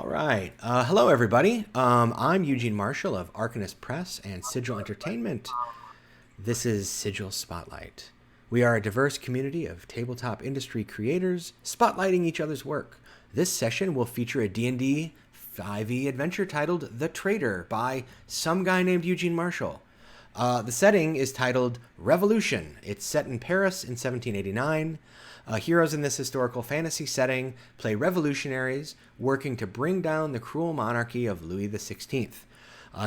right. Hello, everybody. I'm Eugene Marshall of Arcanist Press and Sigil Entertainment. This is Sigil Spotlight. We are a diverse community of tabletop industry creators spotlighting each other's work. This session will feature a D&D 5e adventure titled The Traitor by some guy named Eugene Marshall. The setting is titled Revolution. It's set in Paris in 1789. Heroes in this historical fantasy setting play revolutionaries working to bring down the cruel monarchy of Louis XVI.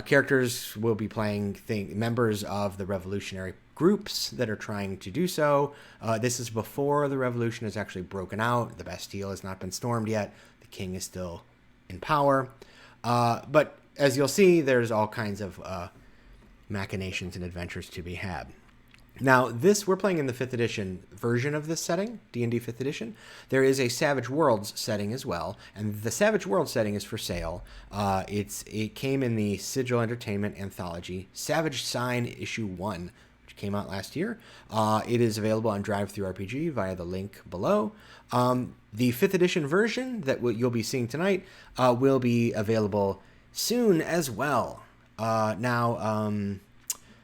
Characters will be playing members of the revolutionary groups that are trying to do so. This is before the revolution has actually broken out. The Bastille has not been stormed yet. The king is still in power. But as you'll see, there's all kinds of machinations and adventures to be had. Now, we're playing in the 5th edition version of this setting, D&D 5th edition. There is a Savage Worlds setting as well, and the Savage Worlds setting is for sale. It came in the Sigil Entertainment Anthology, Savage Sign Issue 1, which came out last year. It is available on DriveThruRPG via the link below. The 5th edition version that you'll be seeing tonight will be available soon as well.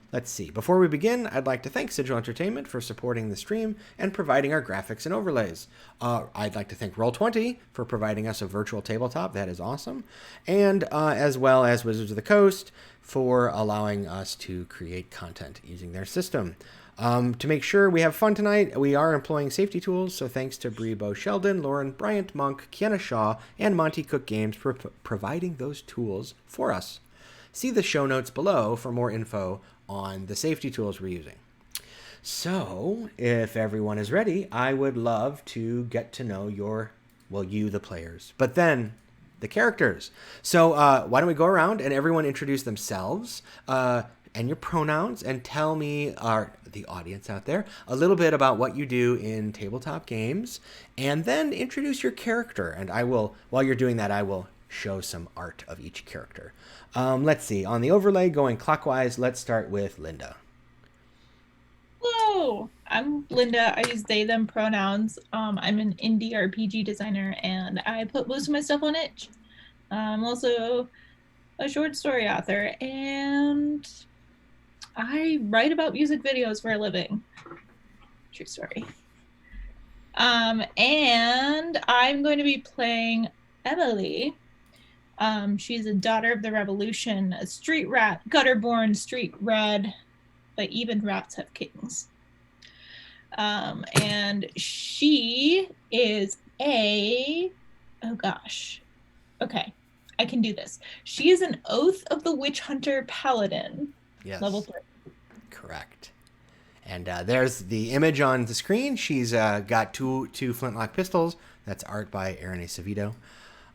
Let's see. Before we begin, I'd like to thank Sigil Entertainment for supporting the stream and providing our graphics and overlays. I'd like to thank Roll20 for providing us a virtual tabletop. That is awesome. And as well as Wizards of the Coast for allowing us to create content using their system. To make sure we have fun tonight, we are employing safety tools, so thanks to Bo Sheldon, Lauren Bryant Monk, Kiana Shaw, and Monty Cook Games for providing those tools for us. See the show notes below for more info on the safety tools we're using. So, if everyone is ready, I would love to get to know you, the players, but then the characters. So, why don't we go around and everyone introduce themselves and your pronouns and tell me, the audience out there, a little bit about what you do in tabletop games, and then introduce your character. And while you're doing that, I will show some art of each character. Let's see. On the overlay, going clockwise, let's start with Linda. Hello, I'm Linda. I use they, them pronouns. I'm an indie RPG designer, and I put most of my stuff on itch. I'm also a short story author, and I write about music videos for a living. True story. And I'm going to be playing Emily. She's a daughter of the revolution, a street rat, gutter-born, street red, but even rats have kings. And she is oh gosh. Okay, I can do this. She is an Oath of the Witch Hunter Paladin. Yes. Level 3. Correct. And there's the image on the screen. She's got two flintlock pistols. That's art by Aaron Acevedo.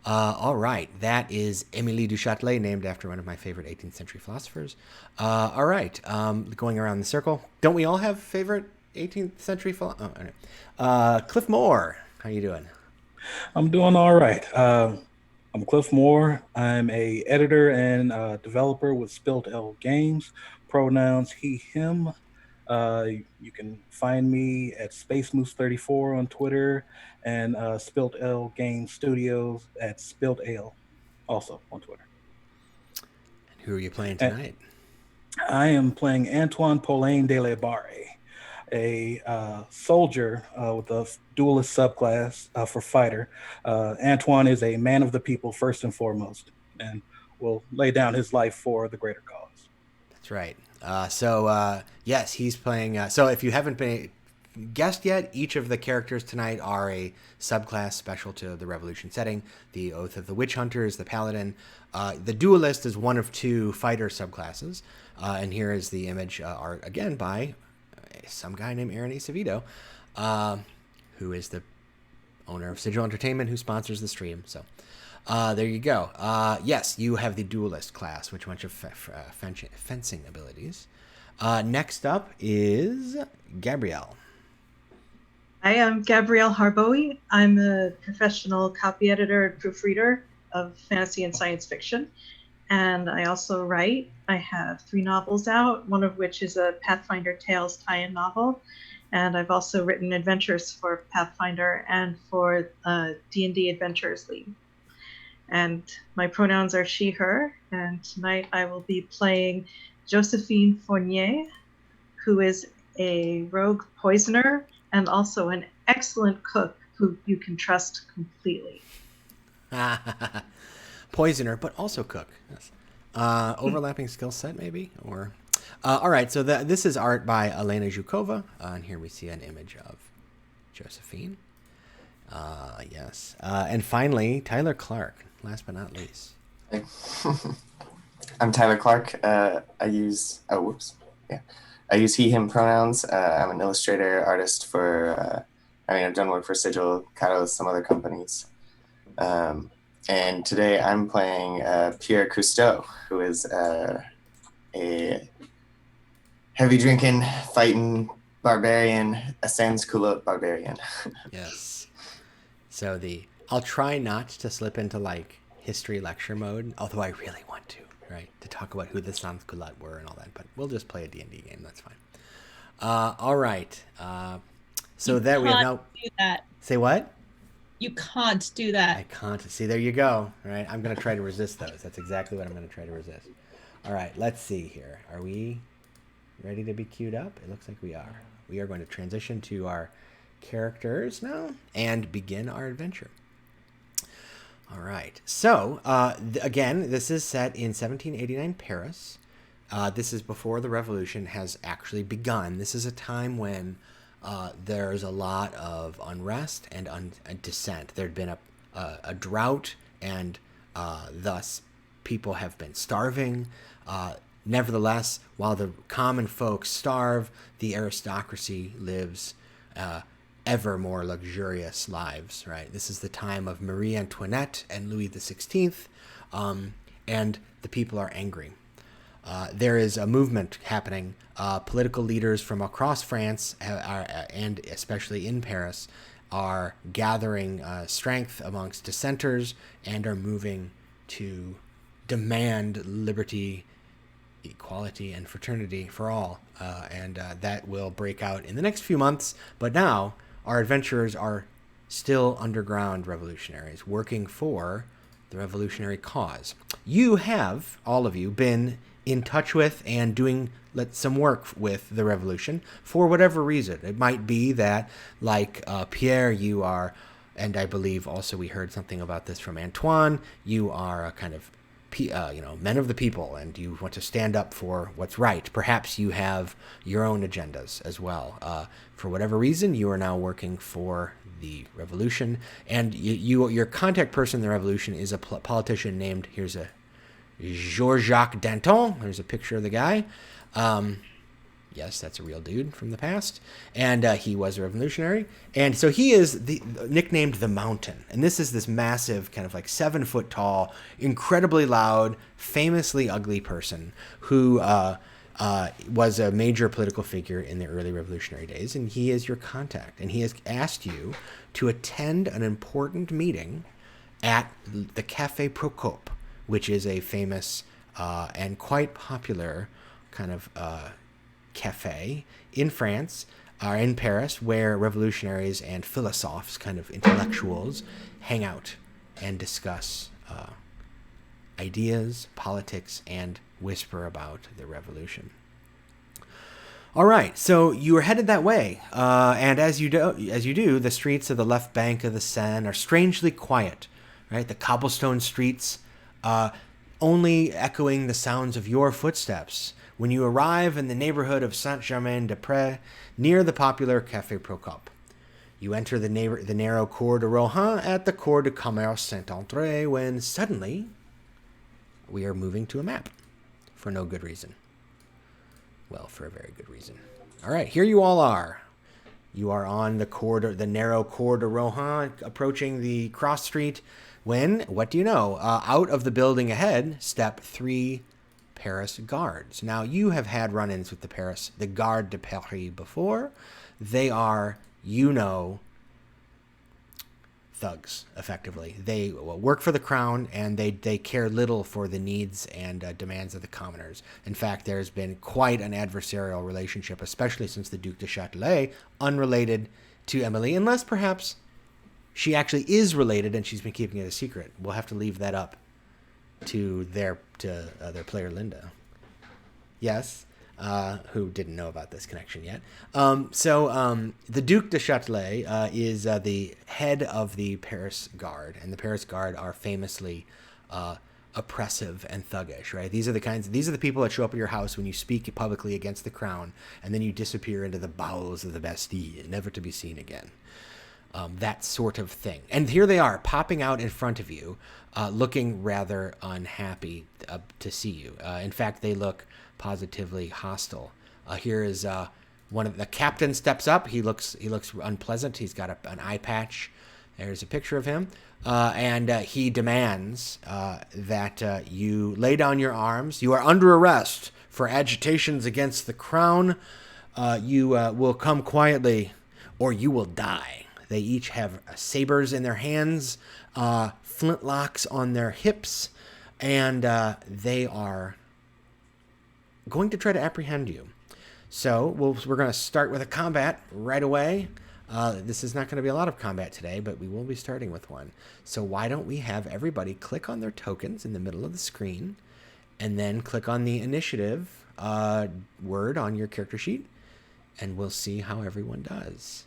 All right, that is Émilie du Châtelet, named after one of my favorite 18th century philosophers. All right, going around the circle. Don't we all have favorite 18th century philosophers? Cliff Moore, how you doing? I'm doing all right. I'm Cliff Moore. I'm a editor and developer with Spilt L Games. Pronouns he, him. You can find me at Space Moose 34 on Twitter and Spilt L Game Studios at Spilt L also on Twitter. And who are you playing tonight? I am playing Antoine Paulin de la Barre, a soldier with a duelist subclass for fighter. Antoine is a man of the people first and foremost, and will lay down his life for the greater cause. That's right. Yes, he's playing. So if you haven't been guessed yet, each of the characters tonight are a subclass special to the Revolution setting. The Oath of the Witch Hunter is the Paladin. The Duelist is one of 2 fighter subclasses. And here is the image art again by some guy named Aaron Acevedo, who is the owner of Sigil Entertainment, who sponsors the stream. So there you go. Yes, you have the Duelist class, which bunch of fencing abilities. Next up is Gabrielle. I am Gabrielle Harboe. I'm a professional copy editor and proofreader of fantasy and science fiction. And I also write. I have 3 novels out, one of which is a Pathfinder Tales tie-in novel. And I've also written adventures for Pathfinder and for D&D Adventures League. and my pronouns are she, her. And tonight I will be playing Josephine Fournier, who is a rogue poisoner and also an excellent cook who you can trust completely. Poisoner, but also cook. Yes. Overlapping skill set, maybe? Or all right, so this is art by Elena Zhukova, and here we see an image of Josephine. Yes. And finally, Tyler Clark, last but not least. I'm Tyler Clark. I use he, him pronouns. I'm an illustrator, artist for, I've done work for Sigil, Catalyst, some other companies. And today I'm playing Pierre Cousteau, who is a heavy drinking, fighting barbarian, a sans culotte barbarian. Yes. So I'll try not to slip into like history lecture mode, although I really want to, right? To talk about who the sans culotte were and all that, but we'll just play a D&D game, that's fine. All right. So there we have now. Do that. Say what? You can't do that. I can't. See, there you go. All right. I'm going to try to resist those. That's exactly what I'm going to try to resist. All right. Let's see here. Are we ready to be queued up? It looks like we are. We are going to transition to our characters now and begin our adventure. All right. So, again, this is set in 1789 Paris. This is before the revolution has actually begun. This is a time when there's a lot of unrest and dissent. There'd been a drought, and thus people have been starving. Nevertheless, while the common folks starve, the aristocracy lives ever more luxurious lives, right? This is the time of Marie Antoinette and Louis XVI, and the people are angry. There is a movement happening. Political leaders from across France, and especially in Paris, are gathering strength amongst dissenters and are moving to demand liberty, equality, and fraternity for all. And that will break out in the next few months. But now, our adventurers are still underground revolutionaries working for the revolutionary cause. You have, all of you, been in touch with and doing some work with the revolution for whatever reason. It might be that, like Pierre, you are, and I believe also we heard something about this from Antoine, you are a kind of men of the people, and you want to stand up for what's right. Perhaps you have your own agendas as well. For whatever reason, you are now working for the revolution, and your contact person in the revolution is a politician named, here's a Georges-Jacques Danton. There's a picture of the guy. Yes, that's a real dude from the past. And he was a revolutionary. And so he is nicknamed the Mountain. And this is this massive, kind of like 7 foot tall, incredibly loud, famously ugly person who was a major political figure in the early revolutionary days. And he is your contact. And he has asked you to attend an important meeting at the Café Procope, which is a famous and quite popular kind of cafe in France, or in Paris, where revolutionaries and philosophes, kind of intellectuals, hang out and discuss ideas, politics, and whisper about the revolution. All right, so you are headed that way, and as you do, the streets of the left bank of the Seine are strangely quiet, right? The cobblestone streets, only echoing the sounds of your footsteps when you arrive in the neighborhood of Saint-Germain-des-Prés, near the popular Café Procope. You enter the narrow Cour de Rohan at the Cour de Commerce Saint-André when suddenly we are moving to a map for no good reason. Well, for a very good reason. All right, here you all are. You are on the narrow Cour de Rohan, approaching the cross street, when, what do you know, out of the building ahead step 3 Paris guards. Now, you have had run-ins with the Garde de Paris before. They are, thugs, effectively. They work for the crown, and they care little for the needs and demands of the commoners. In fact, there's been quite an adversarial relationship, especially since the Duc de Châtelet, unrelated to Emily, unless perhaps she actually is related and she's been keeping it a secret. We'll have to leave that up to their player Linda. Yes, who didn't know about this connection yet. The Duc de Châtelet is the head of the Paris Guard, and the Paris Guard are famously oppressive and thuggish, right? These are the people that show up at your house when you speak publicly against the crown, and then you disappear into the bowels of the Bastille, never to be seen again. That sort of thing. And here they are, popping out in front of you, looking rather unhappy to see you. In fact, they look positively hostile. Here is one of the captain steps up. He looks unpleasant. He's got an eye patch. There's a picture of him. And he demands that you lay down your arms. You are under arrest for agitations against the crown. You will come quietly or you will die. They each have sabers in their hands, flintlocks on their hips, and they are going to try to apprehend you. So we're going to start with a combat right away. This is not going to be a lot of combat today, but we will be starting with one. So why don't we have everybody click on their tokens in the middle of the screen, and then click on the initiative word on your character sheet, and we'll see how everyone does.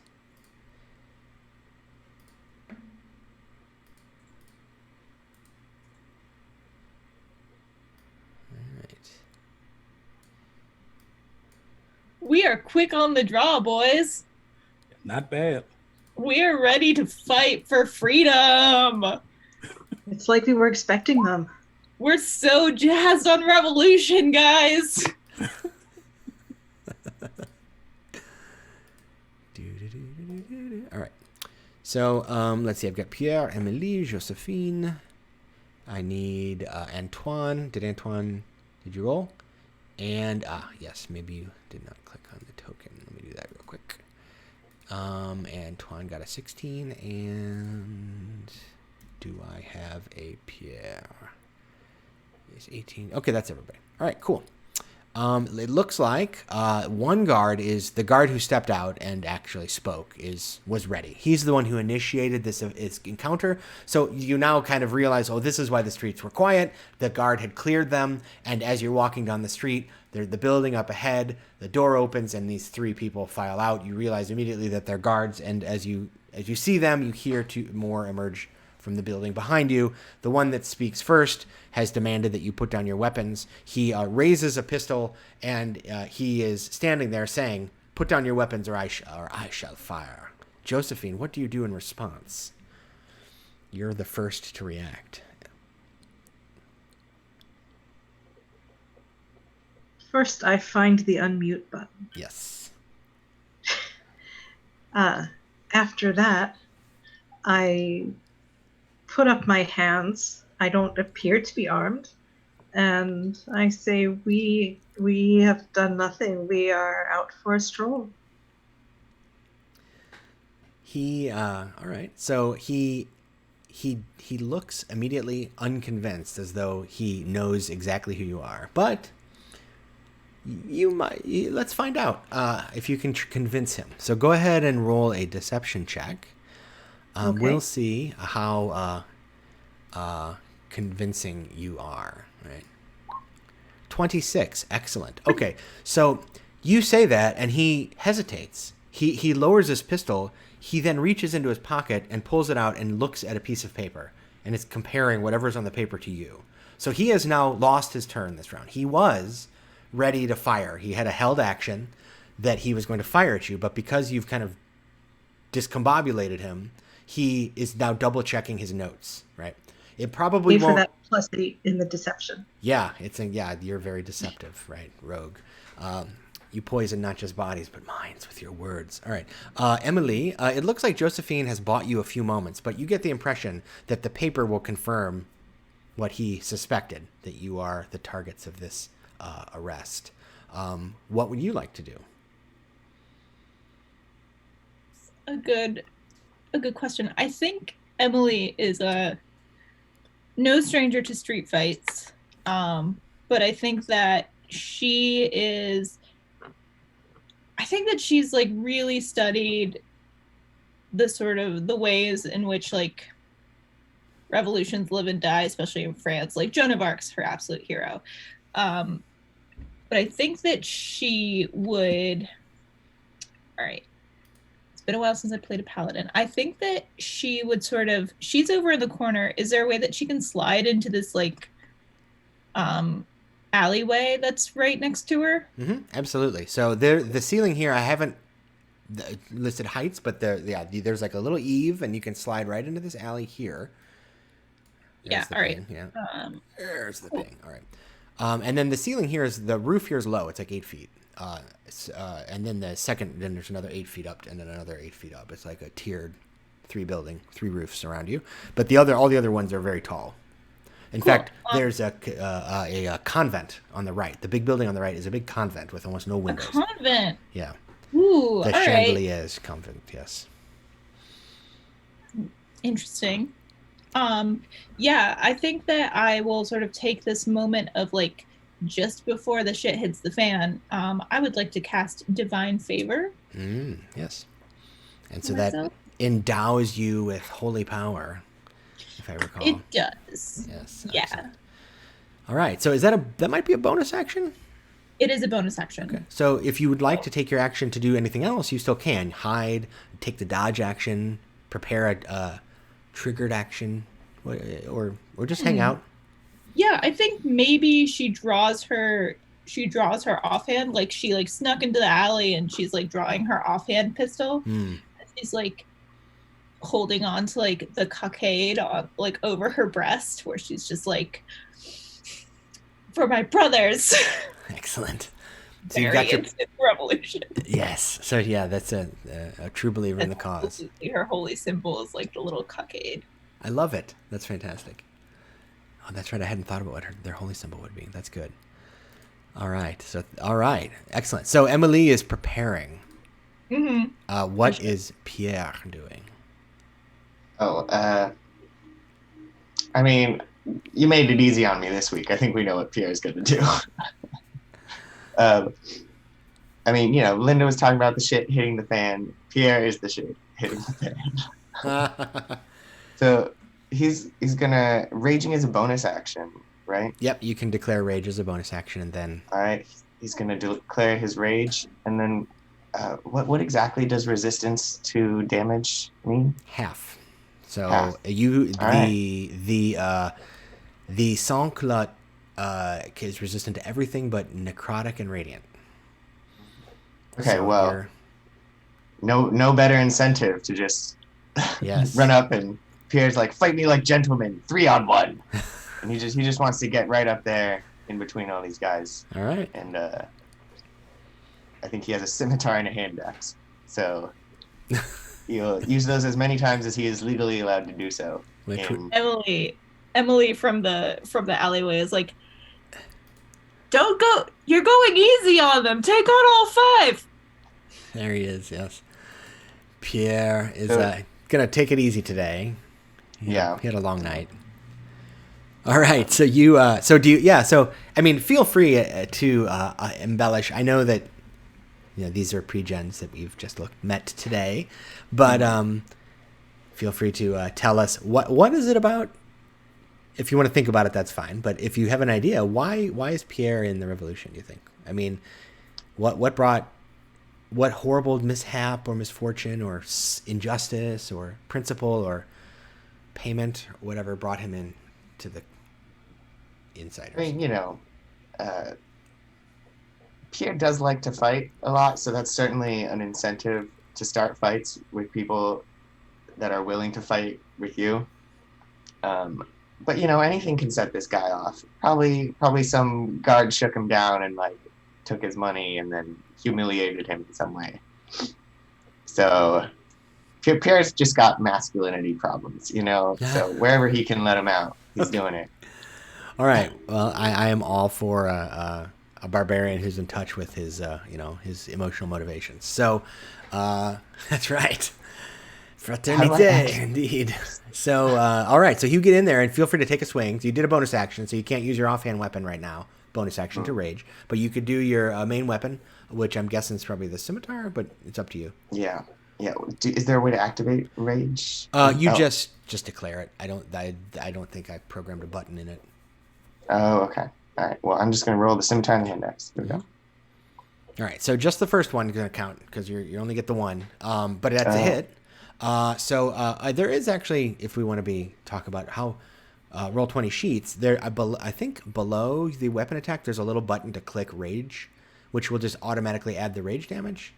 We are quick on the draw, boys. Not bad. We are ready to fight for freedom. It's like we were expecting them. We're so jazzed on revolution, guys. All right. So let's see. I've got Pierre, Emily, Josephine. I need Antoine. Did you roll? And, yes, maybe you did not click on the token. Let me do that real quick. Antoine got a 16, and do I have a Pierre? It's 18. Okay, that's everybody. All right, cool. It looks like one guard is the guard who stepped out and actually spoke was ready. He's the one who initiated this encounter. So you now kind of realize, oh, this is why the streets were quiet. The guard had cleared them, and as you're walking down the street, the building up ahead, the door opens, and these three people file out. You realize immediately that they're guards, and as you see them, you hear two more emerge from the building behind you. The one that speaks first has demanded that you put down your weapons. He raises a pistol, and he is standing there saying, "Put down your weapons, or I shall fire." Josephine, what do you do in response? You're the first to react. First, I find the unmute button. Yes. After that, I put up my hands. I don't appear to be armed. And I say, we have done nothing. We are out for a stroll. All right. So he looks immediately unconvinced, as though he knows exactly who you are. But let's find out if you can convince him. So go ahead and roll a deception check. Okay. We'll see how convincing you are. Right. 26. Excellent. Okay. So you say that, and he hesitates. He lowers his pistol. He then reaches into his pocket and pulls it out and looks at a piece of paper, and it's comparing whatever's on the paper to you. So he has now lost his turn this round. He was ready to fire. He had a held action that he was going to fire at you, but because you've kind of discombobulated him, he is now double checking his notes, right? It probably won't. For that +8 in the deception. Yeah, you're very deceptive, right, rogue. You poison not just bodies, but minds with your words. All right. Emily, it looks like Josephine has bought you a few moments, but you get the impression that the paper will confirm what he suspected, that you are the targets of this arrest. What would you like to do? A good question. I think Emily is no stranger to street fights, but I think that she's like really studied the sort of the ways in which like revolutions live and die, especially in France. Like Joan of Arc's her absolute hero. But I think that she would. All right. It's been a while since I played a paladin. I think that she would sort of. She's over in the corner. Is there a way that she can slide into this like alleyway that's right next to her? Absolutely. So the ceiling here, I haven't listed heights, but there's like a little eave, and you can slide right into this alley here. There's All right. Yeah. There's the ping. All right. And then the ceiling here the roof here is low. It's like 8 feet. And then then there's another 8 feet up, and then another 8 feet up. It's like a tiered 3 roofs around you. But all the other ones are very tall. In fact, there's a convent on the right. The big building on the right is a big convent with almost no windows. A convent. Yeah. Ooh. The Chandelier's convent. Yes. Interesting. Yeah, I think that I will sort of take this moment of like just before the shit hits the fan. I would like to cast Divine Favor. Yes. And so that endows you with holy power, if I recall. It does. Yes. Yeah. Excellent. All right. So that might be a bonus action? It is a bonus action. Okay. So if you would like to take your action to do anything else, you still can. Hide, take the dodge action, prepare a triggered action, or just hang out. Yeah, I think maybe she draws her offhand, like she like snuck into the alley and she's like drawing her offhand pistol. She's like holding on to like the cockade on like over her breast, where she's just like, for my brothers. Excellent. So Very instant revolution. Yes. So yeah, that's a true believer in the cause. Her holy symbol is like the little cockade. I love it. That's fantastic. Oh, that's right. I hadn't thought about what their holy symbol would be. That's good. All right. Excellent. So Emily is preparing. What is Pierre doing? I mean, you made it easy on me this week. I think we know what Pierre's going to do. I mean, Linda was talking about the shit hitting the fan. Pierre is the shit hitting the fan. So he's gonna raging is a bonus action, right? Yep, you can declare rage as a bonus action, and then. All right, he's gonna declare his rage, and then what exactly does resistance to damage mean? Half. So half. The sans-culotte is resistant to everything but necrotic and radiant. Okay, so well, no better incentive to just run up and Pierre's like, fight me like gentlemen, 3-on-1, and he just wants to get right up there in between all these guys. All right. And I think he has a scimitar and a hand axe, so he'll use those as many times as he is legally allowed to do so. Emily from the alleyway is like, don't go, you're going easy on them, take on all 5. There he is. Yes, Pierre is gonna take it easy today. He had a long night. All right, so you so I mean, feel free to embellish. I know that these are pre-gens that we've just met today, but feel free to tell us what is it about. If you want to think about it, that's fine. But if you have an idea, why is Pierre in the revolution? You think? I mean, what horrible mishap or misfortune or injustice or principle or payment or whatever brought him in to the insiders? I mean, Pierre does like to fight a lot, so that's certainly an incentive to start fights with people that are willing to fight with you. But anything can set this guy off. Probably some guard shook him down and took his money and then humiliated him in some way. So Pierre's just got masculinity problems, so wherever he can let him out, he's doing it. All right. Well, I am all for a barbarian who's in touch with his his emotional motivations. So that's right. Fraternité, indeed. So, all right. So you get in there and feel free to take a swing. So you did a bonus action, so you can't use your offhand weapon right now. Bonus action to rage. But you could do your main weapon, which I'm guessing is probably the scimitar, but it's up to you. Yeah. Yeah. Is there a way to activate rage? You Oh. just declare it. I don't think I programmed a button in it. Oh, okay. All right. Well, I'm just gonna roll the scimitar and the index. Here we go. All right, so just the first one is going to count because you only get the one, but that's a hit. So there is actually, if we want to talk about how roll 20 sheets, there I think below the weapon attack there's a little button to click rage, which will just automatically add the rage damage.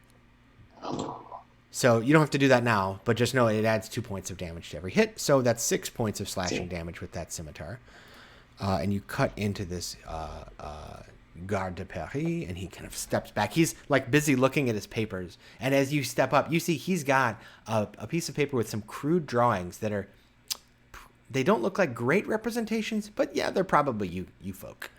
So you don't have to do that now, but just know it adds 2 points of damage to every hit. So that's 6 points of slashing damage with that scimitar. And you cut into this garde de Paris, and he kind of steps back. He's like busy looking at his papers. And as you step up, you see he's got a piece of paper with some crude drawings that they don't look like great representations, but yeah, they're probably you folk.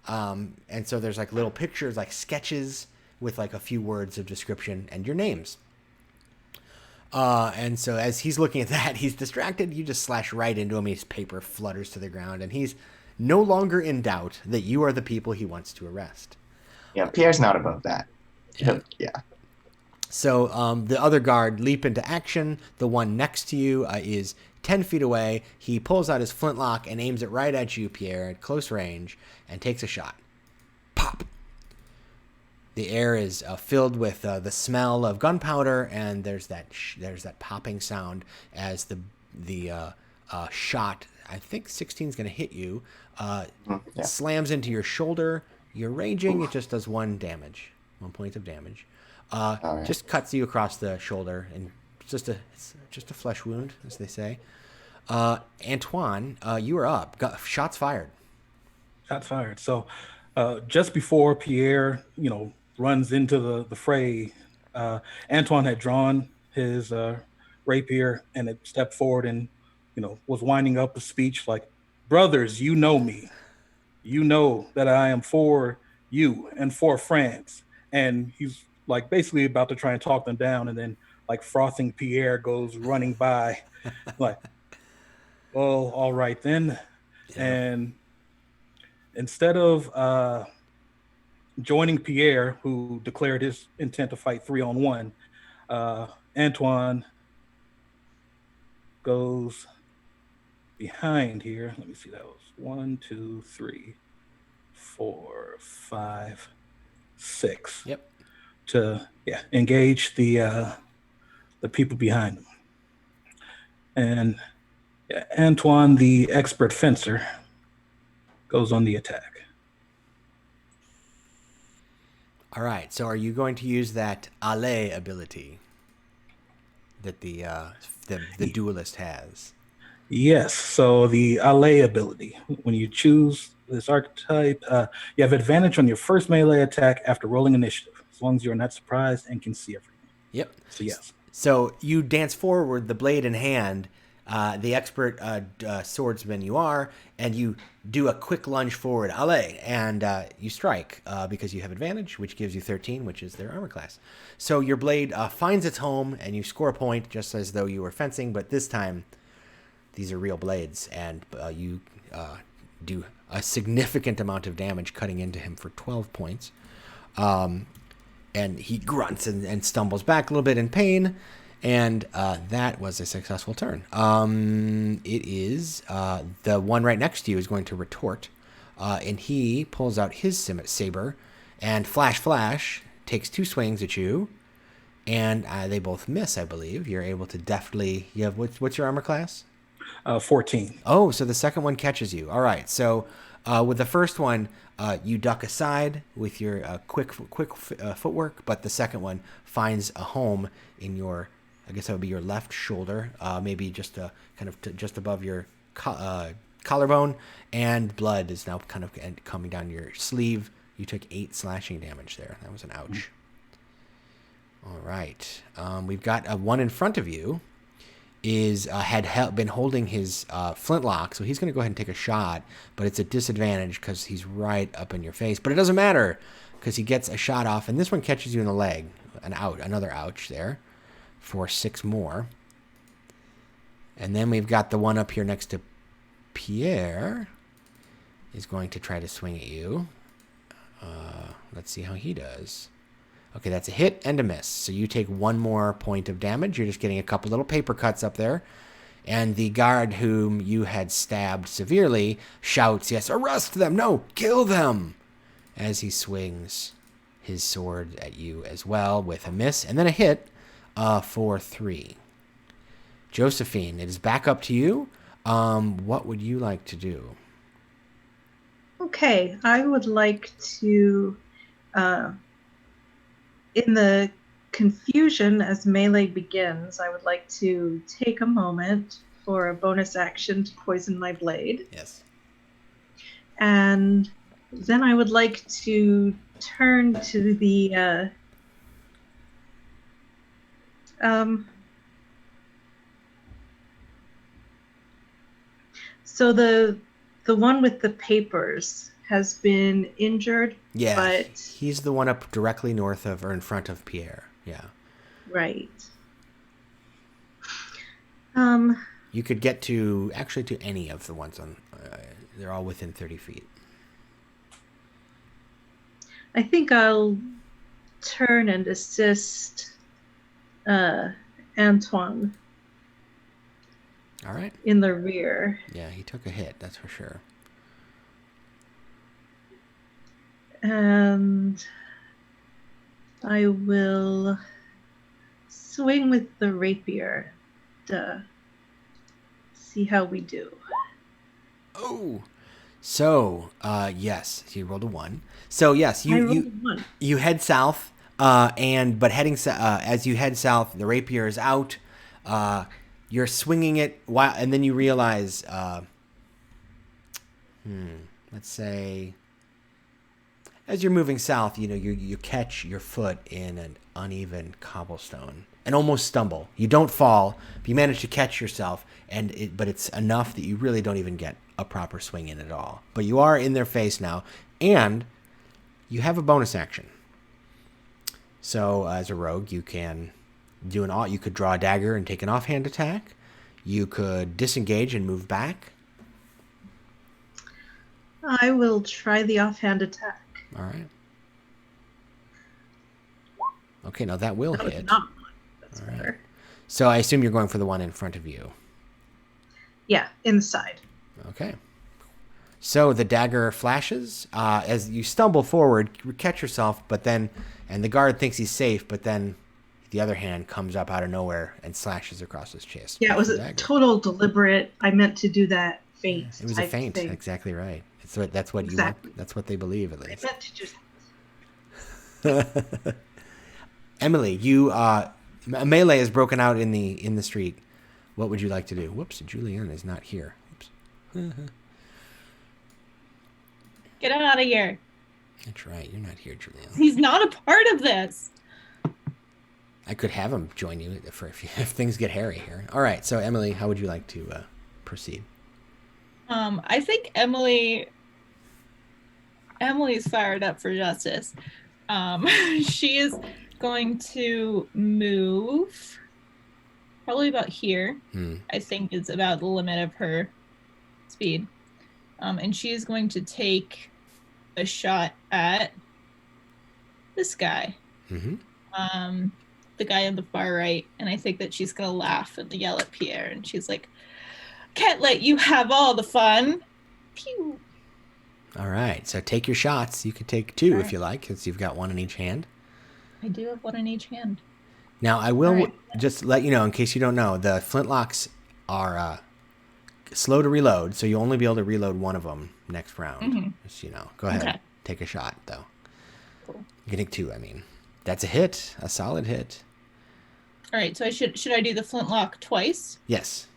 And so there's like little pictures, like sketches with like a few words of description and your names. And so as he's looking at that, he's distracted. You just slash right into him. His paper flutters to the ground, and he's no longer in doubt that you are the people he wants to arrest. Yeah, Pierre's not above that. Yeah. So the other guard leap into action. The one next to you is 10 feet away. He pulls out his flintlock and aims it right at you, Pierre, at close range, and takes a shot. Pop! The air is filled with the smell of gunpowder, and there's that popping sound as the shot, I think 16 is going to hit you, slams into your shoulder. You're raging. It just does 1 point of damage. Right. Just cuts you across the shoulder, and it's just a flesh wound, as they say. Antoine, you are up. Shots fired. Shots fired. So just before Pierre, runs into the fray, Antoine had drawn his rapier and had stepped forward and, was winding up a speech like, "Brothers, you know me. You know that I am for you and for France." And he's like basically about to try and talk them down, and then like frothing Pierre goes running by like, "Well, all right then." Yeah. And instead of joining Pierre, who declared his intent to fight 3-on-1, Antoine goes behind here. Let me see, that was 1, 2, 3, 4, 5, 6. Yep. To engage the people behind him. And Antoine, the expert fencer, goes on the attack. All right. So are you going to use that allay ability that the duelist has? Yes. So the allay ability, when you choose this archetype, you have advantage on your first melee attack after rolling initiative, as long as you're not surprised and can see everything. Yep. So yes. So you dance forward, the blade in hand, the expert swordsman you are, and you do a quick lunge forward, allay, and you strike because you have advantage, which gives you 13, which is their armor class. So your blade finds its home, and you score a point just as though you were fencing, but this time these are real blades, and you do a significant amount of damage cutting into him for 12 points. And he grunts and stumbles back a little bit in pain. And that was a successful turn. It is the one right next to you is going to retort. And he pulls out his saber and flash, takes 2 swings at you. And they both miss, I believe. You're able to deftly... You have what's your armor class? 14. Oh, so the second one catches you. All right. So with the first one, you duck aside with your quick footwork, but the second one finds a home in your, I guess that would be your left shoulder, maybe just kind of just above your collarbone, and blood is now kind of coming down your sleeve. You took 8 slashing damage there. That was an ouch. All right. We've got one in front of you. Had been holding his flintlock, so he's going to go ahead and take a shot, but it's a disadvantage because he's right up in your face. But it doesn't matter because he gets a shot off, and this one catches you in the leg. Another ouch there for 6 more. And then we've got the one up here next to Pierre is going to try to swing at you. Let's see how he does. Okay, that's a hit and a miss. So you take 1 more point of damage. You're just getting a couple little paper cuts up there. And the guard whom you had stabbed severely shouts, yes, arrest them! No, kill them! As he swings his sword at you as well with a miss and then a hit for 3. Josephine, it is back up to you. What would you like to do? Okay, I would like to, in the confusion as melee begins, I would like to take a moment for a bonus action to poison my blade. Yes. And then I would like to turn to the so the one with the papers has been injured. Yeah, but he's the one up directly north of or in front of Pierre. Yeah. Right. You could get to any of the ones on. They're all within 30 feet. I think I'll turn and assist Antoine. All right. In the rear. Yeah, he took a hit, that's for sure. And I will swing with the rapier to see how we do. Oh, so yes, you rolled a 1. So yes, you head south, but heading as you head south, the rapier is out. You're swinging it and then you realize, let's say, as you're moving south, you catch your foot in an uneven cobblestone and almost stumble. You don't fall, but you manage to catch yourself, but it's enough that you really don't even get a proper swing in at all. But you are in their face now, and you have a bonus action. So as a rogue, you can you could draw a dagger and take an offhand attack. You could disengage and move back. I will try the offhand attack. All right. Okay, now that will hit. That's better. Right. So I assume you're going for the one in front of you. Yeah, inside. Okay. So the dagger flashes as you stumble forward, you catch yourself, and the guard thinks he's safe, but then the other hand comes up out of nowhere and slashes across his chest. Yeah, it was a total deliberate. I meant to do that feint. It was a feint. Exactly right. That's what exactly. You want. That's what they believe, at least. I meant to just. Emily, a melee is broken out in the street. What would you like to do? Whoops, Julian is not here. Oops. Get out of here. That's right. You're not here, Julian. He's not a part of this. I could have him join you if things get hairy here. All right. So, Emily, how would you like to proceed? I think Emily's fired up for justice. She is going to move probably about here. I think is about the limit of her speed. And she is going to take a shot at this guy. Mm-hmm. The guy on the far right. And I think that she's going to laugh and yell at Pierre. And she's like, can't let you have all the fun. Pew. All right. So take your shots. You could take 2 if you like, because you've got 1 in each hand. I do have 1 in each hand. Now, I will just let you know, in case you don't know, the flintlocks are slow to reload, so you'll only be able to reload 1 of them next round. Mm-hmm. Just, go ahead. Okay. Take a shot, though. Cool. You can take 2, I mean. That's a hit. A solid hit. All right, so should I do the flintlock twice? Yes.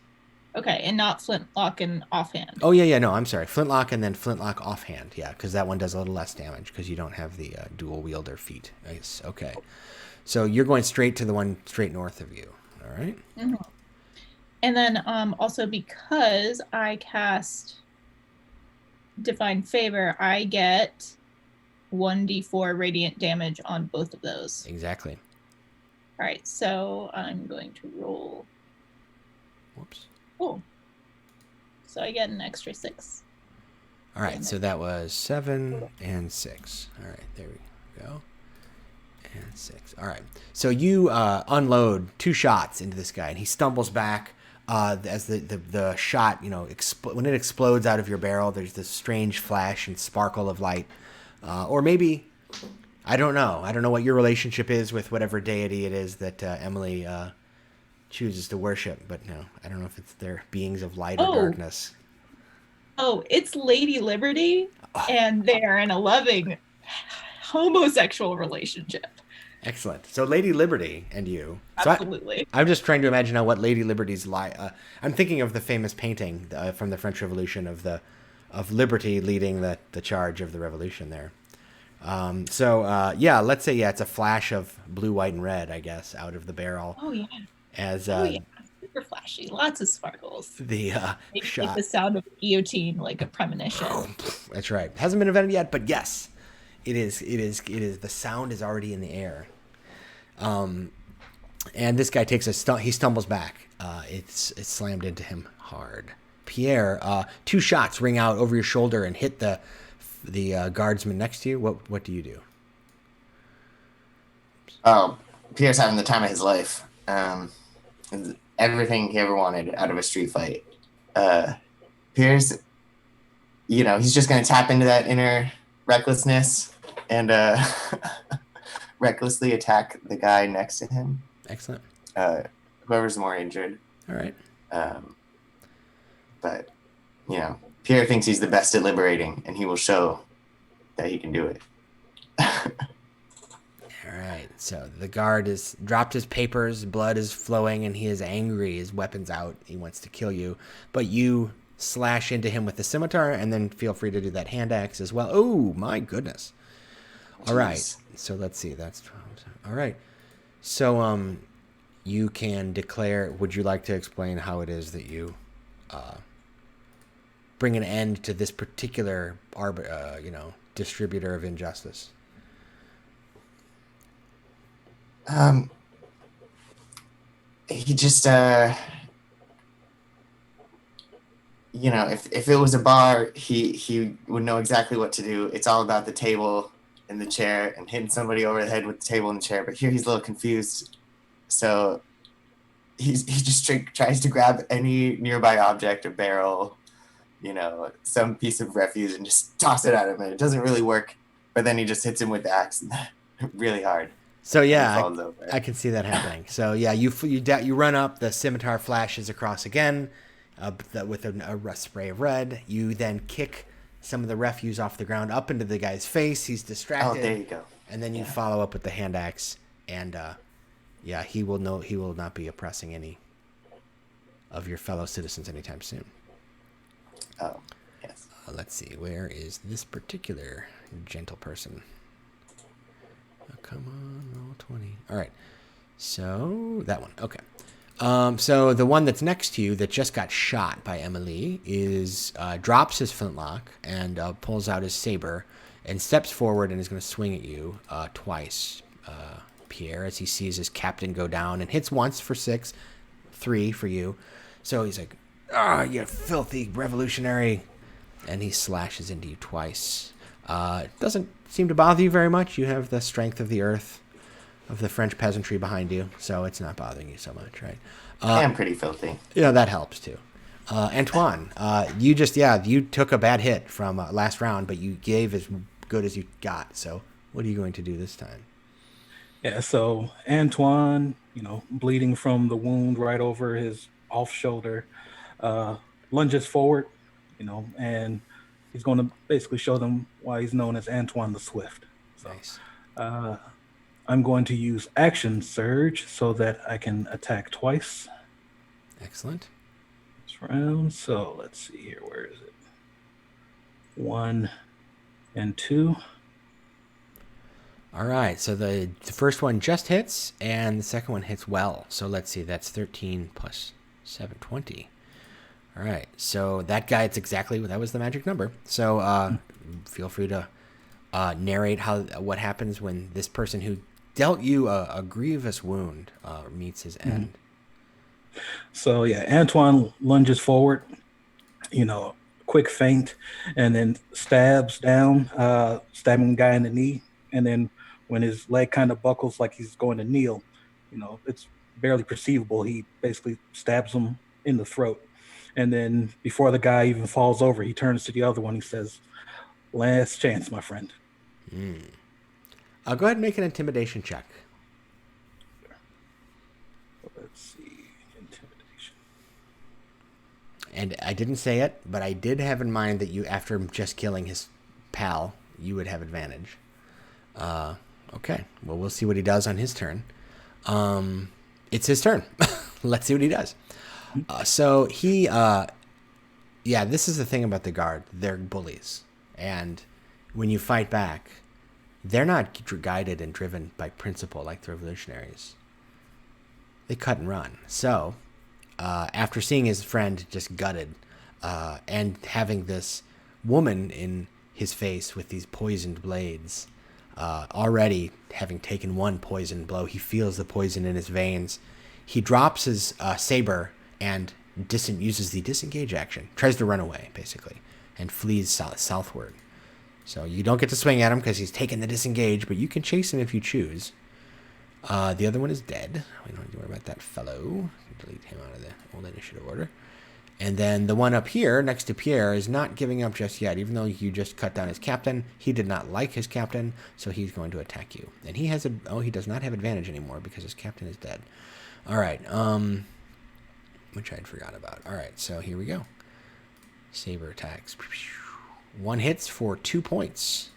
Okay, and not flintlock and offhand. Oh, yeah, no, I'm sorry. Flintlock and then flintlock offhand. Yeah, because that one does a little less damage because you don't have the dual wielder feat. Nice. Okay. So you're going straight to the one straight north of you. All right. Mm-hmm. And then also because I cast Divine Favor, I get 1d4 radiant damage on both of those. Exactly. All right, so I'm going to roll. Whoops. Oh. So I get an extra 6. All right, so that was 7 and 6. All right, there we go. And 6. All right. So you unload 2 shots into this guy, and he stumbles back. As the shot, when it explodes out of your barrel, there's this strange flash and sparkle of light. Or maybe, I don't know. I don't know what your relationship is with whatever deity it is that Emily chooses to worship. But no, I don't know if it's their beings of light or darkness. Oh, it's Lady Liberty, and they are in a loving homosexual relationship. Excellent. So Lady Liberty and you. Absolutely. I'm just trying to imagine now what Lady Liberty's like. I'm thinking of the famous painting from the French Revolution of Liberty leading the charge of the revolution there. Let's say it's a flash of blue, white, and red, I guess, out of the barrel. Oh yeah. Super flashy, lots of sparkles. The shot. Like the sound of guillotine, like a premonition. That's right. Hasn't been invented yet, but yes, it is. The sound is already in the air. And this guy he stumbles back. It's slammed into him hard. Pierre, 2 shots ring out over your shoulder and hit the guardsman next to you. What do you do? Oh, Pierre's having the time of his life. Everything he ever wanted out of a street fight. Pierre's, he's just going to tap into that inner recklessness and recklessly attack the guy next to him. Excellent. Whoever's more injured. All right. But, Pierre thinks he's the best at liberating, and he will show that he can do it. All right. So the guard has dropped his papers, blood is flowing, and he is angry. His weapon's out. He wants to kill you. But you slash into him with the scimitar, and then feel free to do that hand axe as well. Oh, my goodness. All right. So let's see. That's 12. All right. So you can declare, would you like to explain how it is that you bring an end to this particular distributor of injustice? He just if it was a bar, he would know exactly what to do. It's all about the table and the chair and hitting somebody over the head with the table and the chair. But here he's a little confused, so he just tries to grab any nearby object, a barrel, some piece of refuse, and just toss it at him. And it doesn't really work. But then he just hits him with the axe really hard. So yeah, I can see that happening. So yeah, you run up, the scimitar flashes across again with a spray of red. You then kick some of the refuse off the ground up into the guy's face. He's distracted. Oh, there you go. And then you follow up with the hand axe, and he will not be oppressing any of your fellow citizens anytime soon. Oh, yes. Let's see, where is this particular gentle person? Oh, come on, roll 20. All right, so that one. Okay. So the one that's next to you that just got shot by Emily drops his flintlock and pulls out his saber and steps forward and is going to swing at you twice, Pierre, as he sees his captain go down, and hits once for 6, 3 for you. So he's like, you filthy revolutionary, and he slashes into you twice. It doesn't seem to bother you very much. You have the strength of the earth, of the French peasantry behind you, so it's not bothering you so much, right? I am pretty filthy. That helps too. Antoine, you took a bad hit from last round, but you gave as good as you got. So what are you going to do this time? Yeah, so Antoine, bleeding from the wound right over his off shoulder, lunges forward, and he's going to basically show them why he's known as Antoine the Swift. So, nice. I'm going to use Action Surge so that I can attack twice. Excellent. This round. So let's see here. Where is it? 1 and 2. All right. So the first one just hits, and the second one hits well. So let's see. That's 13 plus 7, 20. All right. So that guy, that was the magic number. So feel free to narrate what happens when this person who dealt you a grievous wound meets his end. So yeah, Antoine lunges forward, quick feint, and then stabs down, stabbing the guy in the knee, and then when his leg kind of buckles like he's going to kneel, it's barely perceivable. He basically stabs him in the throat. And then before the guy even falls over, he turns to the other one. He says, "Last chance, my friend." Go ahead and make an intimidation check. Let's see. Intimidation. And I didn't say it, but I did have in mind that you, after just killing his pal, you would have advantage. Okay. Well, we'll see what he does on his turn. It's his turn. Let's see what he does. So he, yeah, this is the thing about the guard. They're bullies. And when you fight back, they're not guided and driven by principle like the revolutionaries. They cut and run. So, after seeing his friend just gutted, and having this woman in his face with these poisoned blades, already having taken one poison blow, he feels the poison in his veins. He drops his saber and uses the disengage action, tries to run away, basically, and flees southward. So you don't get to swing at him because he's taken the disengage, but you can chase him if you choose. The other one is dead. We don't have to worry about that fellow. Delete him out of the old initiative order. And then the one up here next to Pierre is not giving up just yet. Even though you just cut down his captain, he did not like his captain, so he's going to attack you. And he has he does not have advantage anymore because his captain is dead. All right, which I'd forgot about. All right, so here we go. Saber attacks. One hits for 2 points.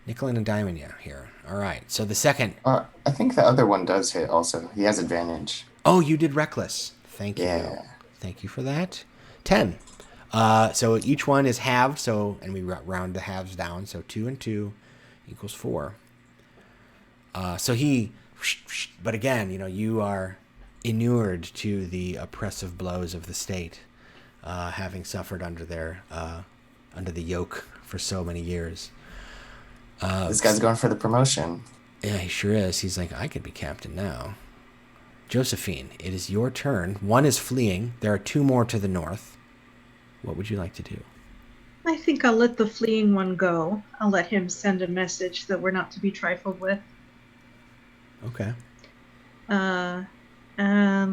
Nickel and a diamond, yeah, here. All right, so the second. I think the other one does hit also. He has advantage. Oh, you did reckless. Thank you. Yeah. Thank you for that. 10. So each one is halved, and we round the halves down, so 2 and 2 equals 4. So he, but again, you are inured to the oppressive blows of the state, having suffered under the yoke for so many years. This guy's going for the promotion. Yeah, he sure is. He's like, I could be captain now. Josephine, it is your turn. One is fleeing. There are 2 more to the north. What would you like to do? I think I'll let the fleeing one go. I'll let him send a message that we're not to be trifled with. Okay. And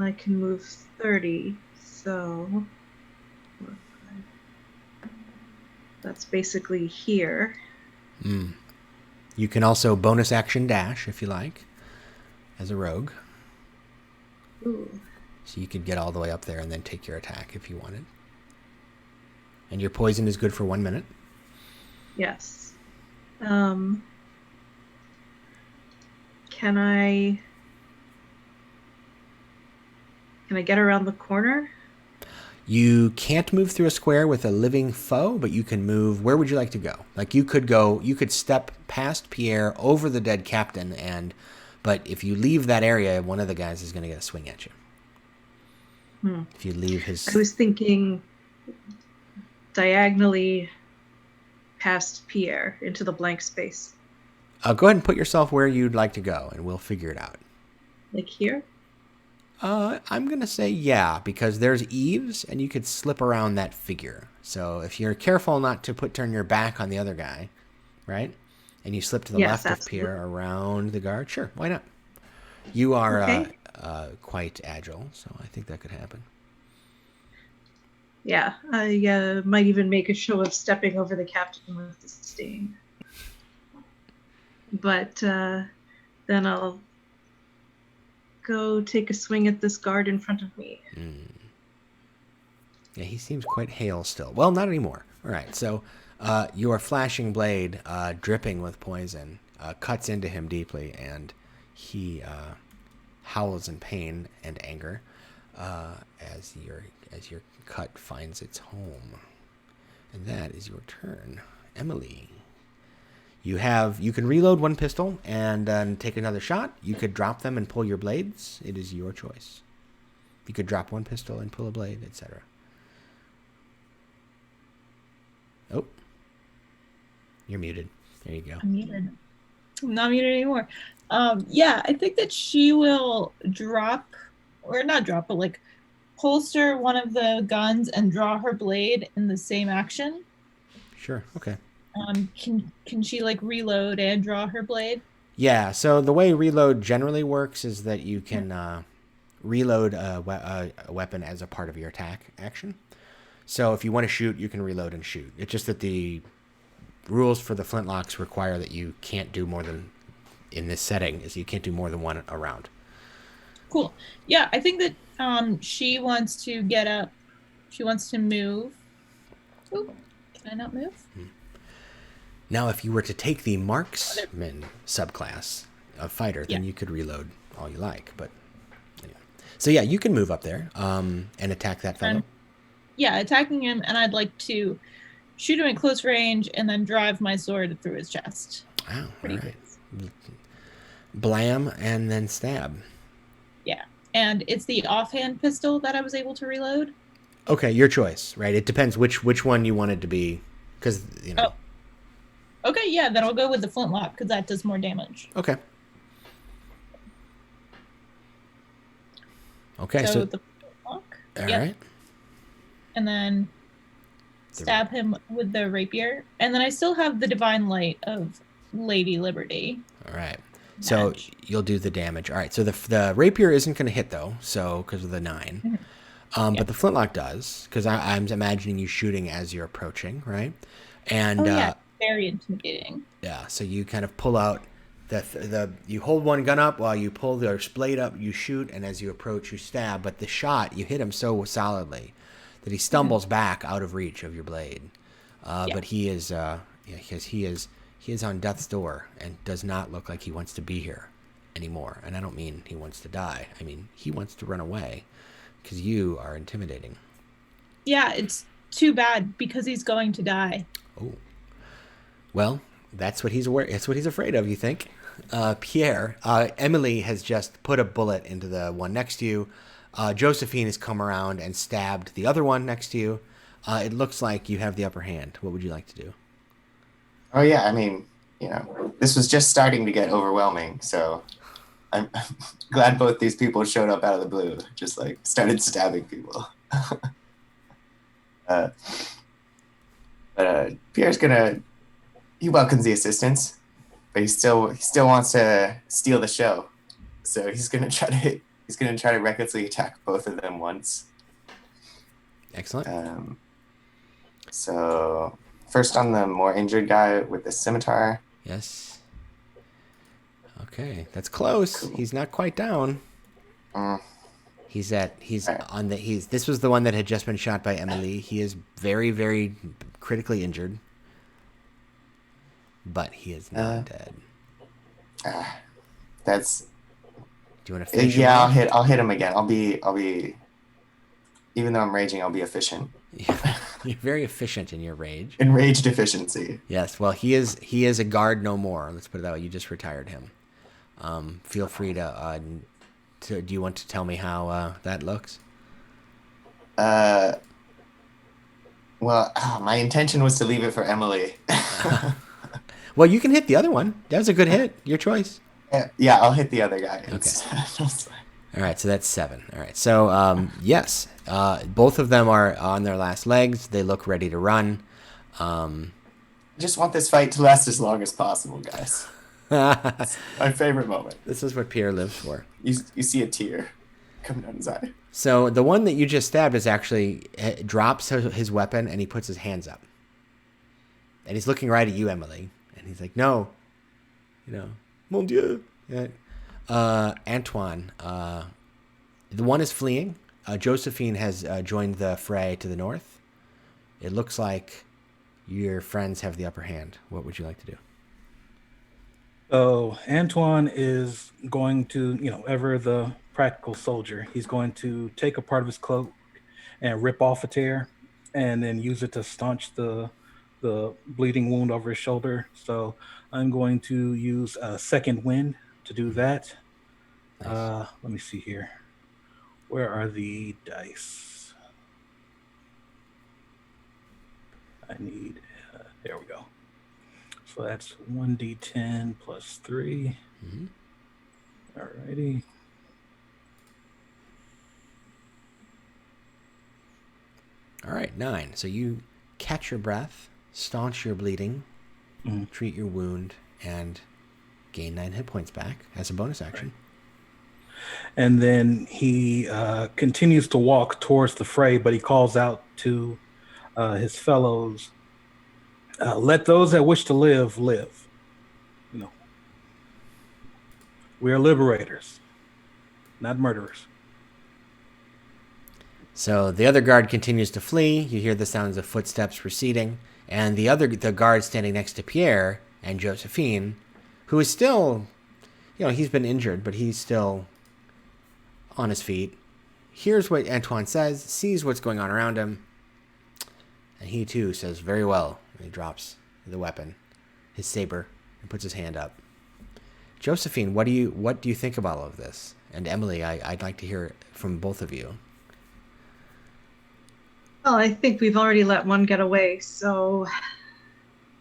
I can move 30, so that's basically here. You can also bonus action dash if you like, as a rogue. Ooh. So you could get all the way up there and then take your attack if you wanted. And your poison is good for 1 minute. Yes. Can I get around the corner? You can't move through a square with a living foe, but you can move. Where would you like to go? Like you could step past Pierre over the dead captain, but if you leave that area, one of the guys is going to get a swing at you. If you leave his... I was thinking diagonally past Pierre into the blank space. Go ahead and put yourself where you'd like to go, and we'll figure it out. Like here? I'm going to say yeah, because there's eaves, and you could slip around that figure. So if you're careful not to turn your back on the other guy, right? And you slip to the left of Pierre around the guard, sure, why not? You are quite agile, so I think that could happen. Yeah, I might even make a show of stepping over the captain with the sting. But then I'll go take a swing at this guard in front of me. Yeah, he seems quite hale still. Well, not anymore. All right, so your flashing blade, dripping with poison, cuts into him deeply, and he howls in pain and anger as your cut finds its home. And that is your turn, Emily. You can reload one pistol and take another shot. You could drop them and pull your blades. It is your choice. You could drop one pistol and pull a blade, etc. Oh, you're muted. There you go. I'm muted. I'm not muted anymore. Yeah, I think that she will but holster one of the guns and draw her blade in the same action. Sure. Okay. Can she reload and draw her blade? Yeah, so the way reload generally works is that you can reload a weapon as a part of your attack action. So if you want to shoot, you can reload and shoot. It's just that the rules for the flintlocks require that you can't do more than, in this setting, is you can't do more than one a round. Cool. Yeah, I think that she wants to get up. She wants to move. Ooh, can I not move? Now, if you were to take the marksman subclass of fighter, then you could reload all you like. But anyway. So yeah, you can move up there and attack that fellow. Yeah, attacking him, and I'd like to shoot him at close range and then drive my sword through his chest. Wow, all right. Blam and then stab. Yeah, and it's the offhand pistol that I was able to reload. Okay, your choice, right? It depends which one you wanted to be, because you know. Oh. Okay, yeah, then I'll go with the flintlock because that does more damage. Okay. Okay, so the flintlock. All right. And then stab him with the rapier, and then I still have the divine light of Lady Liberty. All right. So you'll do the damage. All right. So the rapier isn't going to hit though, so because of the 9. But the flintlock does, because I'm imagining you shooting as you're approaching, right? And very intimidating. Yeah. So you kind of pull out you hold one gun up while you pull the blade up, you shoot, and as you approach, you stab. But the shot, you hit him so solidly that he stumbles back out of reach of your blade. But he is because he is on death's door and does not look like he wants to be here anymore. And I don't mean he wants to die. I mean he wants to run away because you are intimidating. Yeah, it's too bad because he's going to die. Oh, well, that's what he's aware. That's what he's afraid of. You think, Pierre? Emily has just put a bullet into the one next to you. Josephine has come around and stabbed the other one next to you. It looks like you have the upper hand. What would you like to do? Oh yeah, I mean, this was just starting to get overwhelming, so I'm glad both these people showed up out of the blue, just like started stabbing people. But Pierre's he welcomes the assistance, but he still wants to steal the show, so he's gonna try to recklessly attack both of them once. Excellent. So first on the more injured guy with the scimitar. Yes. Okay, that's close. Cool. He's not quite down. This was the one that had just been shot by Emily. He is very, very critically injured, but he is not dead. That's. Do you want to finish? Yeah, I'll hit him again. I'll be. Even though I'm raging, I'll be efficient. You're very efficient in your rage. Enraged efficiency. Yes. Well, he is a guard no more. Let's put it that way. You just retired him. Feel free to. Do you want to tell me how that looks? Well, my intention was to leave it for Emily. Well, you can hit the other one. That was a good hit. Your choice. Yeah, I'll hit the other guy. Okay. All right, so that's 7. All right, so yes, both of them are on their last legs. They look ready to run. I just want this fight to last as long as possible, guys. That's my favorite moment. This is what Pierre lives for. You see a tear coming down his eye. So the one that you just stabbed is actually drops his weapon and he puts his hands up. And he's looking right at you, Emily. And he's like, no. Mon Dieu. Antoine, the one is fleeing. Josephine has joined the fray to the north. It looks like your friends have the upper hand. What would you like to do? So Antoine is going to, ever the practical soldier, he's going to take a part of his cloak and rip off a tear and then use it to staunch the bleeding wound over his shoulder. So I'm going to use a second wind to do that. Nice. Let me see here. Where are the dice? I need, there we go. So that's 1d10 plus 3. Mm-hmm. All righty. All right, 9. So you catch your breath, staunch your bleeding, treat your wound, and gain 9 hit points back as a bonus action. And then he continues to walk towards the fray, but he calls out to his fellows, let those that wish to live, live. You know, we are liberators, not murderers. So the other guard continues to flee. You hear the sounds of footsteps receding, and the guard standing next to Pierre and Josephine, who is still, he's been injured, but he's still on his feet, hears what Antoine says, sees what's going on around him, and he too says, very well. And he drops the weapon, his saber, and puts his hand up. Josephine, what do you think about all of this? And Emily, I'd like to hear from both of you. Well, I think we've already let one get away, so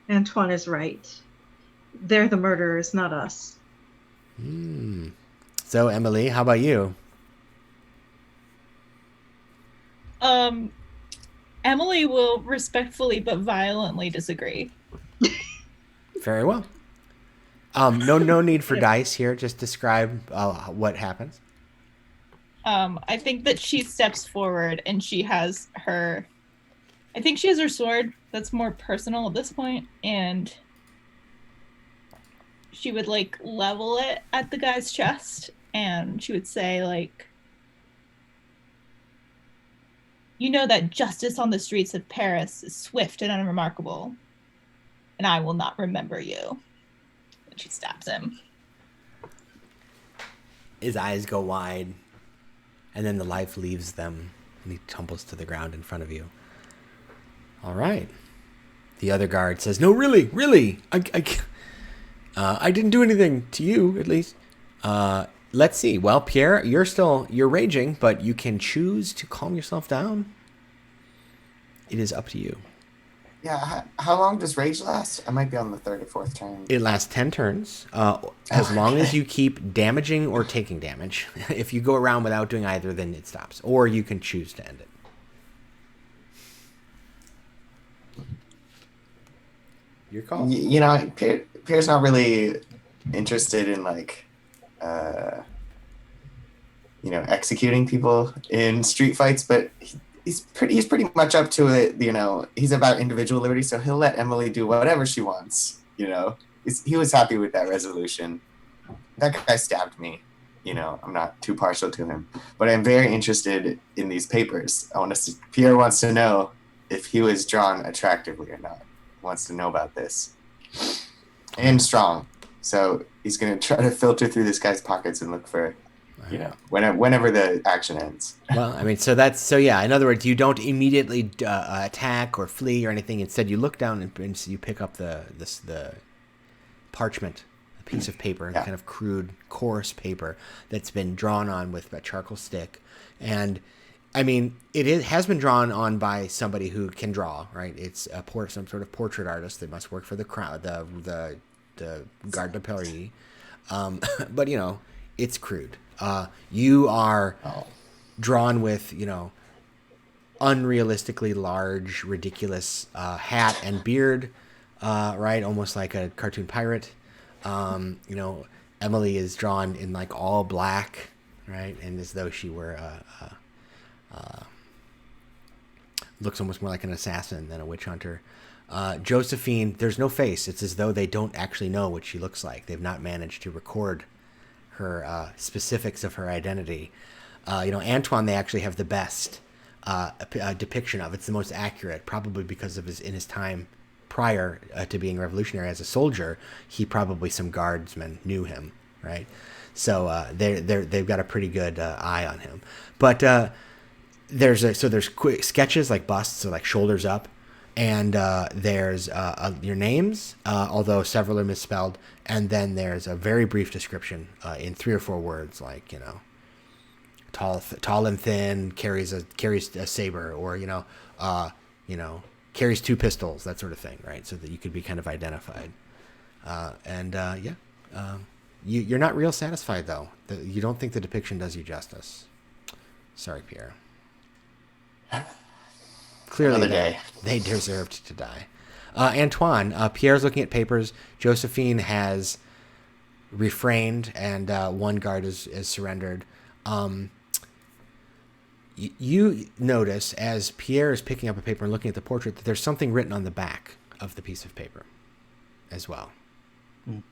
Antoine is right. They're the murderers, not us. So, Emily, how about you? Emily will respectfully but violently disagree. Very well. No need for dice here. Just describe what happens. I think that she steps forward and she has her sword that's more personal at this point, and she would like level it at the guy's chest, and she would say like, you know that justice on the streets of Paris is swift and unremarkable, and I will not remember you. And she stabs him. His eyes go wide, and then the life leaves them, and he tumbles to the ground in front of you. All right. The other guard says, no, really, I didn't do anything to you, at least. Let's see. Well, Pierre, you're raging, but you can choose to calm yourself down. It is up to you. Yeah, how long does rage last? I might be on the 3rd or 4th turn. It lasts 10 turns, as long as you keep damaging or taking damage. If you go around without doing either, then it stops. Or you can choose to end it. Your call. Pierre's not really interested in executing people in street fights, but he's pretty much up to it. He's about individual liberty, so he'll let Emily do whatever she wants. He was happy with that resolution. That guy stabbed me. I'm not too partial to him, but I'm very interested in these papers. Pierre wants to know if he was drawn attractively or not. He wants to know about this. And strong. So he's going to try to filter through this guy's pockets and look for, whenever the action ends. Well, I mean, so in other words, you don't immediately attack or flee or anything. Instead, you look down and you pick up the parchment, a piece of paper, kind of crude, coarse paper that's been drawn on with a charcoal stick. And I mean, it has been drawn on by somebody who can draw, right? It's some sort of portrait artist that must work for the crowd, the Garde de Paris. But it's crude. You are drawn with unrealistically large, ridiculous hat and beard, right? Almost like a cartoon pirate. Emily is drawn in like all black, right? And as though she were looks almost more like an assassin than a witch hunter. Josephine, there's no face. It's as though they don't actually know what she looks like. They've not managed to record her specifics of her identity. Antoine, they actually have the best depiction of. It's the most accurate, probably because of his time prior to being revolutionary as a soldier. Some guardsmen knew him, right? So they've got a pretty good eye on him. But there's quick sketches like busts, or like shoulders up, and there's your names, although several are misspelled, and then there's a very brief description in 3 or 4 words, like tall and thin, carries a saber, or carries 2 pistols, that sort of thing, right? So that you could be kind of identified. You're not real satisfied though. You don't think the depiction does you justice. Sorry, Pierre. Clearly, they deserved to die. Antoine, Pierre's looking at papers. Josephine has refrained, and one guard is surrendered. You notice, as Pierre is picking up a paper and looking at the portrait, that there's something written on the back of the piece of paper as well. And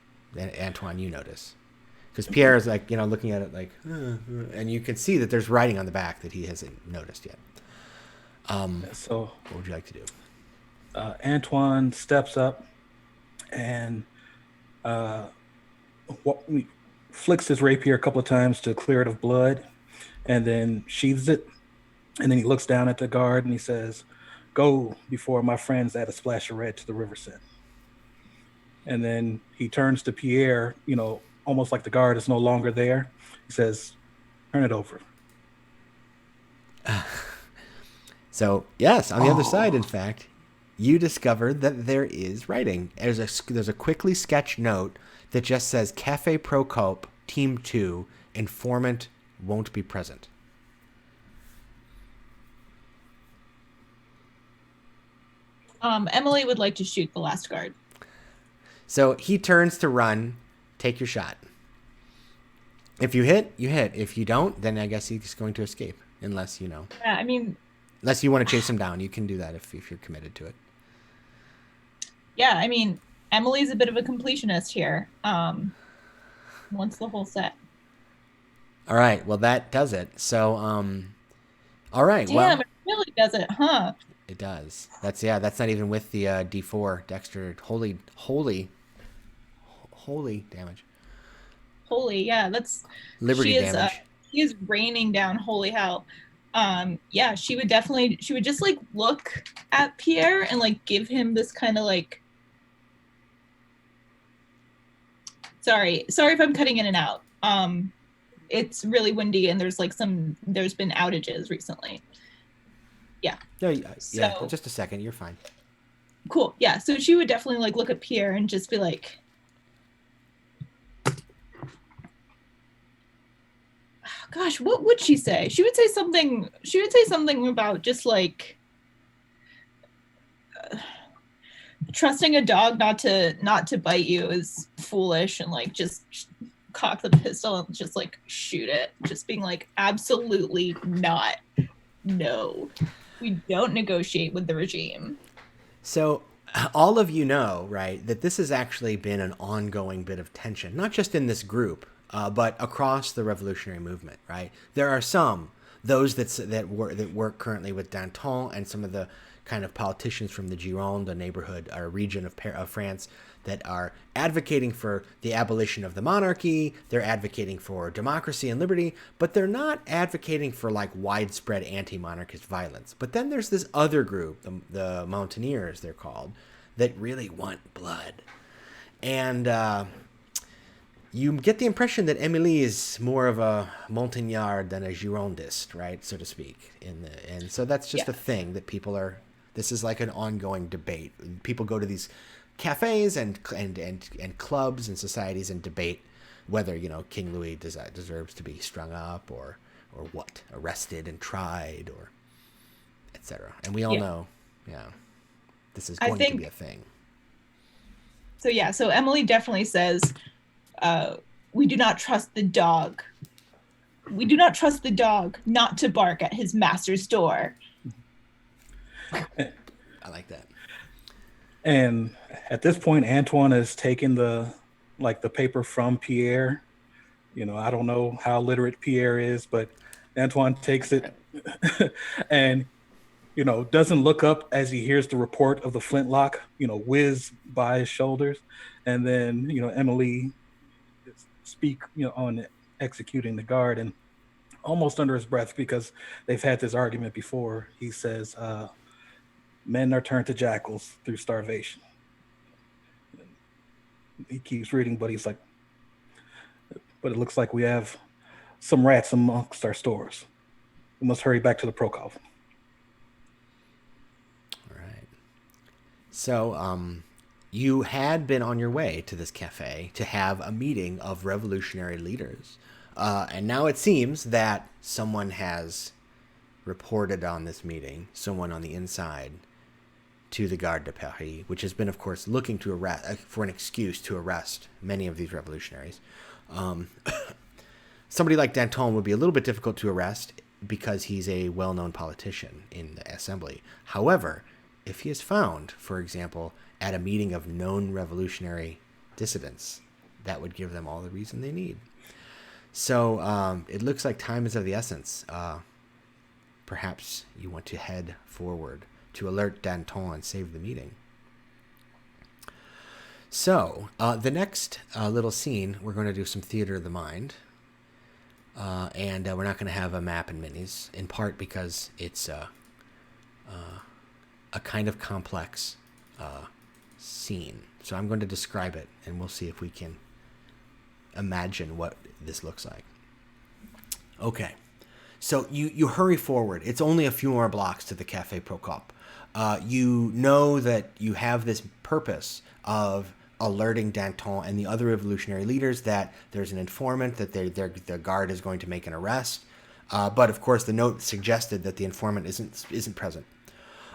Antoine, you notice. Because Pierre is like, looking at it like, and you can see that there's writing on the back that he hasn't noticed yet. So what would you like to do? Antoine steps up and flicks his rapier a couple of times to clear it of blood, and then sheathes it. And then he looks down at the guard and he says, "Go before my friends add a splash of red to the river set." And then he turns to Pierre, almost like the guard is no longer there. He says, "Turn it over." So, yes, on the other side, in fact, you discovered that there is writing. There's a quickly sketched note that just says, "Cafe Procope, Team 2, informant won't be present." Emily would like to shoot the last guard. So he turns to run. Take your shot. If you hit, you hit. If you don't, then I guess he's going to escape. Unless, Yeah, I mean... Unless you want to chase him down. You can do that if you're committed to it. Yeah, I mean, Emily's a bit of a completionist here. Wants the whole set. All right. Well, that does it. So, all right. Damn, well, it really does it, huh? It does. That's not even with the D4 Dexter. Holy damage. Holy, yeah, that's Liberty damage. She is raining down holy hell. Yeah, she would just like look at Pierre and like give him this kind of like, sorry if I'm cutting in and out. It's really windy and there's been outages recently. Yeah. No, yeah, just a second. You're fine. Cool. Yeah. So she would definitely like look at Pierre and just be like, gosh, what would she say? She would say something about just like trusting a dog not to bite you is foolish, and like just cock the pistol and just like shoot it. Just being like, absolutely not. No. We don't negotiate with the regime. So all of you know, right, that this has actually been an ongoing bit of tension, not just in this group, but across the revolutionary movement, right? There are those that work currently with Danton and some of the kind of politicians from the Gironde, a neighborhood or region of France, that are advocating for the abolition of the monarchy. They're advocating for democracy and liberty, but they're not advocating for like widespread anti-monarchist violence. But then there's this other group, the Mountaineers, they're called, that really want blood. And you get the impression that Émilie is more of a Montagnard than a Girondist, right, so to speak. And so that's just a thing that people are. This is like an ongoing debate. People go to these cafes and clubs and societies and debate whether King Louis deserves to be strung up or what, arrested and tried or etc. And we all know, this is going to be a thing. So Emily definitely says, we do not trust the dog. We do not trust the dog not to bark at his master's door. I like that. And at this point, Antoine has taken the paper from Pierre. I don't know how literate Pierre is, but Antoine takes it and, doesn't look up as he hears the report of the flintlock, whiz by his shoulders. And then, Emily speak, on executing the guard, and almost under his breath, because they've had this argument before, he says, men are turned to jackals through starvation. He keeps reading, but he's like, but it looks like we have some rats amongst our stores. We must hurry back to the Prokhov. All right. So, you had been on your way to this cafe to have a meeting of revolutionary leaders. And now it seems that someone has reported on this meeting, someone on the inside, to the Garde de Paris, which has been, of course, looking to arrest for an excuse to arrest many of these revolutionaries. Somebody like Danton would be a little bit difficult to arrest because he's a well-known politician in the assembly. However, if he is found, for example, at a meeting of known revolutionary dissidents, that would give them all the reason they need. So it looks like time is of the essence. Perhaps you want to head forward to alert Danton and save the meeting. So the next little scene, we're going to do some theater of the mind. And we're not going to have a map and minis, in part because it's a kind of complex scene. So I'm going to describe it, and we'll see if we can imagine what this looks like. Okay, so you hurry forward. It's only a few more blocks to the Café Procop. You know that you have this purpose of alerting Danton and the other revolutionary leaders that there's an informant, that their guard is going to make an arrest. But of course, the note suggested that the informant isn't present.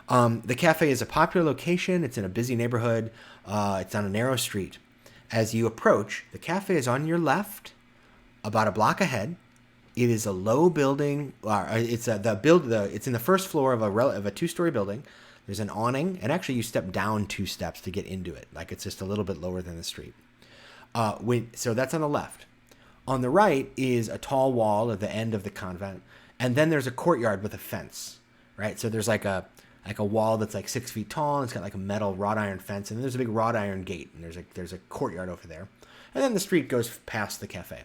The cafe is a popular location. It's in a busy neighborhood. It's on a narrow street. As you approach, the cafe is on your left, about a block ahead. It is a low building. It's in the first floor of a two-story building. There's an awning, and actually you step down 2 steps to get into it. Like it's just a little bit lower than the street. So that's on the left. On the right is a tall wall at the end of the convent, and then there's a courtyard with a fence, right? So there's like a wall that's like 6 feet tall, and it's got like a metal wrought iron fence, and then there's a big wrought iron gate, and there's a courtyard over there. And then the street goes past the cafe.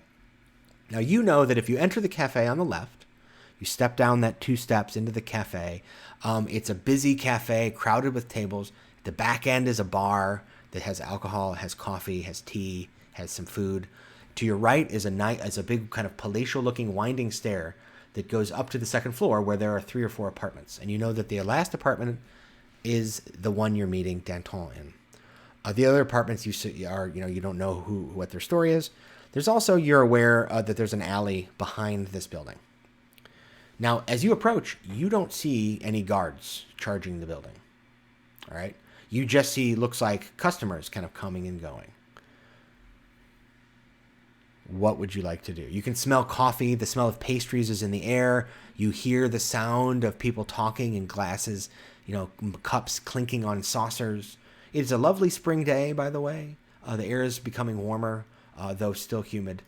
Now you know that if you enter the cafe on the left, you step down that 2 steps into the cafe. It's a busy cafe, crowded with tables. The back end is a bar that has alcohol, has coffee, has tea, has some food. To your right is a big kind of palatial-looking winding stair that goes up to the second floor where there are 3 or 4 apartments. And you know that the last apartment is the one you're meeting Danton in. The other apartments you don't know what their story is. There's also, you're aware that there's an alley behind this building. Now, as you approach, you don't see any guards charging the building. All right? You just see, looks like customers kind of coming and going. What would you like to do? You can smell coffee. The smell of pastries is in the air. You hear the sound of people talking in glasses, cups clinking on saucers. It's a lovely spring day, by the way. The air is becoming warmer, though still humid.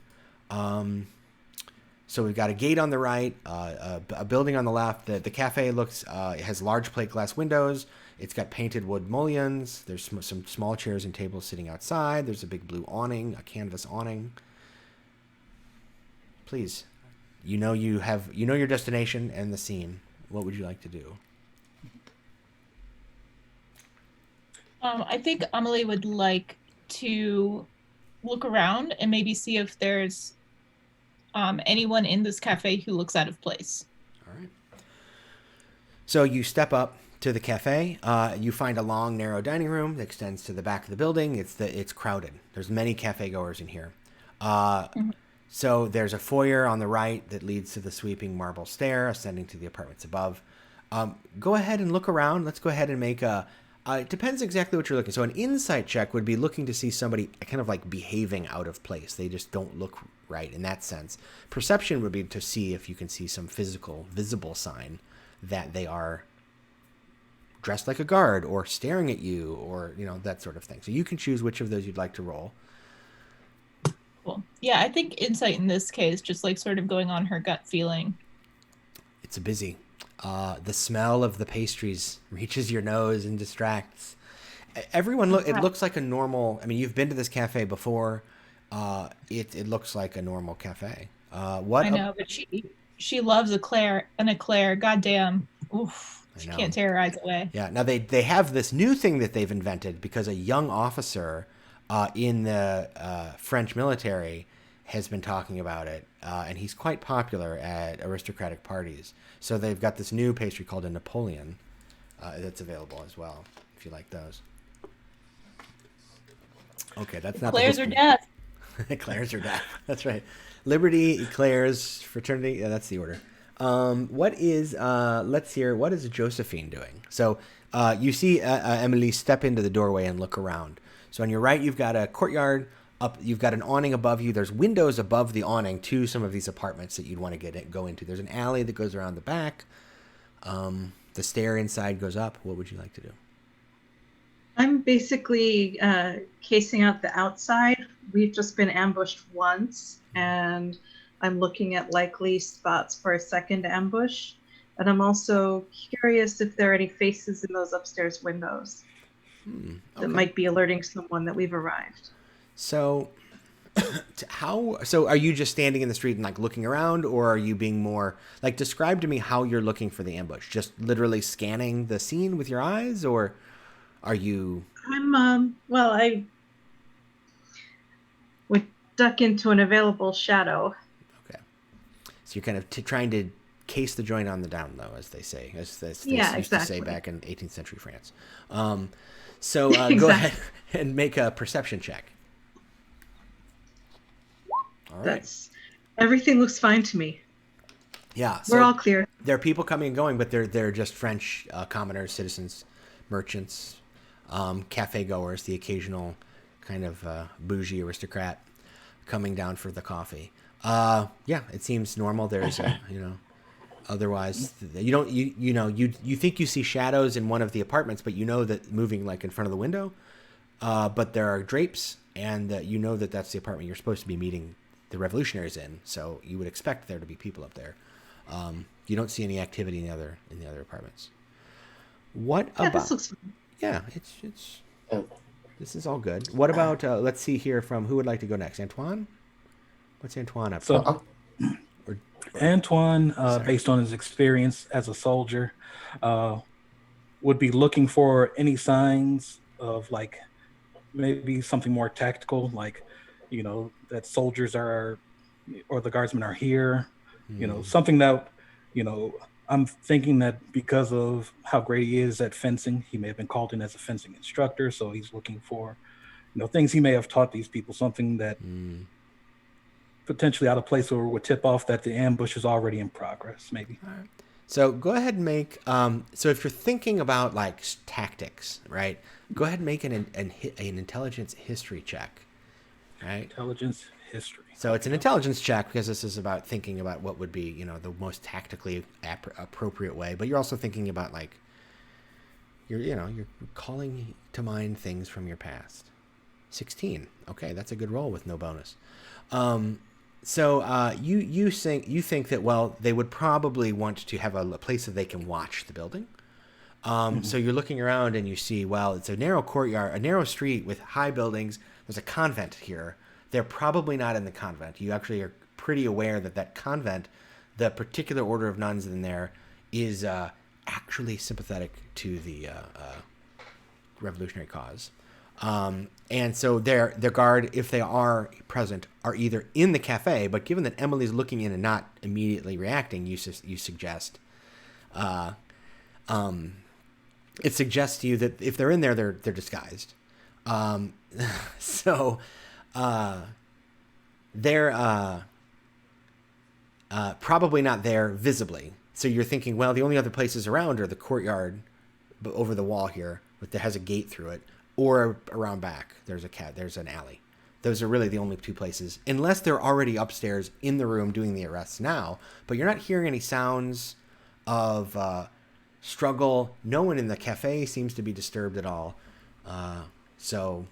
So we've got a gate on the right, a building on the left. The cafe it has large plate glass windows. It's got painted wood mullions. There's some small chairs and tables sitting outside. There's a big blue awning, a canvas awning. Please, you know your destination and the scene. What would you like to do? I think Amelie would like to look around and maybe see if there's anyone in this cafe who looks out of place. All right. So you step up to the cafe. You find a long, narrow dining room that extends to the back of the building. It's crowded. There's many cafe goers in here. So there's a foyer on the right that leads to the sweeping marble stair ascending to the apartments above. Go ahead and look around. Let's go ahead and make it depends exactly what you're looking. So an insight check would be looking to see somebody kind of like behaving out of place. They just don't look right in that sense. Perception would be to see if you can see some physical, visible sign that they are dressed like a guard or staring at you or, that sort of thing. So you can choose which of those you'd like to roll. Cool. Yeah, I think insight in this case, just like sort of going on her gut feeling. It's busy. The smell of the pastries reaches your nose and distracts. Everyone it looks like a normal. I mean, you've been to this cafe before. It looks like a normal cafe. What? I know, but she loves an eclair. Goddamn. Oof. She can't tear her eyes away. Yeah. Now they have this new thing that they've invented because a young officer in the French military has been talking about it, and he's quite popular at aristocratic parties. So they've got this new pastry called a Napoleon that's available as well, if you like those. Okay, that's not Eclairs or death. Eclairs or death. That's right. Liberty, eclairs, fraternity. Yeah, that's the order. What is let's hear. What is Josephine doing? So you see Emily step into the doorway and look around. So on your right, you've got a courtyard. Up, you've got an awning above you. There's windows above the awning to some of these apartments that you'd want to go into. There's an alley that goes around the back. The stair inside goes up. What would you like to do? I'm basically casing out the outside. We've just been ambushed once, and I'm looking at likely spots for a second ambush. And I'm also curious if there are any faces in those upstairs windows that might be alerting someone that we've arrived. So, so are you just standing in the street and like looking around, or are you being more like, describe to me how you're looking for the ambush? Just literally scanning the scene with your eyes, or are you? I'm I would duck into an available shadow. Okay, so you're kind of trying to case the joint on the down low, as they say, as they used to say back in 18th century France. So Exactly. Go ahead and make a perception check. All right. Everything looks fine to me. Yeah, so we're all clear. There are people coming and going, but they're just French commoners, citizens, merchants, cafe goers, the occasional kind of bougie aristocrat coming down for the coffee. Yeah, it seems normal. There's otherwise you think you see shadows in one of the apartments, but you know that moving like in front of the window. But there are drapes, and you know that that's the apartment you're supposed to be meeting the revolutionaries in, so you would expect there to be people up there. You don't see any activity in the other apartments. What about? This looks fun. Yeah, it's. This is all good. What about? Let's see here from who would like to go next. Antoine. What's Antoine up to? Antoine, based on his experience as a soldier, would be looking for any signs of like maybe something more tactical, like that soldiers are or the guardsmen are here. Something that I'm thinking that because of how great he is at fencing, he may have been called in as a fencing instructor, so he's looking for things he may have taught these people, something that potentially out of place or would tip off that the ambush is already in progress, maybe. All right. So go ahead and make so if you're thinking about like tactics, right, go ahead and make an intelligence history check. Right. Intelligence history. So it's an intelligence check because this is about thinking about what would be, the most tactically appropriate way. But you're also thinking about like you're calling to mind things from your past. 16. Okay, that's a good roll with no bonus. So you think that they would probably want to have a place that they can watch the building. So you're looking around and you see, it's a narrow courtyard, a narrow street with high buildings. There's a convent here. They're probably not in the convent. You actually are pretty aware that convent, the particular order of nuns in there, is actually sympathetic to the revolutionary cause. And so their guard, if they are present, are either in the cafe, but given that Emily's looking in and not immediately reacting, you suggest it suggests to you that if they're in there, they're disguised. So they're probably not there visibly. So you're thinking, the only other places around are the courtyard over the wall here, that has a gate through it, or around back. There's an alley. Those are really the only two places, unless they're already upstairs in the room doing the arrests now. But you're not hearing any sounds of struggle. No one in the cafe seems to be disturbed at all. So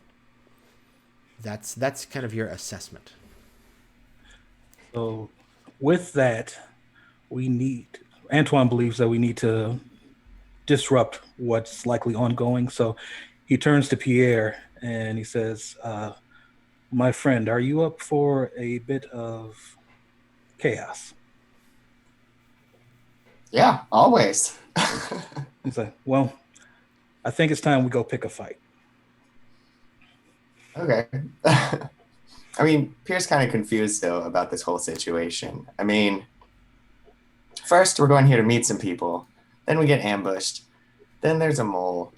that's kind of your assessment. So with that, Antoine believes that we need to disrupt what's likely ongoing. So he turns to Pierre and he says, my friend, are you up for a bit of chaos? Yeah, always. He's like, I think it's time we go pick a fight. Okay. Pierre's kind of confused, though, about this whole situation. First, we're going here to meet some people. Then we get ambushed. Then there's a mole.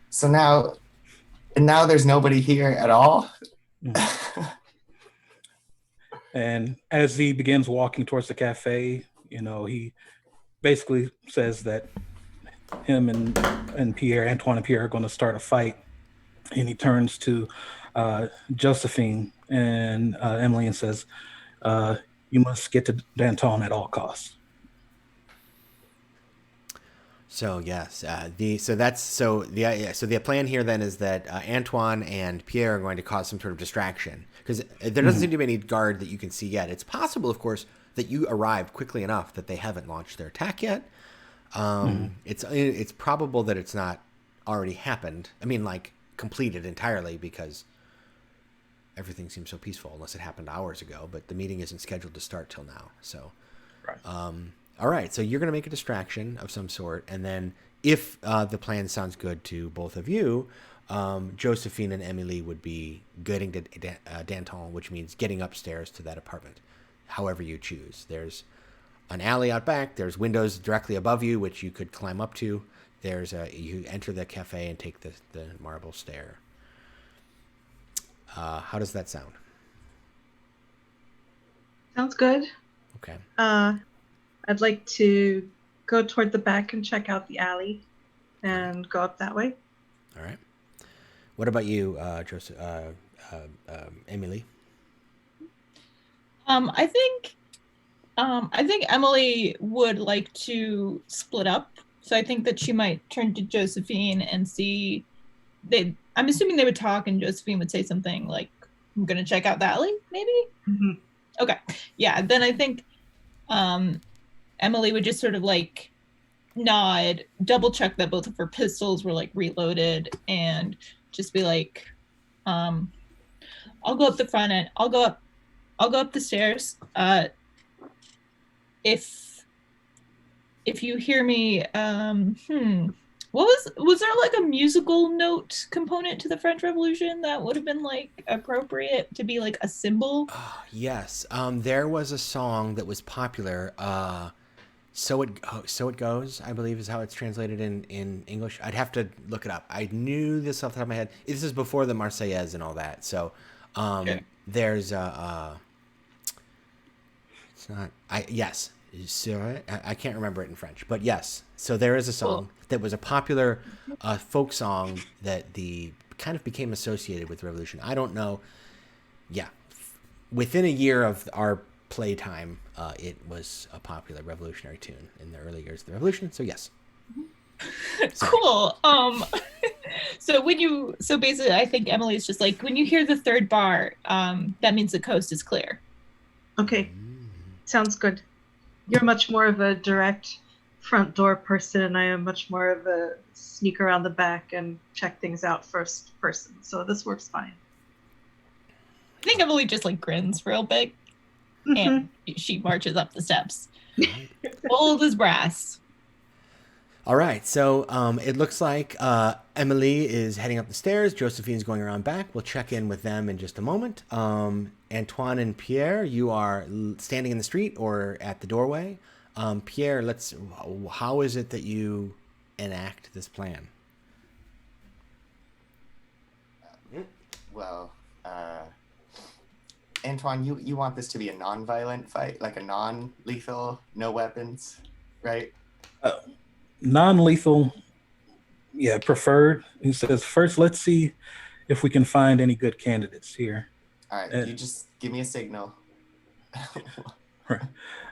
So now there's nobody here at all? And as he begins walking towards the cafe, He basically says that him and Pierre, Antoine and Pierre, are going to start a fight, and he turns to Josephine and Emily and says, "You must get to Danton at all costs." So yes, the plan here then is that Antoine and Pierre are going to cause some sort of distraction because there doesn't seem to be any guard that you can see yet. It's possible, of course, that you arrived quickly enough that they haven't launched their attack yet. It's probable that it's not already happened. I mean, like completed entirely because everything seems so peaceful unless it happened hours ago. But the meeting isn't scheduled to start till now, so. Right. All right, so you're going to make a distraction of some sort, and then if the plan sounds good to both of you, Josephine and Emily would be getting to Danton, which means getting upstairs to that apartment, however you choose. There's an alley out back. There's windows directly above you, which you could climb up to. You enter the cafe and take the marble stair. How does that sound? Sounds good. Okay. I'd like to go toward the back and check out the alley and go up that way. All right. What about you, Emily? I think Emily would like to split up. So I think that she might turn to Josephine and see. I'm assuming they would talk, and Josephine would say something like, "I'm gonna check out the alley," maybe. Mm-hmm. Okay. Yeah. Then I think Emily would just sort of like nod, double check that both of her pistols were like reloaded, and just be like, "I'll go up the front end. I'll go up the stairs. If you hear me, was there like a musical note component to the French Revolution that would have been like appropriate to be like a symbol?" Yes. There was a song that was popular. So it goes, I believe, is how it's translated in English. I'd have to look it up. I knew this off the top of my head. This is before the Marseillaise and all that. So there's it's not. Yes. So I can't remember it in French, but yes. So there is a song that was a popular folk song that kind of became associated with the revolution. I don't know. Yeah, within a year of our playtime, it was a popular revolutionary tune in the early years of the revolution. So yes. Cool. So basically, I think Emily's just like, when you hear the third bar, that means the coast is clear. Okay, sounds good. You're much more of a direct front door person, and I am much more of a sneak around the back and check things out first person. So this works fine. I think Emily just like grins real big, and she marches up the steps, bold as brass. All right, so it looks like Emily is heading up the stairs. Josephine's going around back. We'll check in with them in just a moment. Antoine and Pierre, you are standing in the street or at the doorway. Pierre, how is it that you enact this plan? Well, Antoine, you want this to be a non-violent fight, like a non-lethal, no weapons, right? Non-lethal, yeah, preferred. He says, first, let's see if we can find any good candidates here. All right, you just give me a signal. Right.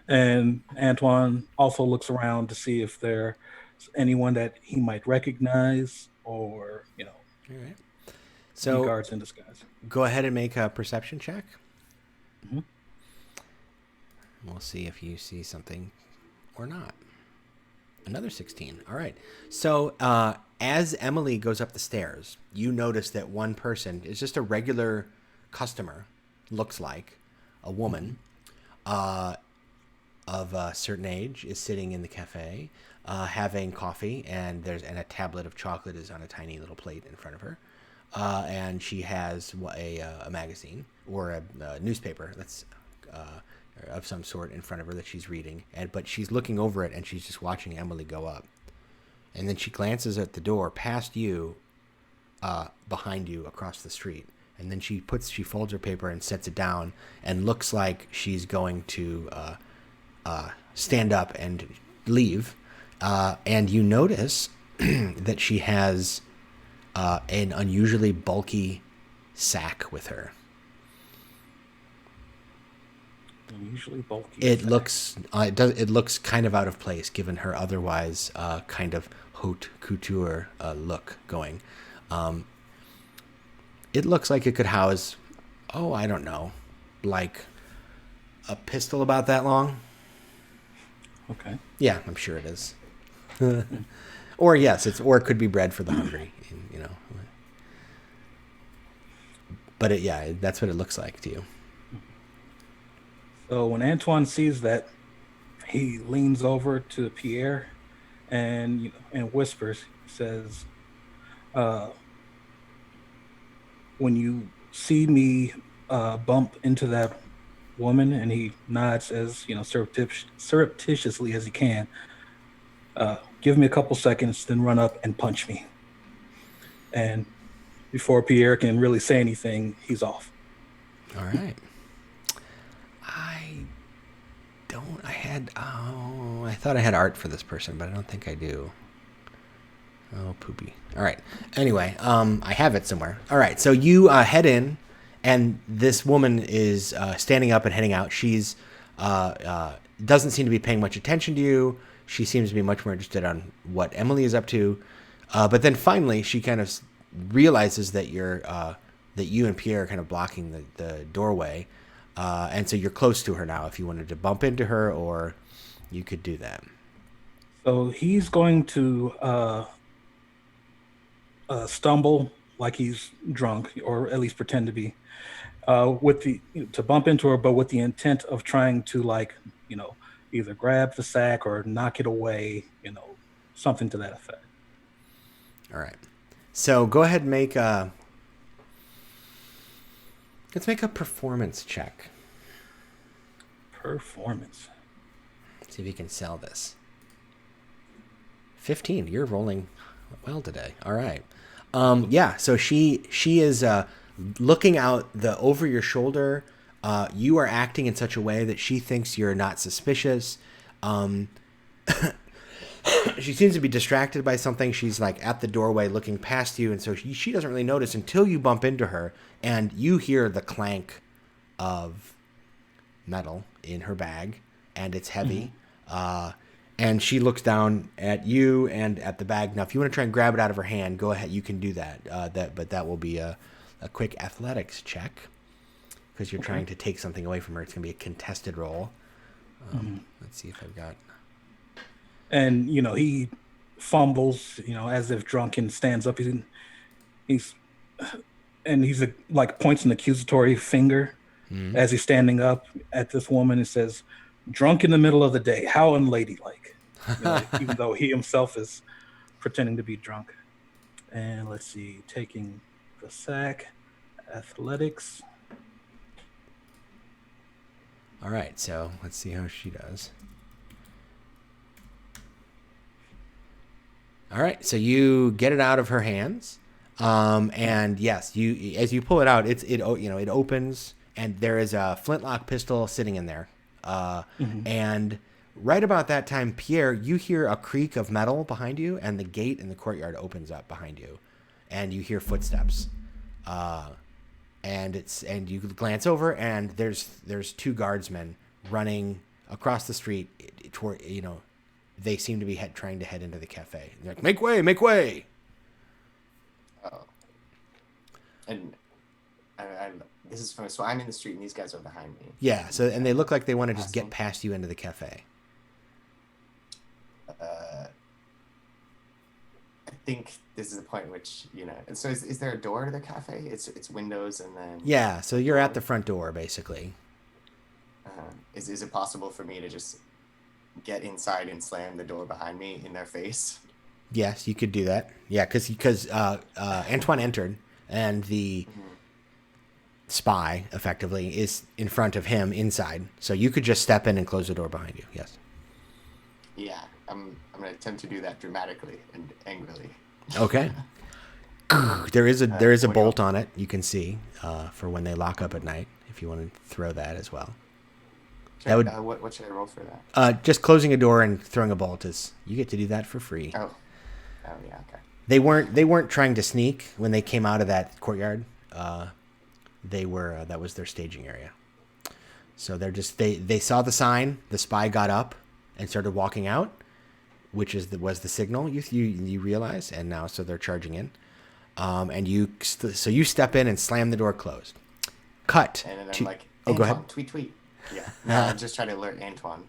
And Antoine also looks around to see if there's anyone that he might recognize or, All right. So guards in disguise. Go ahead and make a perception check. Mm-hmm. We'll see if you see something or not. Another 16. All right. So as Emily goes up the stairs, you notice that one person is just a regular customer, looks like a woman of a certain age, is sitting in the cafe having coffee, and a tablet of chocolate is on a tiny little plate in front of her. And she has a magazine or a newspaper that's of some sort in front of her that she's reading, but she's looking over it and she's just watching Emily go up. And then she glances at the door past you, behind you across the street, and then she folds her paper and sets it down and looks like she's going to stand up and leave, and you notice that she has an unusually bulky sack with her. Unusually bulky. It looks it looks kind of out of place given her otherwise kind of haute couture look going. It looks like it could house, I don't know, like a pistol about that long. Okay. Yeah, I'm sure it is. Or yes, it could be bread for the hungry, you know. But that's what it looks like to you. So when Antoine sees that, he leans over to Pierre and whispers, says, when you see me bump into that woman, and he nods as surreptitiously as he can, give me a couple seconds, then run up and punch me. And before Pierre can really say anything, he's off. All right. I thought I had art for this person, but I don't think I do. Oh, poopy. All right. Anyway, I have it somewhere. All right. So you head in, and this woman is standing up and heading out. She's doesn't seem to be paying much attention to you. She seems to be much more interested on what Emily is up to. But then finally, she kind of realizes that that you and Pierre are kind of blocking the doorway. And so you're close to her now. If you wanted to bump into her, or you could do that. So he's going to stumble like he's drunk, or at least pretend to be, to bump into her, but with the intent of trying to either grab the sack or knock it away, something to that effect. All right. So go ahead and let's make a performance check. Performance. See if you can sell this. 15. You're rolling well today. All right. So she is looking out over your shoulder. You are acting in such a way that she thinks you're not suspicious. She seems to be distracted by something. She's like at the doorway looking past you, and so she doesn't really notice until you bump into her, and you hear the clank of metal in her bag, and it's heavy. Mm-hmm. And she looks down at you and at the bag. Now, if you want to try and grab it out of her hand, go ahead. You can do that. But that will be a quick athletics check because you're trying to take something away from her. It's going to be a contested roll. Let's see if I've got. And he fumbles, as if drunk, and stands up. He's points an accusatory finger as he's standing up at this woman and says, "Drunk in the middle of the day, how unladylike." Even though he himself is pretending to be drunk. And let's see, taking the sack, athletics. All right, so let's see how she does. All right, so you get it out of her hands, and yes, as you pull it out, it opens, and there is a flintlock pistol sitting in there, and right about that time, Pierre, you hear a creak of metal behind you, and the gate in the courtyard opens up behind you, and you hear footsteps, and you glance over, and there's two guardsmen running across the street toward They seem to be trying to head into the cafe. They're like, "Make way, make way!" Oh, and this is so I'm in the street and these guys are behind me. Yeah. So and they look like they want to just get past you into the cafe. I think this is the point which So is there a door to the cafe? It's windows and then. Yeah. So you're at the front door basically. Is it possible for me to just get inside and slam the door behind me in their face? Yes, you could do that. Yeah, because Antoine entered, and the spy effectively is in front of him inside. So you could just step in and close the door behind you. Yes. Yeah, I'm gonna attempt to do that dramatically and angrily. Okay. There is a bolt on it. You can see for when they lock up at night. If you want to throw that as well. That would what should I roll for that? just closing a door and throwing a bolt is you get to do that for free. Oh yeah, okay. They weren't trying to sneak when they came out of that courtyard. They were that was their staging area. So they're just they saw the sign. The spy got up and started walking out, which was the signal you realize, and now so they're charging in. And you step in and slam the door closed. Cut. And then to, I'm like, oh, go Antoine, ahead. tweet. Yeah. No, I'm just trying to alert Antoine.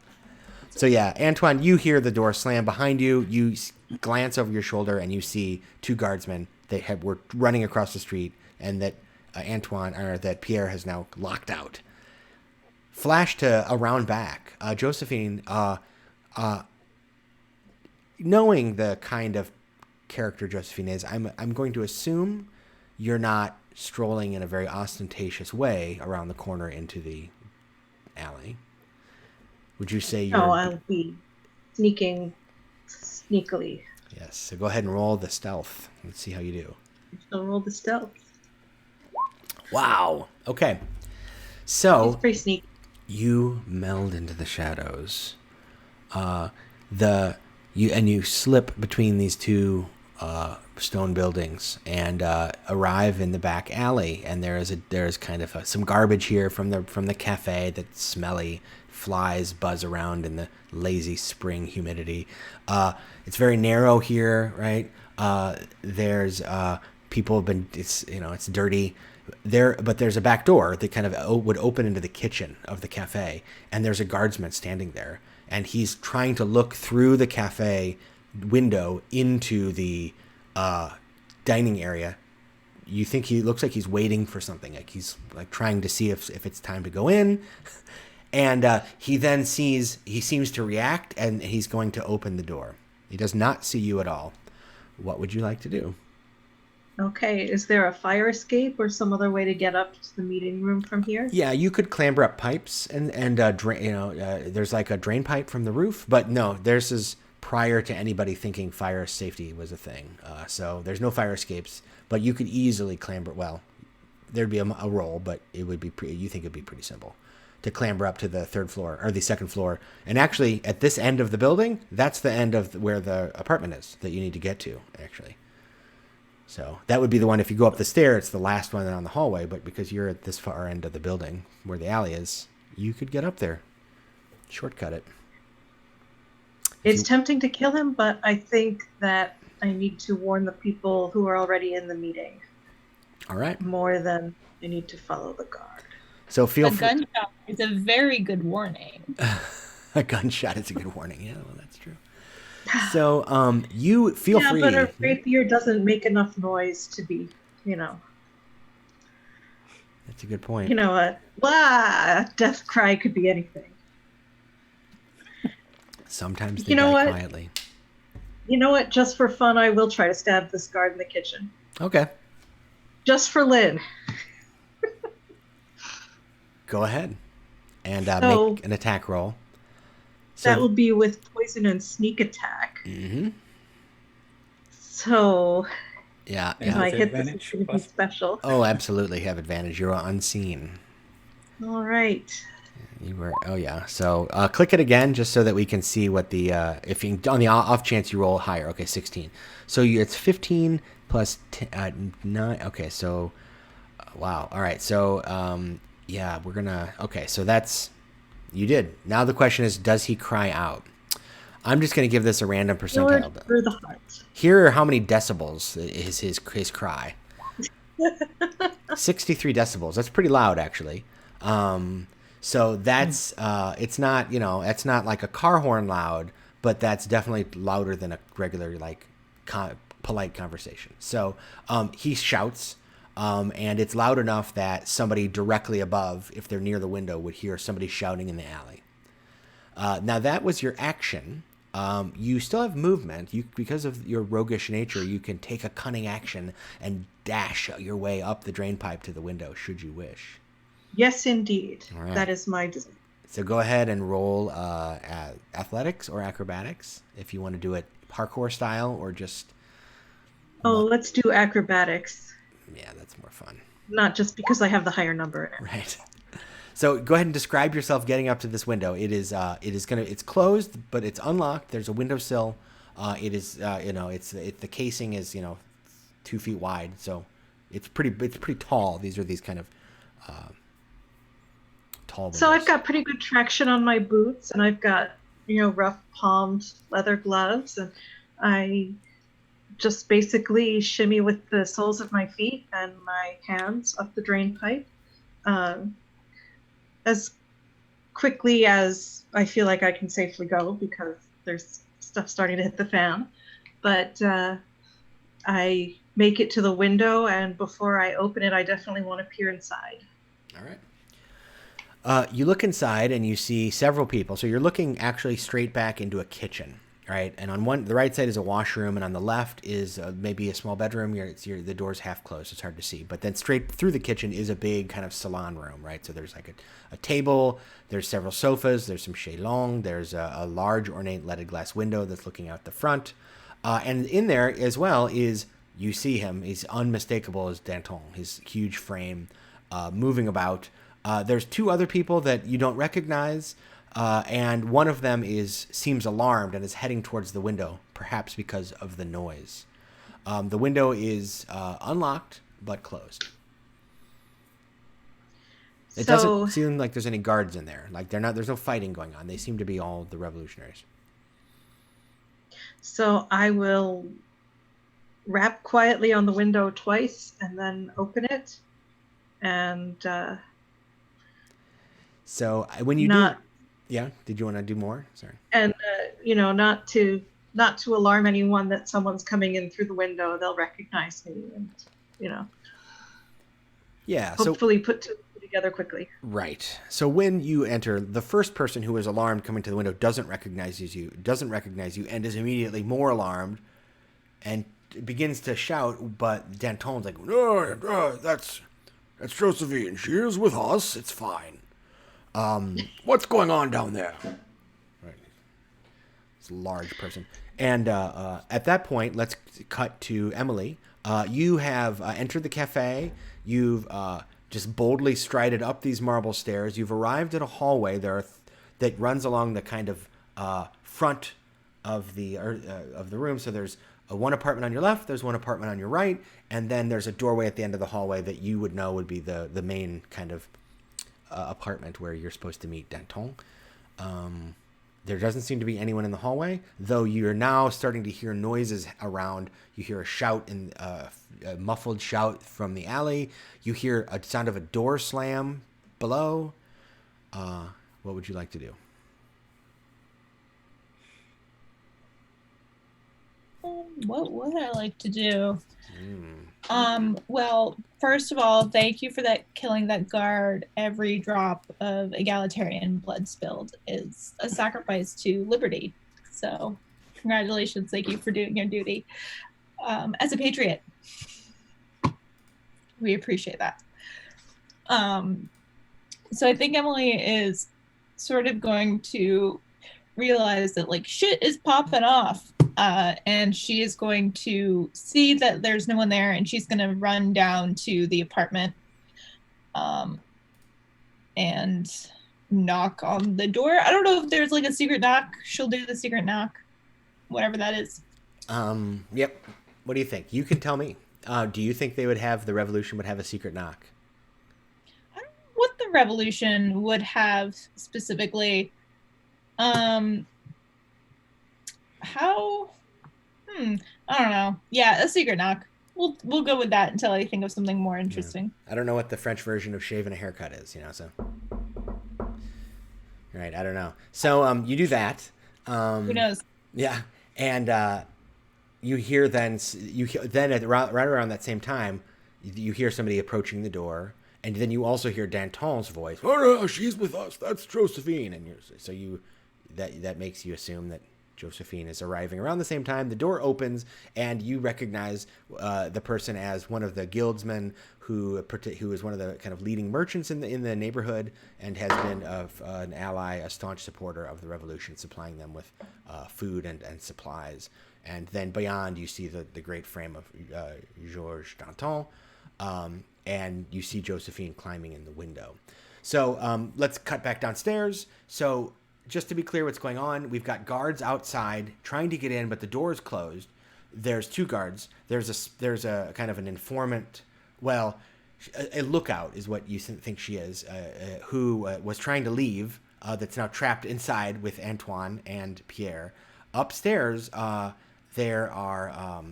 So yeah, Antoine, you hear the door slam behind you. You glance over your shoulder and you see two guardsmen. Were running across the street, and that that Pierre has now locked out. Flash to around back. Josephine, knowing the kind of character Josephine is, I'm going to assume you're not strolling in a very ostentatious way around the corner into the alley. Would you say you're... No, I'll be sneaking sneakily. Yes, so go ahead and roll the stealth. Let's see how you do. I'll roll the stealth. Wow. Okay. So... It's pretty sneaky. You meld into the shadows. You slip between these two stone buildings and arrive in the back alley. And there's kind of some garbage here from the cafe that's smelly. Flies buzz around in the lazy spring humidity. It's very narrow here, right? There's people have been. It's dirty. But there's a back door that kind of would open into the kitchen of the cafe, and there's a guardsman standing there, and he's trying to look through the cafe window into the dining area. You think he looks like he's waiting for something, like he's like trying to see if it's time to go in, and he then seems to react, and he's going to open the door. He does not see you at all. What would you like to do? Okay, is there a fire escape or some other way to get up to the meeting room from here? Yeah, you could clamber up pipes and there's like a drain pipe from the roof, but no, theirs is prior to anybody thinking fire safety was a thing. So there's no fire escapes, but you could easily clamber. Well, there'd be a roll, but it would be you think it'd be pretty simple to clamber up to the third floor or the second floor. And actually, at this end of the building, that's the end of where the apartment is that you need to get to, actually. So that would be the one, if you go up the stair, it's the last one on the hallway, but because you're at this far end of the building where the alley is, you could get up there. Shortcut it. It's tempting to kill him, but I think that I need to warn the people who are already in the meeting. All right. More than I need to follow the guard. So feel A gunshot is a very good warning. A gunshot is a good warning. Yeah, well, that's true. So you feel free. Yeah, but a rapier doesn't make enough noise to be, That's a good point. A death cry could be anything. Sometimes they die quietly. You know what? Just for fun, I will try to stab this guard in the kitchen. Okay. Just for Lynn. Go ahead and make an attack roll. So, that will be with poison and sneak attack. Mm-hmm. So, yeah. If I hit this, it's going to be special. Oh, absolutely, have advantage. You're unseen. All right. You were. Oh, yeah. So click it again, just so that we can see what the if you on the off chance you roll higher. Okay, 16. So it's 15 plus 9. Okay, so wow. All right. So yeah, we're gonna. Okay, so that's. You did. Now the question is, does he cry out? I'm just going to give this a random percentile. Through the heart. Here are how many decibels is his cry. 63 decibels. That's pretty loud, actually. So that's it's not it's not like a car horn loud, but that's definitely louder than a regular polite conversation. So he shouts. And it's loud enough that somebody directly above, if they're near the window, would hear somebody shouting in the alley. Now, that was your action. You still have movement. Because of your roguish nature, you can take a cunning action and dash your way up the drain pipe to the window, should you wish. Yes, indeed. Right. That is my desire. So go ahead and roll athletics or acrobatics, if you want to do it parkour style or just... Oh, let's do acrobatics. Yeah, that's more fun. Not just because I have the higher number. Right. So go ahead and describe yourself getting up to this window. It's closed, but it's unlocked. There's a windowsill. The casing is 2 feet wide, so it's pretty tall. These are these kind of tall windows. So I've got pretty good traction on my boots, and I've got rough palmed leather gloves, and I just basically shimmy with the soles of my feet and my hands up the drain pipe as quickly as I feel like I can safely go, because there's stuff starting to hit the fan. But I make it to the window, and before I open it, I definitely want to peer inside. All right. You look inside and you see several people. So you're looking actually straight back into a kitchen, right? And on the right side is a washroom, and on the left is maybe a small bedroom. The door's half closed, it's hard to see. But then straight through the kitchen is a big kind of salon room, right? So there's like a table, there's several sofas, there's some chaise-longue, there's a large ornate leaded glass window that's looking out the front. And in there as well is, you see him, he's unmistakable as Danton, his huge frame moving about. There's 2 other people that you don't recognize, and one of them seems alarmed and is heading towards the window, perhaps because of the noise. The window is unlocked but closed. It doesn't seem like there's any guards in there. Like there's no fighting going on. They seem to be all the revolutionaries. So I will rap quietly on the window twice and then open it. And so when you did you want to do more? Sorry. And not to alarm anyone that someone's coming in through the window. They'll recognize me, and hopefully put together quickly. Right. So when you enter, the first person who is alarmed coming to the window doesn't recognize you, and is immediately more alarmed, and begins to shout. But Danton's like, "No, that's Josephine. She is with us. It's fine. What's going on down there?" Right. It's a large person. And at that point, let's cut to Emily. You have entered the cafe. You've just boldly strided up these marble stairs. You've arrived at a hallway that runs along the kind of front of the room. So there's one apartment on your left, there's one apartment on your right, and then there's a doorway at the end of the hallway that you would know would be the main kind of apartment where you're supposed to meet Danton. There doesn't seem to be anyone in the hallway, though you're now starting to hear noises around. You hear a shout, a muffled shout from the alley. You hear a sound of a door slam below. What would you like to do? What would I like to do? Well, first of all, thank you for killing that guard. Every drop of egalitarian blood spilled is a sacrifice to liberty. So congratulations. Thank you for doing your duty. As a patriot, we appreciate that. So I think Emily is sort of going to realize that shit is popping off. And she is going to see that there's no one there, and she's going to run down to the apartment and knock on the door. I don't know if there's a secret knock. She'll do the secret knock, whatever that is. Yep. What do you think? You can tell me. Do you think the revolution would have a secret knock? I don't know what the revolution would have specifically. I don't know. Yeah, a secret knock. We'll go with that until I think of something more interesting. Yeah. I don't know what the French version of shaving a haircut is, so. Right, I don't know. So you do that. Who knows? Yeah, and you hear then right around that same time, you hear somebody approaching the door, and then you also hear Danton's voice. "Oh no, she's with us. That's Josephine." And that makes you assume that Josephine is arriving around the same time. The door opens, and you recognize the person as one of the guildsmen who is one of the kind of leading merchants in the neighborhood, and has been an ally, a staunch supporter of the revolution, supplying them with food and supplies. And then beyond, you see the great frame of Georges Danton, and you see Josephine climbing in the window. So let's cut back downstairs. So just to be clear what's going on, we've got guards outside trying to get in, but the door is closed. There's two guards. There's a kind of an informant. Well, a lookout is what you think she is, who was trying to leave. That's now trapped inside with Antoine and Pierre. Upstairs, there are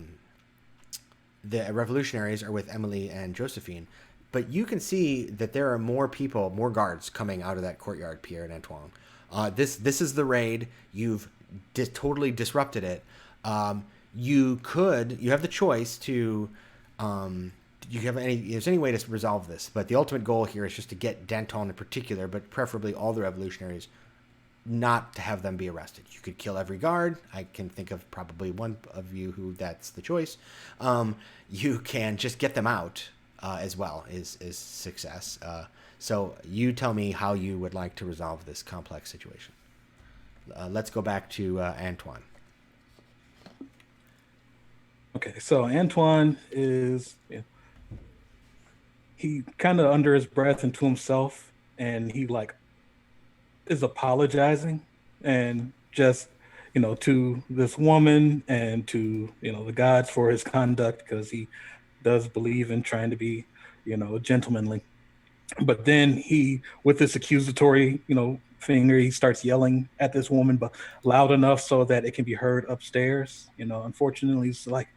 the revolutionaries are with Emily and Josephine. But you can see that there are more people, more guards coming out of that courtyard, Pierre and Antoine. This is the raid. You've totally disrupted it. You have the choice to, there's any way to resolve this, but the ultimate goal here is just to get Danton in particular, but preferably all the revolutionaries, not to have them be arrested. You could kill every guard. I can think of probably one of you who that's the choice. You can just get them out as well is success. So you tell me how you would like to resolve this complex situation. Let's go back to Antoine. Okay, so Antoine is, he kind of under his breath and to himself, and he like is apologizing and just, to this woman and to, the gods for his conduct, because he does believe in trying to be, gentlemanly. But then he, with this accusatory, finger, he starts yelling at this woman, but loud enough so that it can be heard upstairs. Unfortunately, he's like,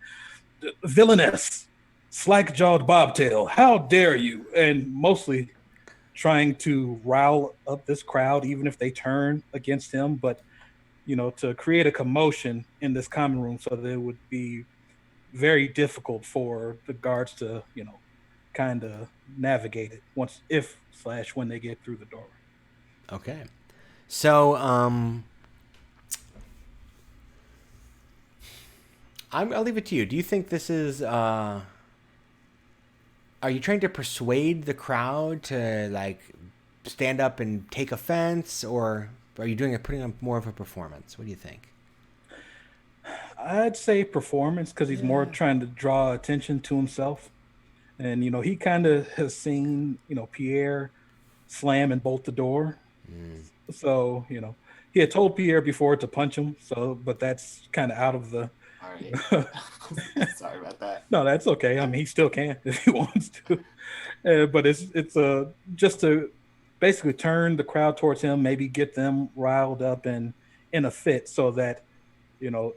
"Villainess, slack-jawed bobtail, how dare you?" And mostly trying to rile up this crowd, even if they turn against him, but to create a commotion in this common room so that it would be very difficult for the guards to, kind of navigate it when they get through the door. Okay. So, I'll leave it to you. Do you think this is, are you trying to persuade the crowd to like stand up and take offense, or are you putting on more of a performance? What do you think? I'd say performance, because he's more trying to draw attention to himself. And, he kind of has seen, Pierre slam and bolt the door. So, he had told Pierre before to punch him. So, but that's kind of out of the... All right. Sorry about that. No, that's okay. I mean, he still can if he wants to. But it's just to basically turn the crowd towards him, maybe get them riled up and in a fit so that,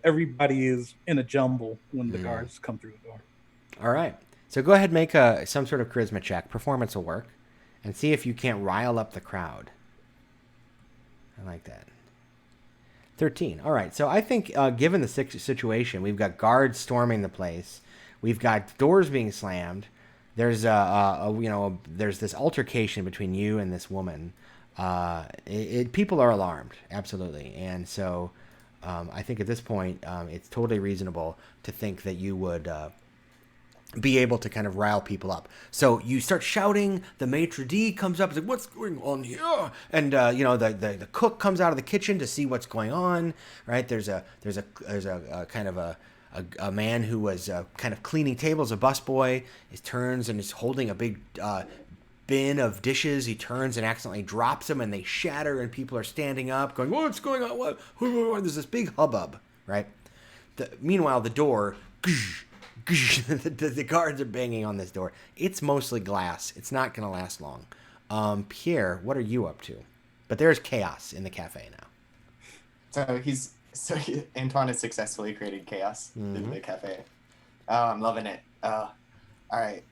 everybody is in a jumble when the guards come through the door. All right. So go ahead and make some sort of charisma check. Performance will work. And see if you can't rile up the crowd. I like that. 13. All right. So I think given the situation, we've got guards storming the place. We've got doors being slammed. There's there's this altercation between you and this woman. People are alarmed. Absolutely. And so I think at this point, it's totally reasonable to think that you would be able to kind of rile people up. So you start shouting, the maitre d' comes up, is like, "What's going on here?" And the cook comes out of the kitchen to see what's going on, right? There's a kind of a man who was kind of cleaning tables, a busboy. He turns and is holding a big bin of dishes. He turns and accidentally drops them, and they shatter, and people are standing up going, "What's going on? What?" There's this big hubbub, right? Meanwhile, the door, the guards are banging on this door. It's mostly glass. It's not going to last long. Pierre, what are you up to? But there's chaos in the cafe now. So Antoine has successfully created chaos in the cafe. Oh, I'm loving it. All right.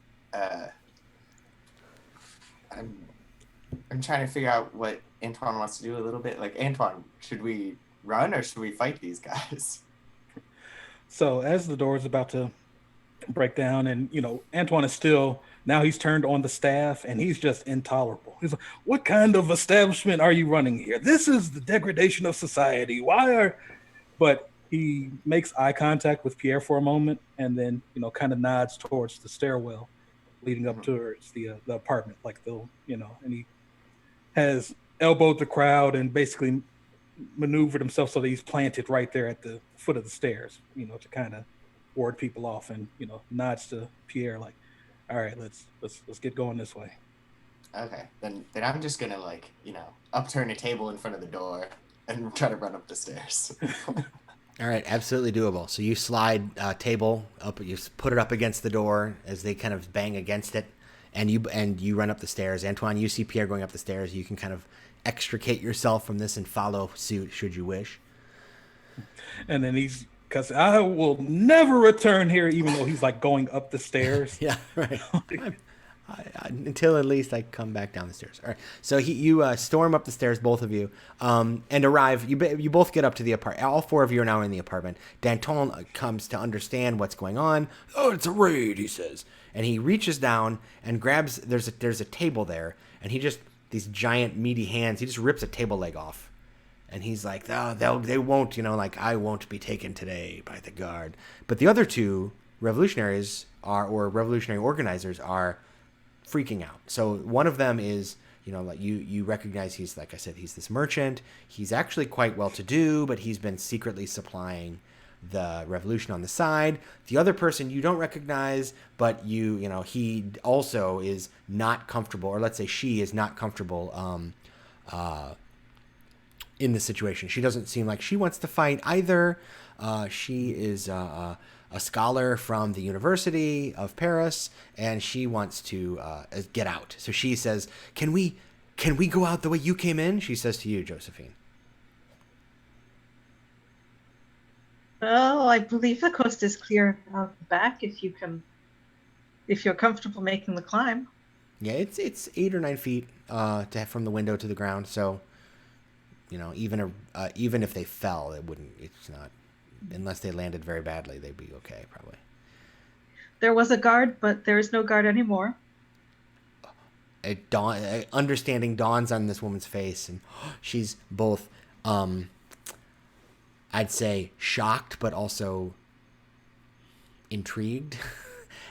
I'm trying to figure out what Antoine wants to do a little bit. Like, Antoine, should we run or should we fight these guys? So as the door is about to break down, and Antoine is still, now he's turned on the staff and he's just intolerable. He's like, "What kind of establishment are you running here? This is the degradation of society. But he makes eye contact with Pierre for a moment and then kind of nods towards the stairwell leading up towards the apartment, like and he has elbowed the crowd and basically maneuvered himself so that he's planted right there at the foot of the stairs, to kind of ward people off, and nods to Pierre like, "All right, let's get going this way." Okay, then I'm just gonna like upturn a table in front of the door and try to run up the stairs. All right, absolutely doable. So you slide a table up, you put it up against the door as they kind of bang against it, and you run up the stairs. Antoine, you see Pierre going up the stairs. You can kind of extricate yourself from this and follow suit should you wish. And then because I will never return here, even though he's like going up the stairs. Yeah, right. Until at least I come back down the stairs. All right. So you storm up the stairs, both of you, and arrive. You both get up to the apartment. All four of you are now in the apartment. Danton comes to understand what's going on. Oh, it's a raid, he says, and he reaches down and grabs. There's a table there, and he just these giant meaty hands. He just rips a table leg off, and he's like, oh, they won't, like I won't be taken today by the guard. But the other two revolutionaries or revolutionary organizers are freaking out. So one of them is, like you recognize he's, like I said, he's this merchant. He's actually quite well to do, but he's been secretly supplying the revolution on the side. The other person you don't recognize, but he also is not comfortable, or let's say she is not comfortable in the situation. She doesn't seem like she wants to fight either. She is a scholar from the University of Paris, and she wants to get out. So she says, "Can we go out the way you came in?" She says to you, Josephine. Well, I believe the coast is clear out the back. If you're comfortable making the climb. Yeah, it's 8 or 9 feet from the window to the ground. So, even if they fell, it wouldn't. It's not. Unless they landed very badly, they'd be okay, probably. There was a guard, but there is no guard anymore. Understanding dawns on this woman's face, and she's both, I'd say, shocked, but also intrigued.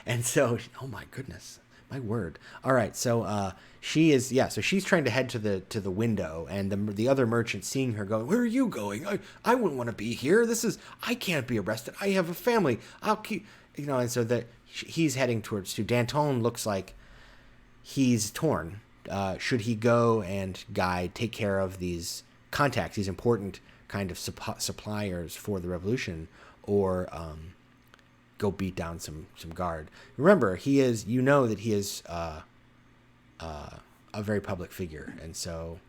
And so, oh my goodness, my word. All right, so she is, so she's trying to head to the window, and the other merchant, seeing her go, "Where are you going? I wouldn't want to be here. I can't be arrested. I have a family. I'll keep," and so that he's heading towards you. Danton looks like he's torn. Should he go and take care of these contacts, these important kind of suppliers for the revolution, or go beat down some guard? Remember, he is a very public figure, and so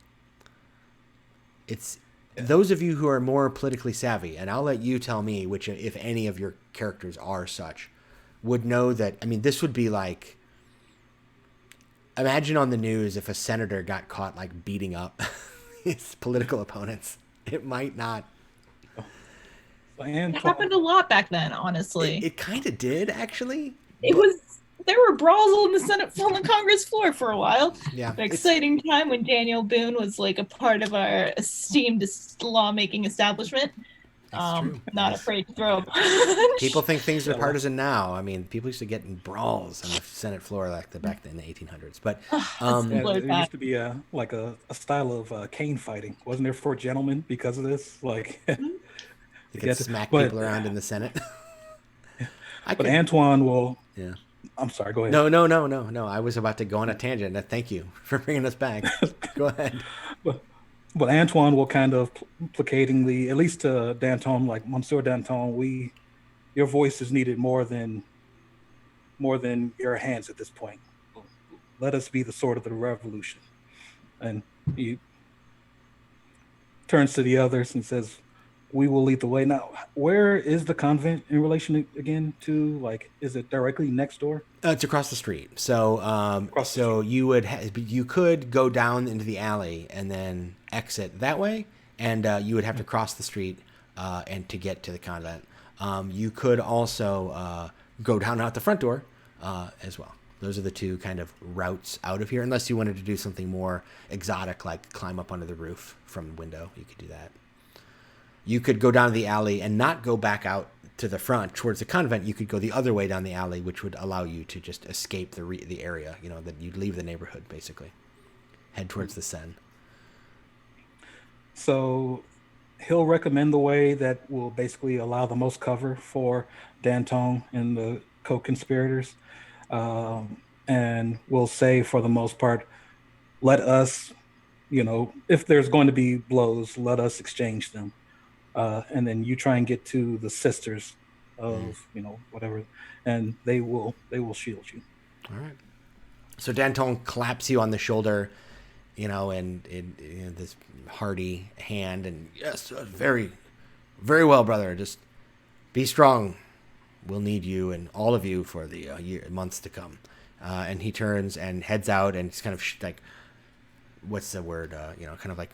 it's those of you who are more politically savvy, and I'll let you tell me which, if any of your characters are such, would know that. I mean, this would be like, imagine on the news if a senator got caught like beating up his political opponents. It might not. It happened a lot back then, honestly. It kind of did, actually. There were brawls on the Congress floor for a while. Yeah. An exciting time when Daniel Boone was like a part of our esteemed lawmaking establishment. True. Not afraid to throw a punch. People think things are partisan now. I mean, people used to get in brawls on the Senate floor back in the 1800s. But there used to be a style of cane fighting, wasn't there, for gentlemen because of this? Like, you could smack people around in the Senate. Antoine will. Yeah. I'm sorry. Go ahead. No. I was about to go on a tangent. Thank you for bringing us back. Go ahead. But Antoine will kind of placatingly, at least to Danton, like, Monsieur Danton, your voice is needed more than your hands at this point. Let us be the sword of the revolution. And he turns to the others and says, "We will lead the way." Now, where is the convent in relation again to, like, is it directly next door? It's across the street. So, you could go down into the alley and then exit that way, and you would have to cross the street and to get to the convent. You could also go down out the front door as well. Those are the two kind of routes out of here, unless you wanted to do something more exotic, like climb up onto the roof from the window. You could do that. You could go down the alley and not go back out to the front towards the convent. You could go the other way down the alley, which would allow you to just escape the area. That you'd leave the neighborhood, basically, head towards the Seine. So he'll recommend the way that will basically allow the most cover for Danton and the co-conspirators, and will say, for the most part, let us, if there's going to be blows, let us exchange them. And then you try and get to the sisters of, whatever, and they will shield you. All right. So Danton claps you on the shoulder, and this hearty hand, and yes, very, very well, brother. Just be strong. We'll need you and all of you for the months to come. And he turns and heads out, and he's kind of like, what's the word? Kind of like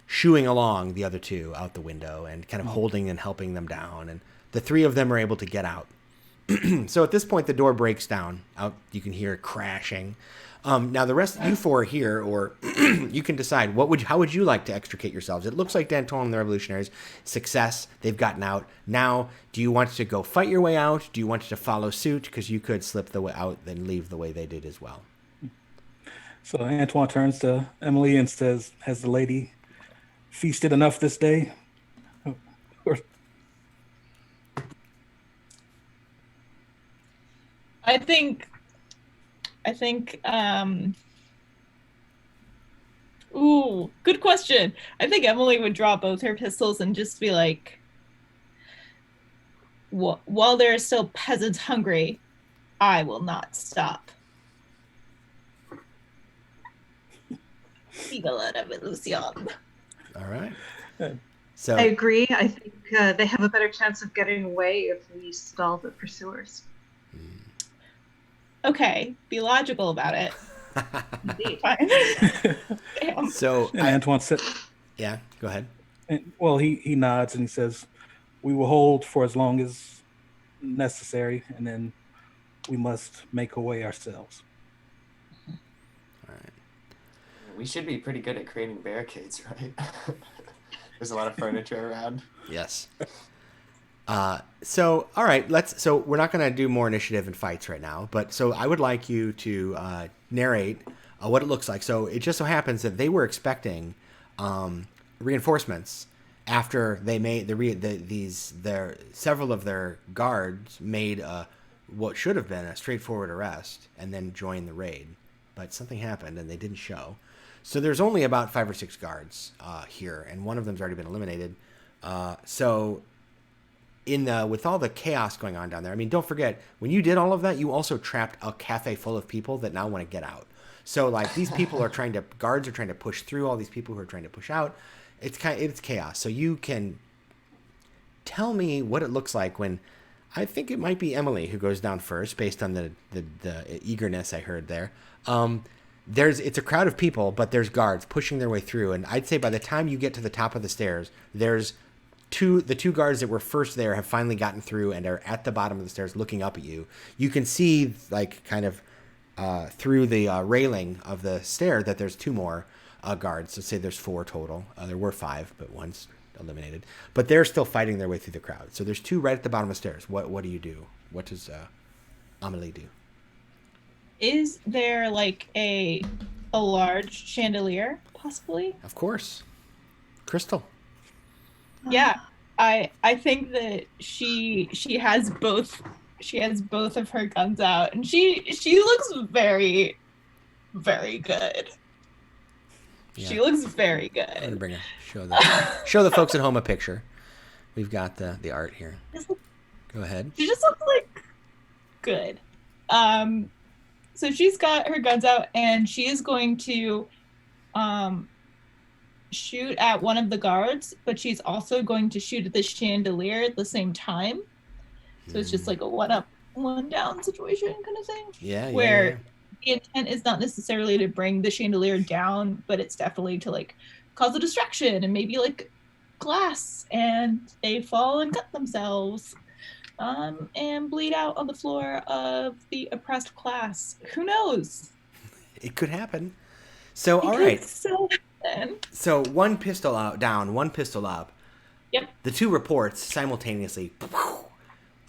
shooing along the other two out the window and kind of holding and helping them down. And the three of them are able to get out. So at this point, the door breaks down. Out, you can hear it crashing. Now the rest of you four are here, or you can decide how would you like to extricate yourselves? It looks like Danton and the revolutionaries, success, they've gotten out. Now, do you want to go fight your way out? Do you want to follow suit? Because you could slip the way out and leave the way they did as well. So Antoine turns to Emily and says, "Has the lady feasted enough this day?" I think ooh, good question. I think Emily would drop both her pistols and just be like, while there are still peasants hungry, I will not stop. Viva la revolution. All right. I agree. I think they have a better chance of getting away if we stall the pursuers. Okay, be logical about it. Fine. Damn. So and Antoine said, "Yeah, go ahead." He nods and he says, "We will hold for as long as necessary, and then we must make a way ourselves." All right. We should be pretty good at creating barricades, right? There's a lot of furniture around. Yes. So, all right, so we're not going to do more initiative and fights right now, but so I would like you to narrate what it looks like. So it just so happens that they were expecting reinforcements after they made several of their guards made what should have been a straightforward arrest and then joined the raid, but something happened and they didn't show. So there's only about 5 or 6 guards here, and one of them's already been eliminated. So with all the chaos going on down there, I mean, don't forget, when you did all of that, you also trapped a cafe full of people that now want to get out. So like these people guards are trying to push through all these people who are trying to push out. It's chaos. So you can tell me what it looks like when, I think it might be Emily who goes down first based on the eagerness I heard there. It's a crowd of people, but there's guards pushing their way through. And I'd say by the time you get to the top of the stairs, the two guards that were first there have finally gotten through and are at the bottom of the stairs looking up at you. You can see like kind of through the railing of the stair that there's 2 more guards. Let's say there's 4 total. There were 5, but one's eliminated. But they're still fighting their way through the crowd. So there's 2 right at the bottom of the stairs. What do you do? What does Amelie do? Is there like a large chandelier, possibly? Of course. Crystal. Yeah. I think that she has both of her guns out, and she looks very, very good. Yeah. She looks very good. I'm gonna show the folks at home a picture. We've got the art here. Go ahead. She just looks like good. So she's got her guns out, and she is going to shoot at one of the guards, but she's also going to shoot at the chandelier at the same time. So it's just like a one up, one down situation kind of thing. Yeah. Where the intent is not necessarily to bring the chandelier down, but it's definitely to like cause a distraction and maybe like glass, and they fall and cut themselves. And bleed out on the floor of the oppressed class. Who knows? It could happen. So, all right. So one pistol out, down, one pistol up. Yep. The 2 reports simultaneously.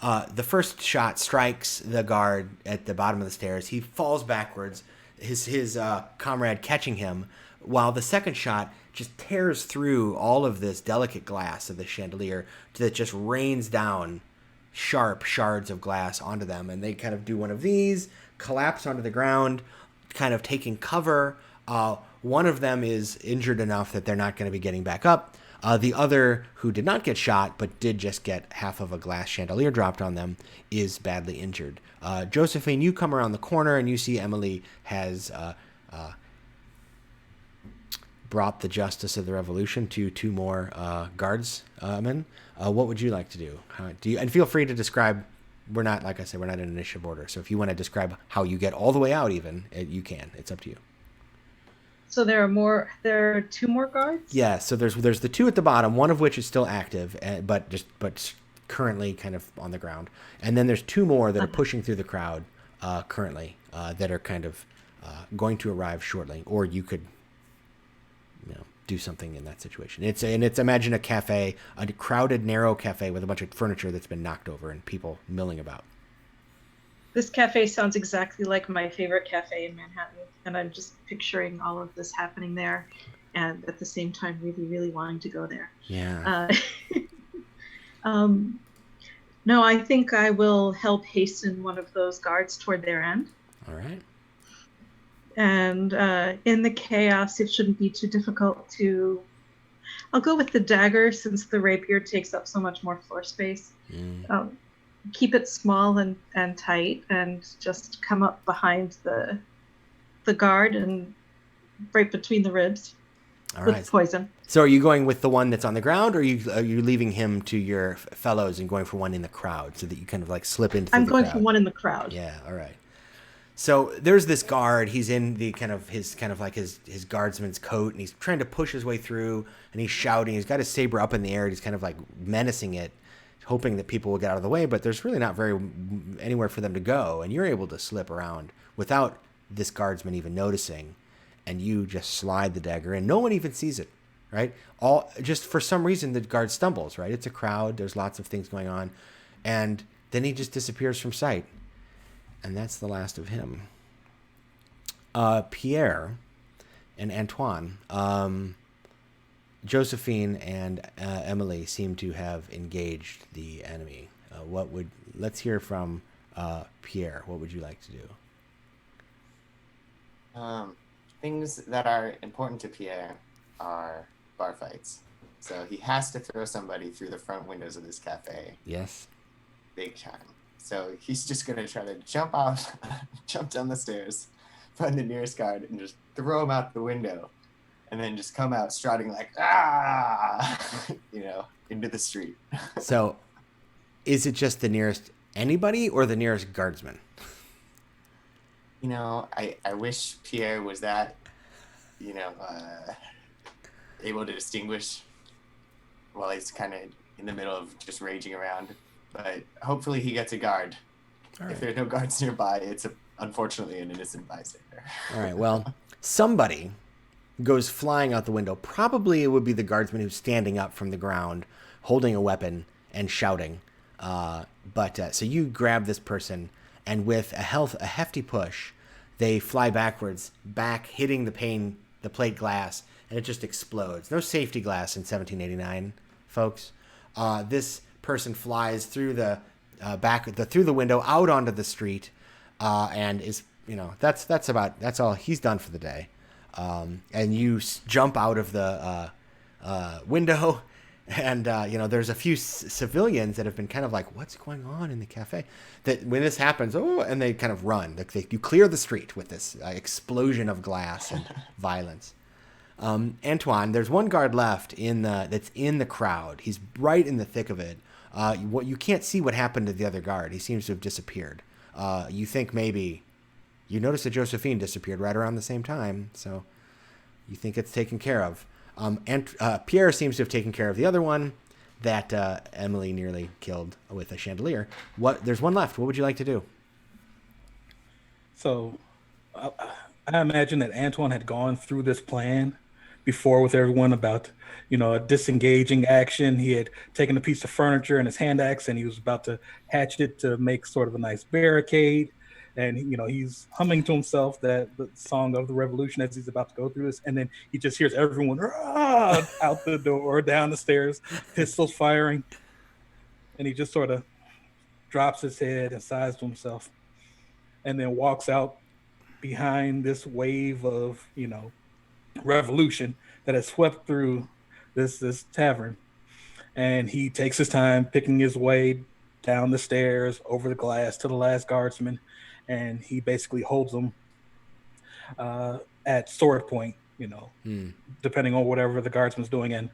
The first shot strikes the guard at the bottom of the stairs. He falls backwards, his comrade catching him, while the second shot just tears through all of this delicate glass of the chandelier that just rains down sharp shards of glass onto them, and they kind of do one of these, collapse onto the ground, kind of taking cover One of them is injured enough that they're not going to be getting back up. The other, who did not get shot but did just get half of a glass chandelier dropped on them, is badly injured. Josephine, you come around the corner and you see Emily has brought the justice of the revolution to two more guardsmen. What would you like to do? And feel free to describe. We're not, like I said, we're not in initiative order. So if you want to describe how you get all the way out, you can. It's up to you. So there are two more guards? Yeah, so there's the two at the bottom, one of which is still active, but currently kind of on the ground. And then there's two more that are pushing through the crowd currently that are kind of going to arrive shortly. Or you could do something in that situation. It's imagine a cafe, a crowded, narrow cafe with a bunch of furniture that's been knocked over and people milling about. This cafe sounds exactly like my favorite cafe in Manhattan, and I'm just picturing all of this happening there, and at the same time really, really wanting to go there. Yeah. No, I think I will help hasten one of those guards toward their end. All right. And in the chaos, it shouldn't be too difficult to... I'll go with the dagger, since the rapier takes up so much more floor space. Keep it small and tight, and just come up behind the guard and right between the ribs with poison. So are you going with the one that's on the ground, or are you leaving him to your fellows and going for one in the crowd so that you kind of like slip into the crowd? I'm going for one in the crowd. Yeah, all right. So there's this guard. He's in his guardsman's coat, and he's trying to push his way through, and he's shouting. He's got his saber up in the air, and he's kind of like menacing it, hoping that people will get out of the way, but there's really not anywhere for them to go, and you're able to slip around without this guardsman even noticing, and you just slide the dagger in. No one even sees it, right? Just for some reason, the guard stumbles, right? It's a crowd. There's lots of things going on, and then he just disappears from sight, and that's the last of him. Pierre and Antoine, Josephine and Emily seem to have engaged the enemy. Let's hear from Pierre. What would you like to do? Things that are important to Pierre are bar fights. So he has to throw somebody through the front windows of this cafe. Yes. Big time. So he's just going to try to jump out, jump down the stairs, find the nearest guard, and just throw him out the window. And then just come out strutting like, into the street. So is it just the nearest anybody or the nearest guardsman? I wish Pierre was that, able to distinguish while he's kind of in the middle of just raging around. But hopefully he gets a guard. Right. If there are no guards nearby, it's unfortunately an innocent bystander. All right, well, somebody goes flying out the window. Probably it would be the guardsman who's standing up from the ground, holding a weapon and shouting. So you grab this person, and with a hefty push, they fly backwards, hitting the plate glass, and it just explodes. No safety glass in 1789, folks. This person flies through through the window out onto the street, and is that's all. He's done for the day. And you jump out of the window, and there's a few civilians that have been kind of like, what's going on in the cafe? That when this happens, and they kind of run. You clear the street with this explosion of glass and violence. Antoine, there's one guard left that's in the crowd. He's right in the thick of it. You can't see what happened to the other guard. He seems to have disappeared. You think maybe you notice that Josephine disappeared right around the same time, so you think it's taken care of. Pierre seems to have taken care of the other one that Emily nearly killed with a chandelier. There's one left. What would you like to do? So I imagine that Antoine had gone through this plan before with everyone about, a disengaging action. He had taken a piece of furniture and his hand axe, and he was about to hatchet it to make sort of a nice barricade. And, he's humming to himself the song of the revolution as he's about to go through this. And then he just hears everyone out the door, down the stairs, pistols firing. And he just sort of drops his head and sighs to himself and then walks out behind this wave of, revolution that has swept through this tavern. And he takes his time picking his way down the stairs, over the glass to the last guardsman, and he basically holds them at sword point, depending on whatever the guardsman's doing. And,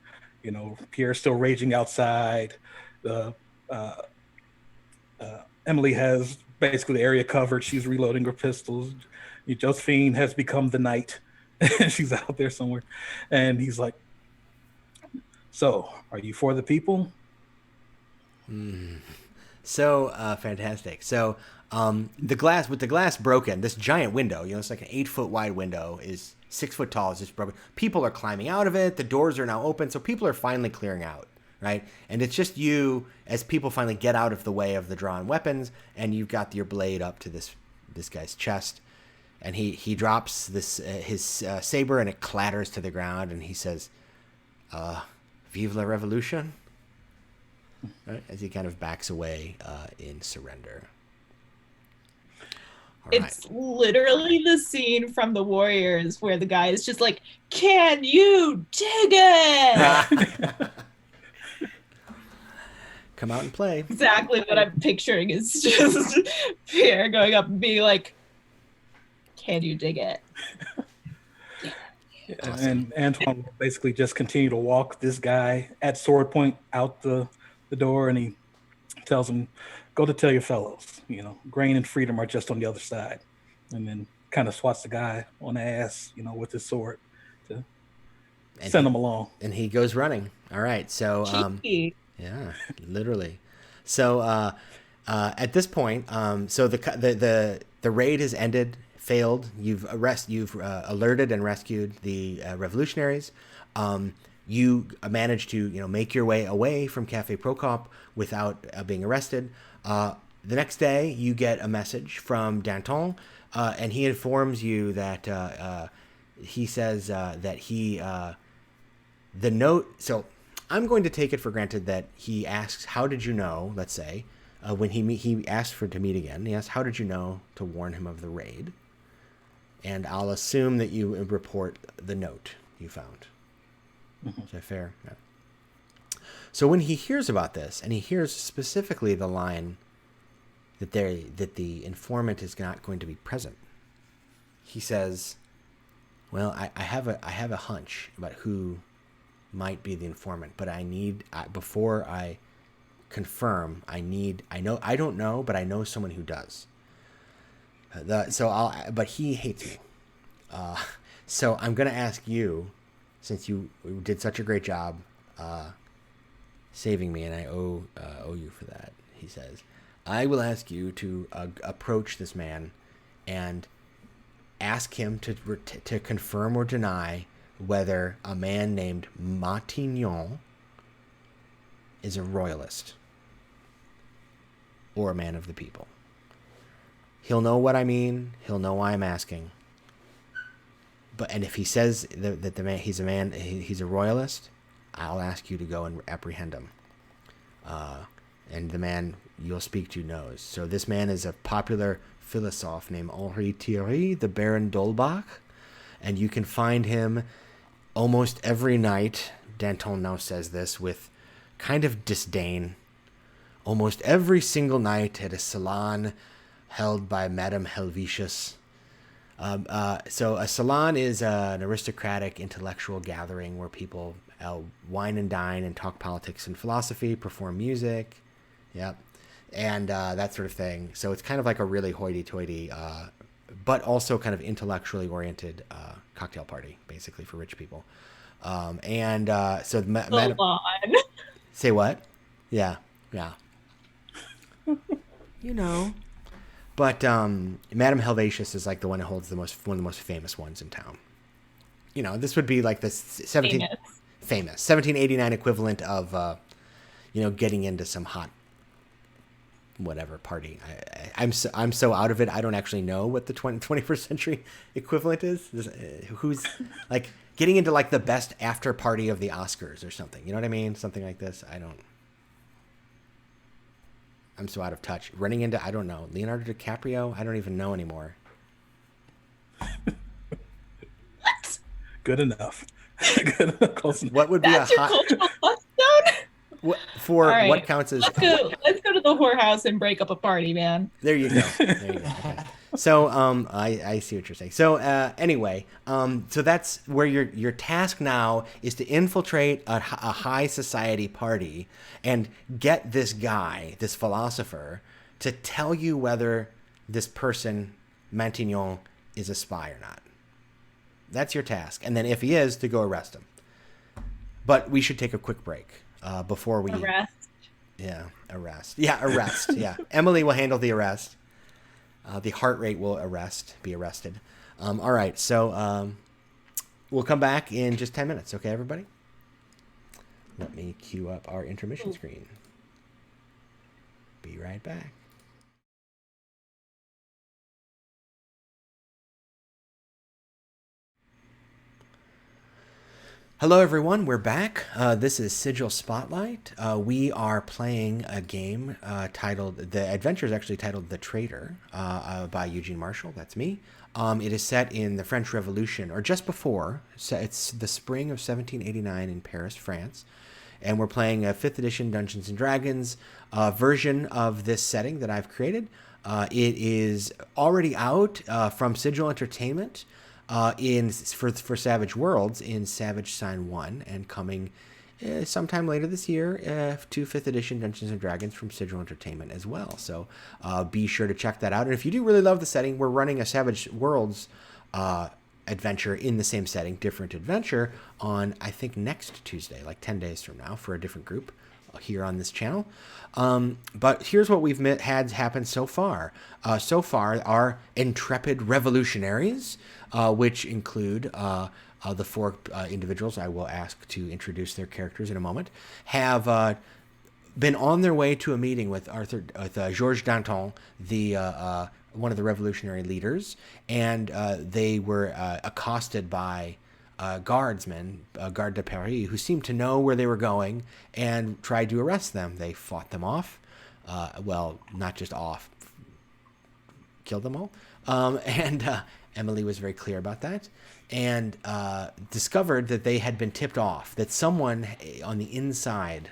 Pierre's still raging outside. The Emily has basically the area covered. She's reloading her pistols. Josephine has become the knight. She's out there somewhere. And he's like, so, are you for the people? So fantastic. So the glass broken, this giant window, it's like an 8-foot wide window, is 6 foot tall, is just broken. People are climbing out of it. The doors are now open, so people are finally clearing out, right? And it's just you, as people finally get out of the way of the drawn weapons, and you've got your blade up to this guy's chest, and he drops his saber, and it clatters to the ground, and he says, "Vive la Revolution." Right? As he kind of backs away in surrender. It's literally the scene from The Warriors where the guy is just like, "Can you dig it?" Come out and play. Exactly what I'm picturing is just Pierre going up and being like, "Can you dig it?" Awesome. And Antoine will basically just continue to walk this guy at sword point out the door, and he tells him, "Go to tell your fellows, grain and freedom are just on the other side," and then kind of swats the guy on the ass, with his sword to send him along. And he goes running. All right, so yeah, literally. So at this point, so the raid has ended, failed. You've alerted and rescued the revolutionaries. You managed to make your way away from Cafe Prokop without being arrested. The next day, you get a message from Danton, and he informs you that he says that the note. So I'm going to take it for granted that he asks, "How did you know?" Let's say when he asked to meet again. He asked, "How did you know?" to warn him of the raid, and I'll assume that you report the note you found. Is that fair? No. So when he hears about this, and he hears specifically the line that the informant is not going to be present, he says, "Well, I have a hunch about who might be the informant, but before I confirm, I don't know, but I know someone who does. But he hates me. So I'm going to ask you, since you did such a great job saving me, and I owe you for that," he says, "I will ask you to approach this man and ask him to confirm or deny whether a man named Matignon is a royalist or a man of the people. He'll know what I mean. He'll know why I'm asking. And if he says that the man he's a royalist, I'll ask you to go and apprehend him. And the man you'll speak to knows. So this man is a popular philosophe named Henri Thierry, the Baron d'Holbach, and you can find him almost every night." Danton now says this with kind of disdain. "Almost every single night at a salon held by Madame Helvetius." So a salon is an aristocratic intellectual gathering where people wine and dine and talk politics and philosophy, perform music, and that sort of thing. So it's kind of like a really hoity-toity, but also kind of intellectually oriented cocktail party, basically, for rich people. Madame... Say what? Yeah. But Madame Helvetius is like the one who holds one of the most famous ones in town. This would be like the 1789 equivalent of, getting into some hot whatever party. I'm so out of it. I don't actually know what the 21st century equivalent is. Who's like getting into like the best after party of the Oscars or something. You know what I mean? Something like this. I'm so out of touch. Running into, I don't know, Leonardo DiCaprio? I don't even know anymore. What? Good enough. Good enough. Close enough. What would be That's a your high cultural touchstone? for All what right. counts as? Let's go to the whorehouse and break up a party, man. There you go. There you go. Okay. So I see what you're saying. So anyway, so that's where your task now is to infiltrate a high society party and get this guy, this philosopher, to tell you whether this person, Mantignon, is a spy or not. That's your task. And then if he is, to go arrest him. But we should take a quick break before we... Arrest. Yeah, arrest. Yeah, arrest. Yeah. Emily will handle the arrest. The heart rate will be arrested. All right, so we'll come back in just 10 minutes. Okay, everybody? Let me cue up our intermission screen. Be right back. Hello, everyone. We're back. This is Sigil Spotlight. We are playing a game titled, the adventure is actually titled The Traitor by Eugene Marshall. That's me. It is set in the French Revolution, or just before. So it's the spring of 1789 in Paris, France. And we're playing a 5th edition Dungeons & Dragons version of this setting that I've created. It is already out from Sigil Entertainment. For Savage Worlds in Savage Sign 1, and coming sometime later this year to 5th edition Dungeons & Dragons from Sigil Entertainment as well. So be sure to check that out. And if you do really love the setting, we're running a Savage Worlds adventure in the same setting, different adventure, on I think next Tuesday, like 10 days from now, for a different group here on this channel. But here's what we've had happen so far. So far, our intrepid revolutionaries, which include the 4 individuals I will ask to introduce their characters in a moment, have been on their way to a meeting with Georges Danton, the one of the revolutionary leaders, and they were accosted by guardsmen, Garde de Paris, who seemed to know where they were going and tried to arrest them. They fought them off. Well, not just off, killed them all. And Emily was very clear about that, and discovered that they had been tipped off, that someone on the inside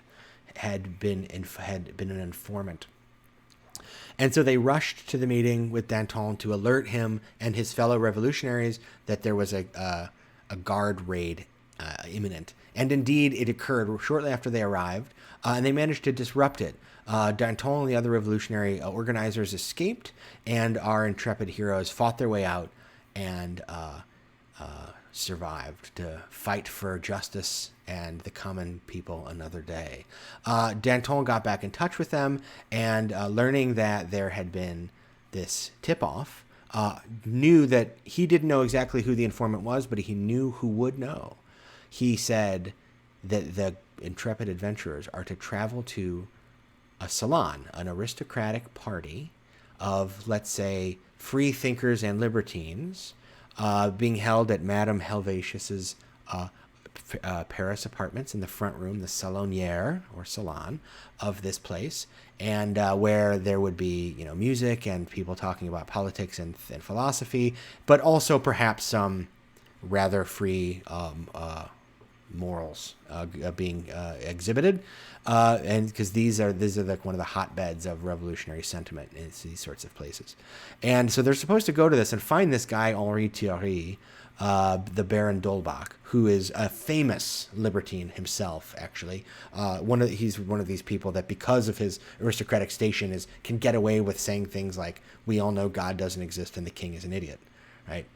had been an informant. And so they rushed to the meeting with Danton to alert him and his fellow revolutionaries that there was a guard raid imminent. And indeed, it occurred shortly after they arrived, and they managed to disrupt it. Danton and the other revolutionary organizers escaped, and our intrepid heroes fought their way out and survived to fight for justice and the common people another day. Danton got back in touch with them, and learning that there had been this tip-off, knew that he didn't know exactly who the informant was, but he knew who would know. He said that the intrepid adventurers are to travel to a salon, an aristocratic party of, let's say, free thinkers and libertines, being held at Madame Helvetius's Paris apartments in the front room, the salonière or salon of this place, and where there would be, music and people talking about politics and philosophy, but also perhaps some rather free morals being exhibited, and because these are like one of the hotbeds of revolutionary sentiment in these sorts of places. And so they're supposed to go to this and find this guy Henri Thierry, the Baron d'Holbach, who is a famous libertine himself, actually. He's one of these people that, because of his aristocratic station, can get away with saying things like, "We all know God doesn't exist and the king is an idiot," right?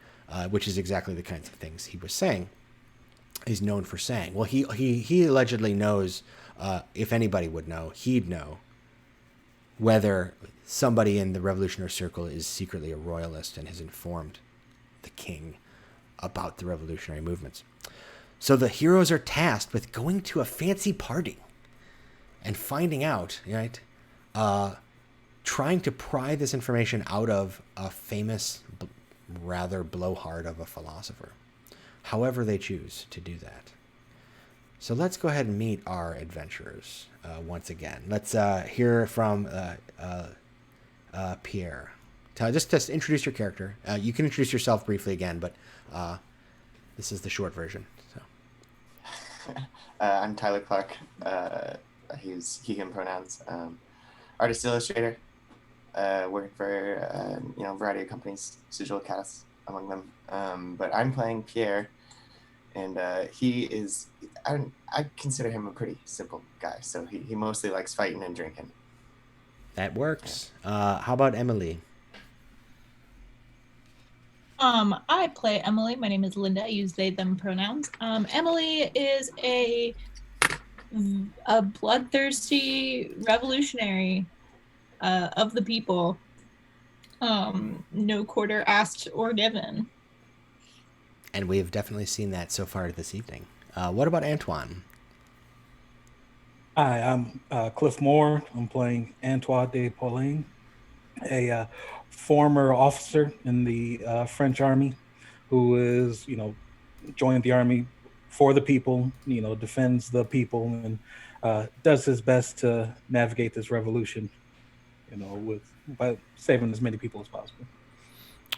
Which is exactly the kinds of things he was saying. He's known for saying. Well, he allegedly knows, if anybody would know, he'd know whether somebody in the revolutionary circle is secretly a royalist and has informed the king about the revolutionary movements. So the heroes are tasked with going to a fancy party and finding out, right? Trying to pry this information out of a famous, rather blowhard of a philosopher. However they choose to do that. So let's go ahead and meet our adventurers once again. Let's hear from Pierre. just introduce your character. You can introduce yourself briefly again, but this is the short version. So. I'm Tyler Clark. I use he, him pronouns. Artist illustrator. Working for a variety of companies, Sigil Catus among them. But I'm playing Pierre, and he is. I consider him a pretty simple guy. So he mostly likes fighting and drinking. That works. Yeah. How about Emily? I play Emily. My name is Linda. I use they, them pronouns. Emily is a bloodthirsty revolutionary of the people. No quarter asked or given. And we have definitely seen that so far this evening. What about Antoine? Hi, I'm Cliff Moore. I'm playing Antoine de Pauline, a former officer in the French army who is, joined the army for the people, defends the people and does his best to navigate this revolution, by saving as many people as possible.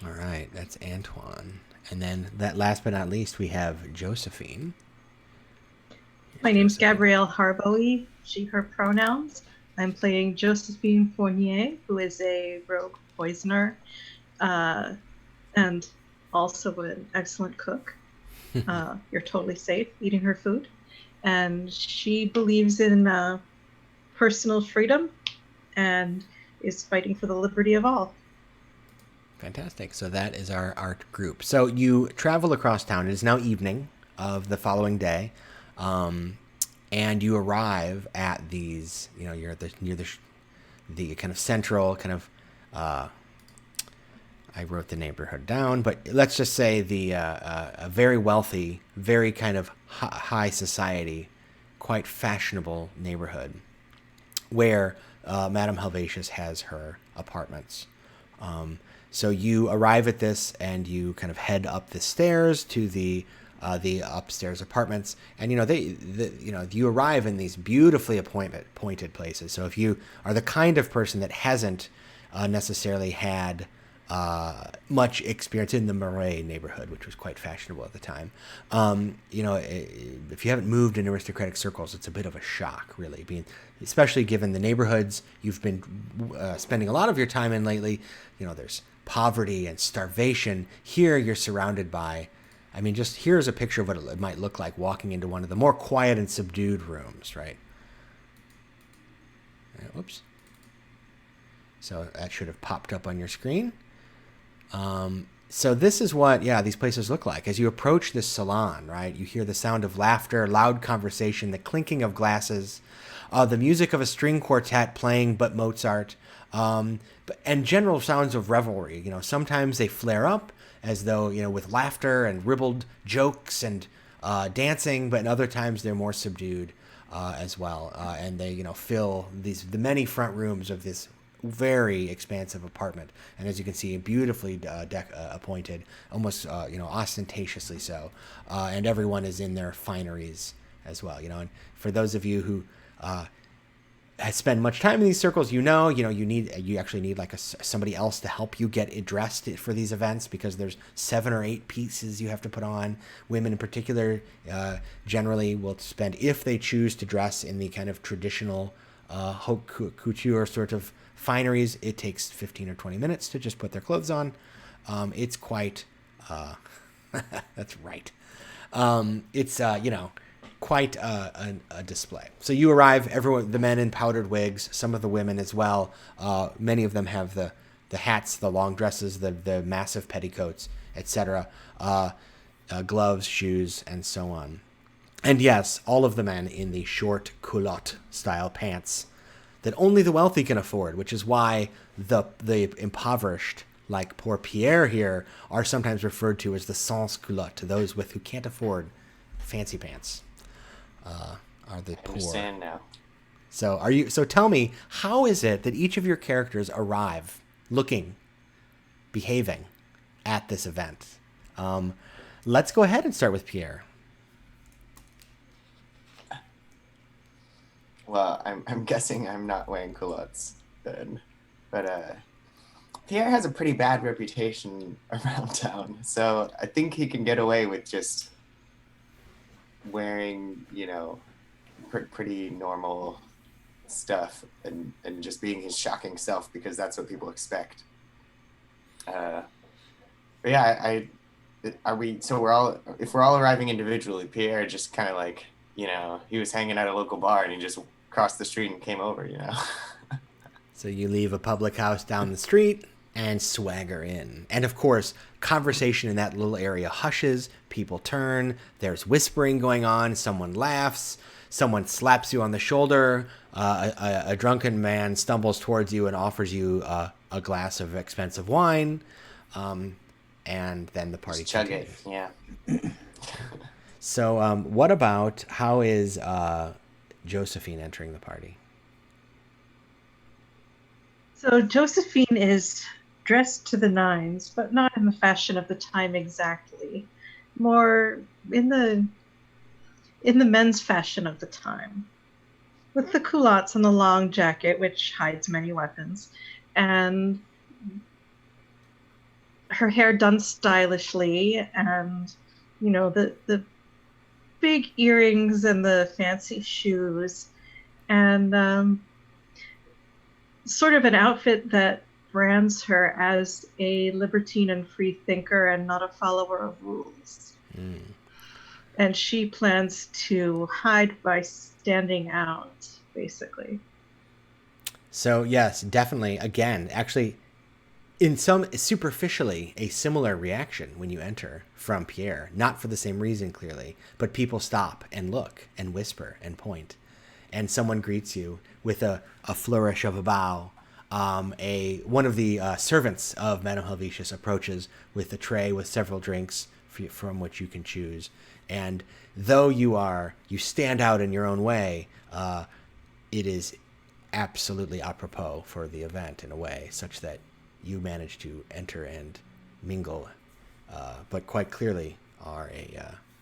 All right, that's Antoine. And then that last but not least, we have Josephine. My name's Gabrielle Harboe, she, her pronouns. I'm playing Josephine Fournier, who is a rogue poisoner and also an excellent cook. You're totally safe eating her food. And she believes in personal freedom and is fighting for the liberty of all. Fantastic. So that is our art group. So you travel across town. It is now evening of the following day. And you arrive at these, you're at near the kind of central kind of, I wrote the neighborhood down, but let's just say a very wealthy, very kind of high society, quite fashionable neighborhood where Madame Helvetius has her apartments. So you arrive at this and you kind of head up the stairs to the upstairs apartments, and you arrive in these beautifully appointed places. So if you are the kind of person that hasn't necessarily had much experience in the Marais neighborhood, which was quite fashionable at the time, if you haven't moved in aristocratic circles, it's a bit of a shock, really, especially given the neighborhoods you've been spending a lot of your time in lately. There's poverty and starvation. Here you're surrounded by, just here's a picture of what it might look like walking into one of the more quiet and subdued rooms, right? Whoops. So that should have popped up on your screen. So this is what, these places look like. As you approach this salon, right, you hear the sound of laughter, loud conversation, the clinking of glasses, the music of a string quartet playing but Mozart, and general sounds of revelry. Sometimes they flare up as though, with laughter and ribald jokes and dancing, but in other times they're more subdued as well. And they, fill the many front rooms of this very expansive apartment. And as you can see, beautifully appointed, almost, ostentatiously so. And everyone is in their fineries as well, and for those of you who spend much time in these circles, you actually need like somebody else to help you get dressed for these events, because there's 7 or 8 pieces you have to put on. Women in particular generally will spend, if they choose to dress in the kind of traditional haute couture sort of fineries, it takes 15 or 20 minutes to just put their clothes on. It's quite that's right. It's quite a display. So you arrive, everyone, the men in powdered wigs, some of the women as well. Many of them have the hats, the long dresses, the massive petticoats, etc., gloves, shoes, and so on. And yes, all of the men in the short culotte style pants that only the wealthy can afford, which is why the impoverished, like poor Pierre here, are sometimes referred to as the sans culotte, to those who can't afford fancy pants. Are the poor. I understand now. So tell me, how is it that each of your characters arrive looking, behaving at this event? Let's go ahead and start with Pierre. Well, I'm guessing I'm not wearing culottes then, but Pierre has a pretty bad reputation around town, so I think he can get away with just wearing, pretty normal stuff and just being his shocking self because that's what people expect. But yeah, if we're all arriving individually, Pierre just kind of like, he was hanging at a local bar and he just crossed the street and came over, So you leave a public house down the street and swagger in. And of course, conversation in that little area hushes, people turn, there's whispering going on, someone laughs, someone slaps you on the shoulder, a drunken man stumbles towards you and offers you a glass of expensive wine, and then the party just chug continues. it, yeah. So what about, how is Josephine entering the party? So Josephine is dressed to the nines, but not in the fashion of the time exactly. More in the men's fashion of the time, with the culottes and the long jacket, which hides many weapons, and her hair done stylishly, and the big earrings and the fancy shoes, and sort of an outfit that brands her as a libertine and free thinker and not a follower of rules. Mm. And she plans to hide by standing out, basically. So yes, definitely, again, actually, in some superficially, a similar reaction when you enter from Pierre, not for the same reason clearly, but people stop and look and whisper and point, and someone greets you with a flourish of a bow. One of the servants of Madame Helvetius approaches with a tray with several drinks from which you can choose, and though you stand out in your own way, it is absolutely apropos for the event in a way such that you manage to enter and mingle, but quite clearly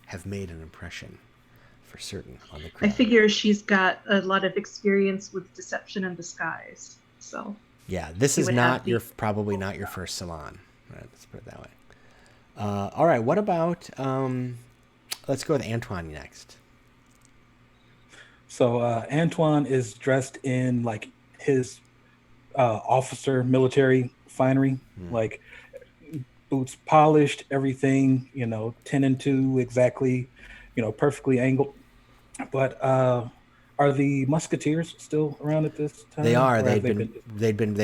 have made an impression for certain on the crowd. I figure she's got a lot of experience with deception and disguise, so yeah, this is probably not your first salon. Let's put it that way. All right, what about let's go with Antoine next. So Antoine is dressed in like his officer military finery, like boots polished, everything, 10 and 2 exactly, perfectly angled. But are the Musketeers still around at this time? They are. They've been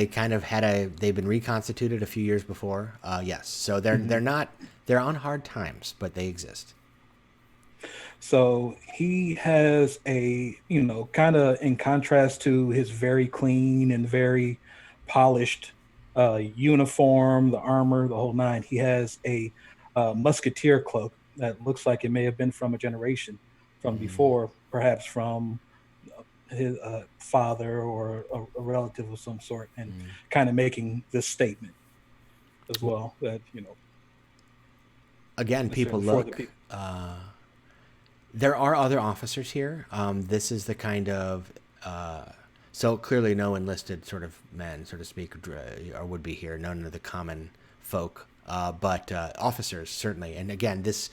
reconstituted a few years before. Yes. So they're on hard times, but they exist. So he has a, kind of in contrast to his very clean and very polished uniform, the armor, the whole nine, he has a musketeer cloak that looks like it may have been from a generation from before, perhaps from his father or a relative of some sort, and kind of making this statement as well that, again, people look. There are other officers here. This is the kind of so clearly no enlisted sort of men, so to speak, or would be here. None of the common folk, but officers certainly. And again, this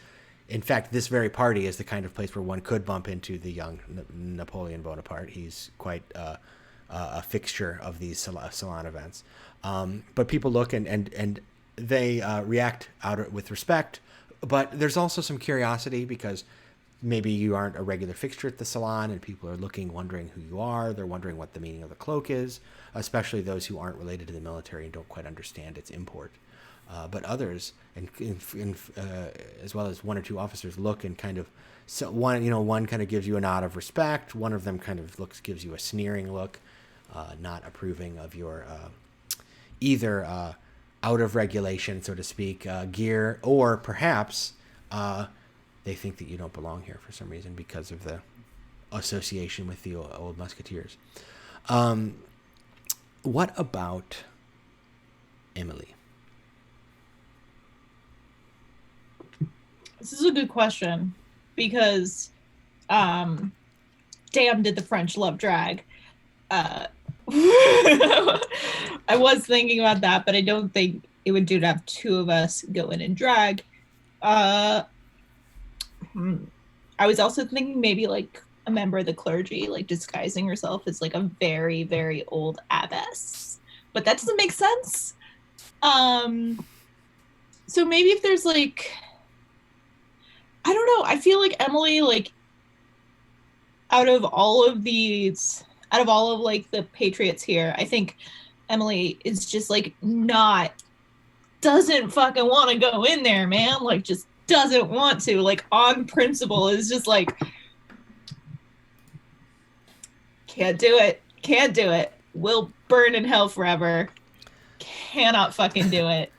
very party is the kind of place where one could bump into the young Napoleon Bonaparte. He's quite a fixture of these salon events. But people look and they react out with respect. But there's also some curiosity because maybe you aren't a regular fixture at the salon and people are looking, wondering who you are. They're wondering what the meaning of the cloak is, especially those who aren't related to the military and don't quite understand its import. But others, as well as one or two officers, look and kind of, one kind of gives you a nod of respect. One of them kind of gives you a sneering look, not approving of your either out of regulation, so to speak, gear, or perhaps they think that you don't belong here for some reason because of the association with the old Musketeers. What about Emily? This is a good question because, damn, did the French love drag. I was thinking about that, but I don't think it would do to have two of us go in and drag. I was also thinking maybe like a member of the clergy, like disguising herself as like a very, very old abbess. But that doesn't make sense. So maybe if there's like, I don't know, I feel like Emily, like, out of all of like the patriots here, I think Emily is just like doesn't fucking want to go in there, man. Like, just doesn't want to, like, on principle, is just like, can't do it, will burn in hell forever, cannot fucking do it.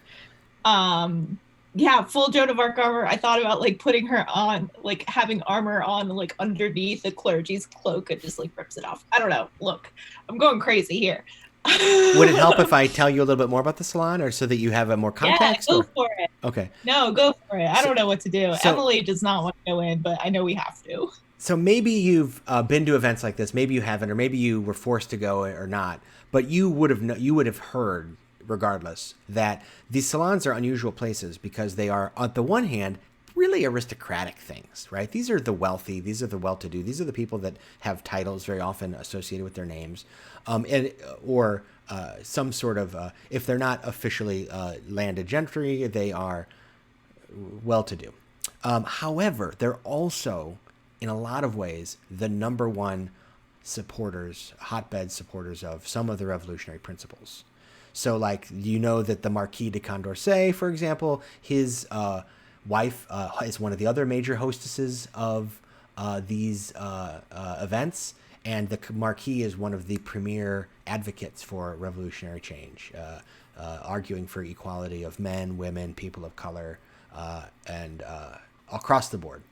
Yeah, full Joan of Arc armor. I thought about like putting her on, like having armor on like underneath the clergy's cloak and just like rips it off. I don't know. Look, I'm going crazy here. Would it help if I tell you a little bit more about the salon, or so that you have a more context? Yeah, go for it. Okay. No, go for it. I don't know what to do. Emily does not want to go in, but I know we have to. So maybe you've been to events like this. Maybe you haven't, or maybe you were forced to go or not. But you would have heard, regardless, that these salons are unusual places because they are, on the one hand, really aristocratic things, right? These are the wealthy, these are the well-to-do, these are the people that have titles very often associated with their names, or some sort of, if they're not officially landed gentry, they are well-to-do. However, they're also, in a lot of ways, the number one hotbed supporters of some of the revolutionary principles. So, like, you know that the Marquis de Condorcet, for example, his wife is one of the other major hostesses of these events, and the Marquis is one of the premier advocates for revolutionary change, arguing for equality of men, women, people of color, and across the board.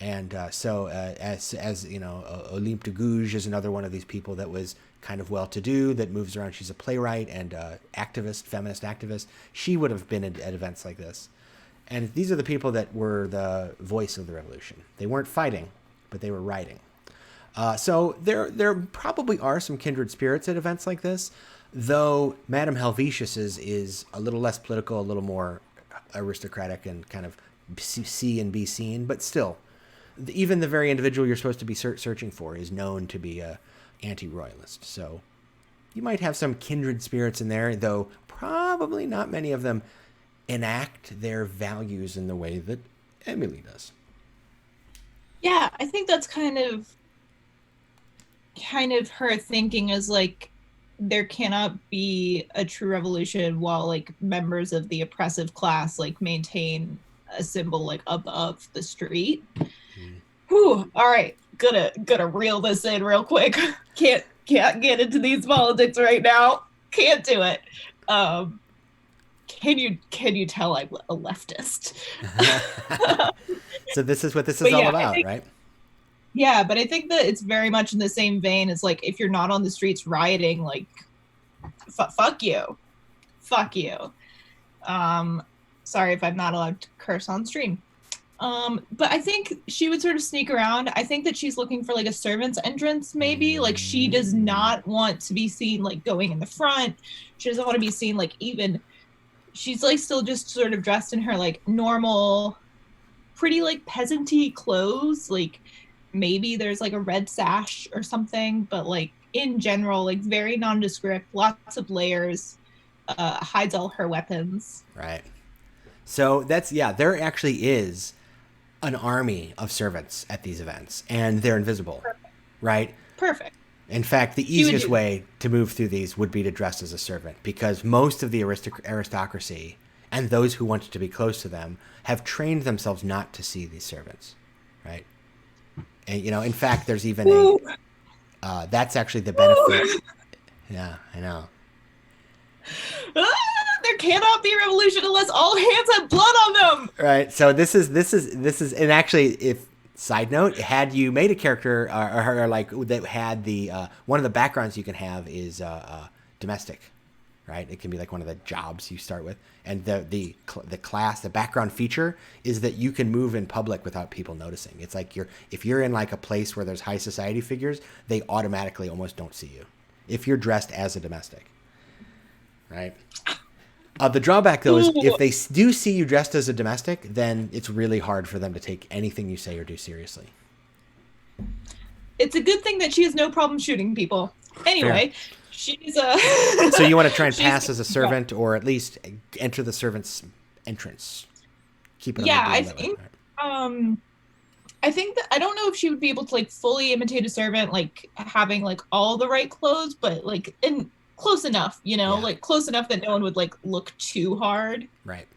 And so, as you know, Olympe de Gouges is another one of these people that was kind of well-to-do, that moves around. She's a playwright and activist, feminist activist. She would have been at events like this. And these are the people that were the voice of the revolution. They weren't fighting, but they were writing. So there probably are some kindred spirits at events like this, though Madame Helvetius's is a little less political, a little more aristocratic and kind of see and be seen, but still, even the very individual you're supposed to be searching for is known to be a anti-royalist. So you might have some kindred spirits in there, though probably not many of them enact their values in the way that Emily does. Yeah, I think that's kind of her thinking, is like, there cannot be a true revolution while like members of the oppressive class like maintain a symbol like above the street. Whew, all right, gonna reel this in real quick. Can't get into these politics right now. Can't do it. Can you tell I'm a leftist? So this is what this is all about, right? Yeah, but I think that it's very much in the same vein as like, if you're not on the streets rioting, like fuck you. Sorry if I'm not allowed to curse on stream. But I think she would sort of sneak around. I think that she's looking for like a servant's entrance, maybe. Like, she does not want to be seen like going in the front. She doesn't want to be seen like, even, she's like still just sort of dressed in her like normal, pretty like peasant-y clothes. Like, maybe there's like a red sash or something, but like in general, like very nondescript, lots of layers, hides all her weapons. Right. So there actually is an army of servants at these events, and they're invisible. Perfect. Right? Perfect. In fact, the easiest way to move through these would be to dress as a servant, because most of the aristocracy and those who wanted to be close to them have trained themselves not to see these servants, right? And, you know, in fact, there's even that's actually the benefit. Yeah, I know. There cannot be revolution unless all hands have blood on them. Right. So this is, and actually, if side note, had you made a character or like that had the one of the backgrounds you can have is domestic, right? It can be like one of the jobs you start with, and the class, the background feature is that you can move in public without people noticing. It's like if you're in like a place where there's high society figures, they automatically almost don't see you if you're dressed as a domestic. right? The drawback, though, is Ooh. if they do see you dressed as a domestic, then it's really hard for them to take anything you say or do seriously. It's a good thing that she has no problem shooting people. Anyway, she's So you want to try and she's- pass as a servant, or at least enter the servant's entrance. Keep it. Yeah, on the I deal that way, think. right? I think that I don't know if she would be able to like fully imitate a servant, like having like all the right clothes, but like in close enough, you know, Yeah. like close enough that no one would like look too hard. Right.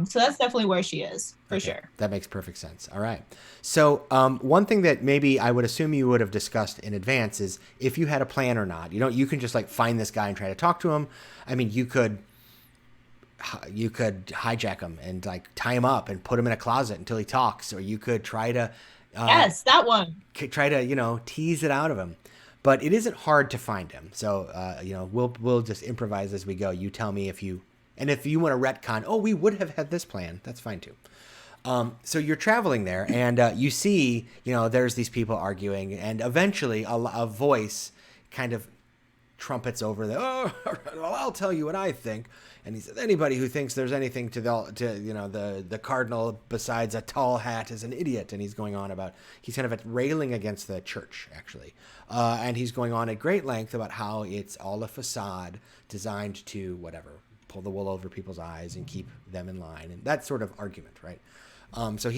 So that's definitely where she is for Okay. sure. That makes perfect sense. All right. So one thing that maybe I would assume you would have discussed in advance is if you had a plan or not. You can just like find this guy and try to talk to him. I mean, you could hijack him and like tie him up and put him in a closet until he talks, or you could try to Yes, that one. try to tease it out of him. But it isn't hard to find him. So we'll just improvise as we go. You tell me if you want to retcon. Oh, we would have had this plan. That's fine too. So you're traveling there, and you see, there's these people arguing, and eventually a voice kind of trumpets over the, oh, well, I'll tell you what I think. And he says, anybody who thinks there's anything to the cardinal besides a tall hat is an idiot. And he's going on about, he's kind of railing against the church, actually. And he's going on at great length about how it's all a facade designed to, pull the wool over people's eyes and keep them in line. And that sort of argument, right? So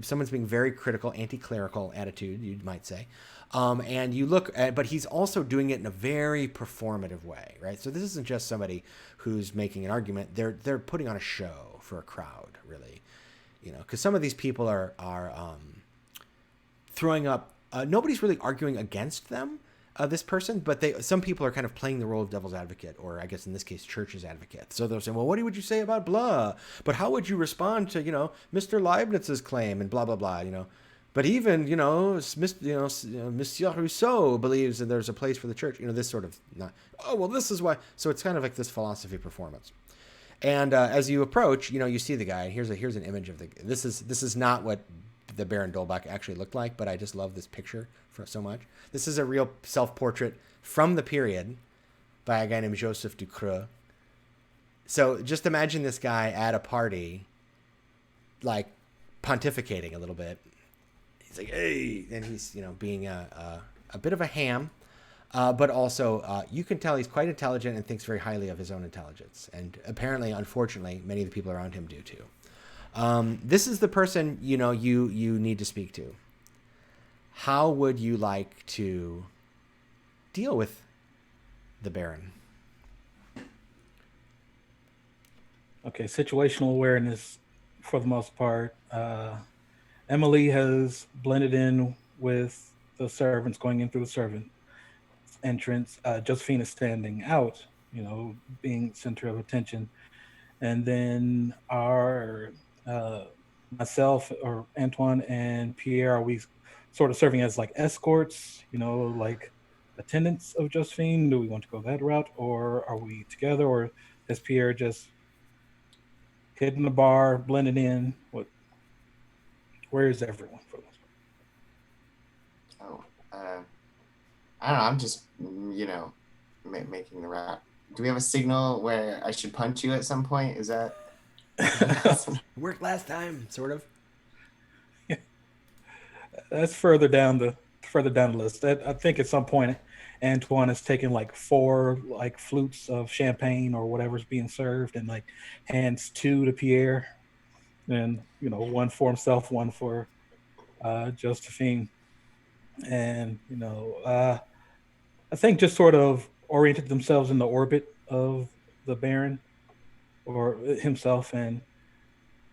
someone's being very critical, anti-clerical attitude, you might say. And you look at, but he's also doing it in a very performative way, right? So this isn't just somebody who's making an argument. They're putting on a show for a crowd, really, because some of these people are throwing up. Nobody's really arguing against them, this person, but some people are kind of playing the role of devil's advocate, or I guess in this case, church's advocate. So they're saying, well, what would you say about blah? But how would you respond to, Mr. Leibniz's claim and blah, blah, blah, But even, Monsieur Rousseau believes that there's a place for the church, this sort of, this is why. So it's kind of like this philosophy performance. And as you approach, you see the guy. Here's an image of this is not what the Baron Dolbach actually looked like, but I just love this picture so much. This is a real self-portrait from the period by a guy named Joseph Ducreux. So just imagine this guy at a party, like pontificating a little bit. He's like, hey, and he's, being a bit of a ham, but also you can tell he's quite intelligent and thinks very highly of his own intelligence. And apparently, unfortunately, many of the people around him do too. This is the person, you need to speak to. How would you like to deal with the Baron? Okay, situational awareness for the most part. Emily has blended in with the servants going in through the servant entrance. Josephine is standing out, being center of attention. And then myself or Antoine and Pierre, are we sort of serving as like escorts, like attendants of Josephine? Do we want to go that route, or are we together, or is Pierre just hitting the bar, blending in? Where is everyone for this? I don't know. I'm just, making the route. Do we have a signal where I should punch you at some point? Is that Worked last time, sort of. Yeah. That's further down the list. I think at some point Antoine is taking like 4 like flutes of champagne or whatever's being served and like hands 2 to Pierre, and one for himself, one for Josephine. And I think just sort of oriented themselves in the orbit of the Baron or himself, and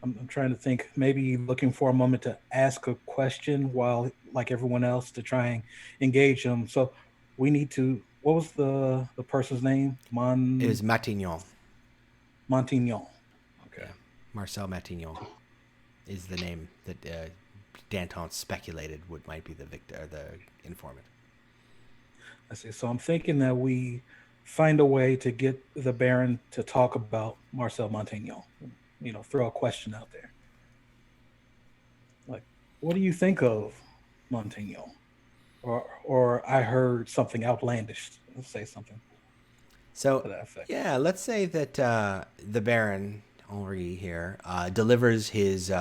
I'm trying to think, maybe looking for a moment to ask a question while, like everyone else, to try and engage him. So we need to, what was the person's name? It is Matignon. Montignon. Okay. Marcel Matignon is the name that Danton speculated might be the victor, the informant. I see. So I'm thinking that we find a way to get the Baron to talk about Marcel Montignon. Throw a question out there. Like, what do you think of Montignon? Or I heard something outlandish. Let's say something. So to that effect. yeah, let's say that the Baron Henri here delivers his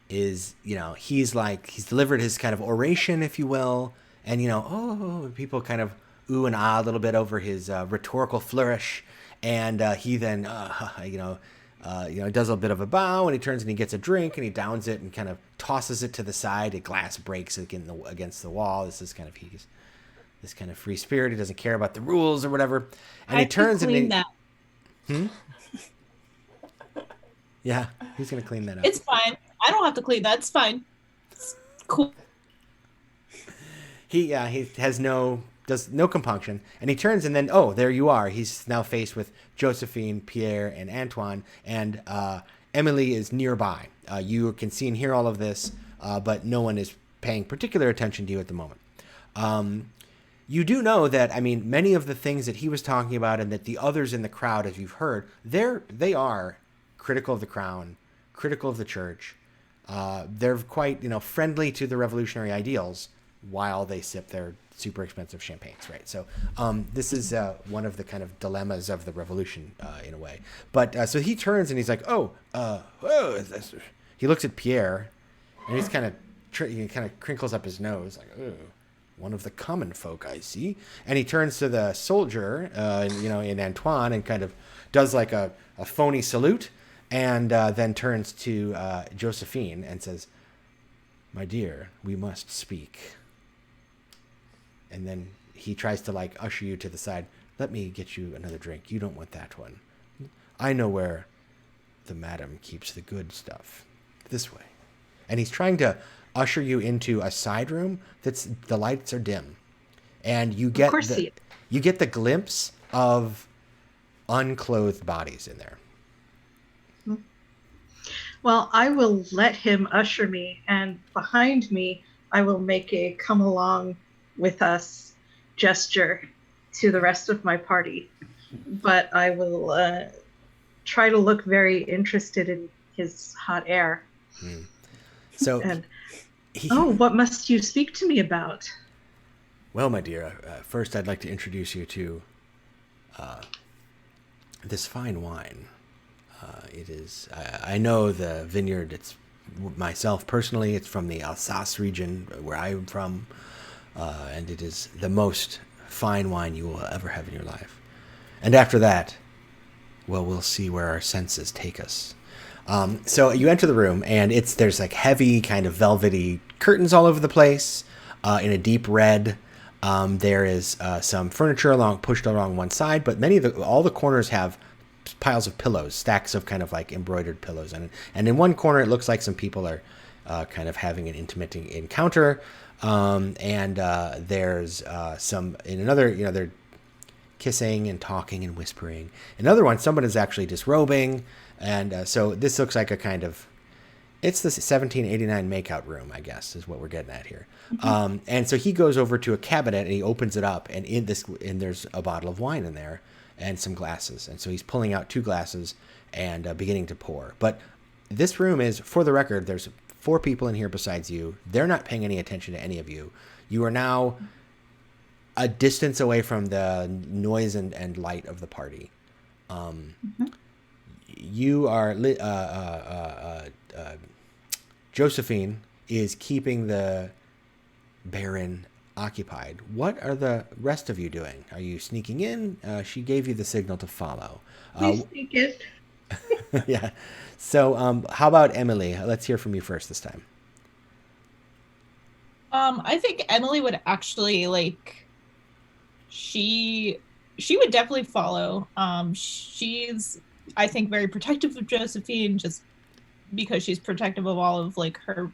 he's delivered his kind of oration, if you will, and people kind of ooh and ah a little bit over his rhetorical flourish, and he then does a bit of a bow, and he turns and he gets a drink and he downs it and kind of tosses it to the side. A glass breaks against the wall. This is kind of he's this kind of free spirit. He doesn't care about the rules or whatever, and he turns and he, that. Yeah, he's gonna clean that up. It's fine. I don't have to clean that. It's fine. It's cool. He has no compunction, and he turns and then there you are. He's now faced with Josephine, Pierre, and Antoine, and Emily is nearby. You can see and hear all of this, but no one is paying particular attention to you at the moment. You do know that, I mean, many of the things that he was talking about and that the others in the crowd, as you've heard, they are critical of the crown, critical of the church. They're quite, friendly to the revolutionary ideals while they sip their super expensive champagnes, right? So this is one of the kind of dilemmas of the revolution in a way. But so he turns and he's like, he looks at Pierre and he's kind of crinkles up his nose like, oh, one of the common folk, I see. And he turns to the soldier, in Antoine, and kind of does like a phony salute, and then turns to Josephine and says, "My dear, we must speak." And then he tries to like usher you to the side. "Let me get you another drink. You don't want that one. I know where the madam keeps the good stuff. This way." And he's trying to usher you into a side room the lights are dim, and you get the glimpse of unclothed bodies in there. Well, I will let him usher me, and behind me, I will make a come along with us gesture to the rest of my party. But I will try to look very interested in his hot air. So, and what must you speak to me about? Well, my dear, first I'd like to introduce you to this fine wine. It is, I know the vineyard, it's myself personally, it's from the Alsace region where I am from, and it is the most fine wine you will ever have in your life. And after that, well, we'll see where our senses take us. So you enter the room, and there's like heavy kind of velvety curtains all over the place, in a deep red. There is some furniture pushed along one side, but all the corners have piles of pillows, stacks of kind of like embroidered pillows, and in one corner it looks like some people are kind of having an intimate encounter, and there's some in another, they're kissing and talking and whispering. Another one, someone is actually disrobing, and so this looks like a kind of, it's the 1789 makeout room, I guess, is what we're getting at here. Mm-hmm. And so he goes over to a cabinet and he opens it up, and there's a bottle of wine in there and some glasses. And so he's pulling out 2 glasses and beginning to pour. But this room is, for the record, there's 4 people in here besides you. They're not paying any attention to any of you. You are now a distance away from the noise and light of the party. You are Josephine is keeping the Baron occupied. What are the rest of you doing? Are you sneaking in? She gave you the signal to follow. We sneak in. Yeah. So how about Emily? Let's hear from you first this time. I think Emily would actually she would definitely follow. She's, I think, very protective of Josephine, just because she's protective of all of her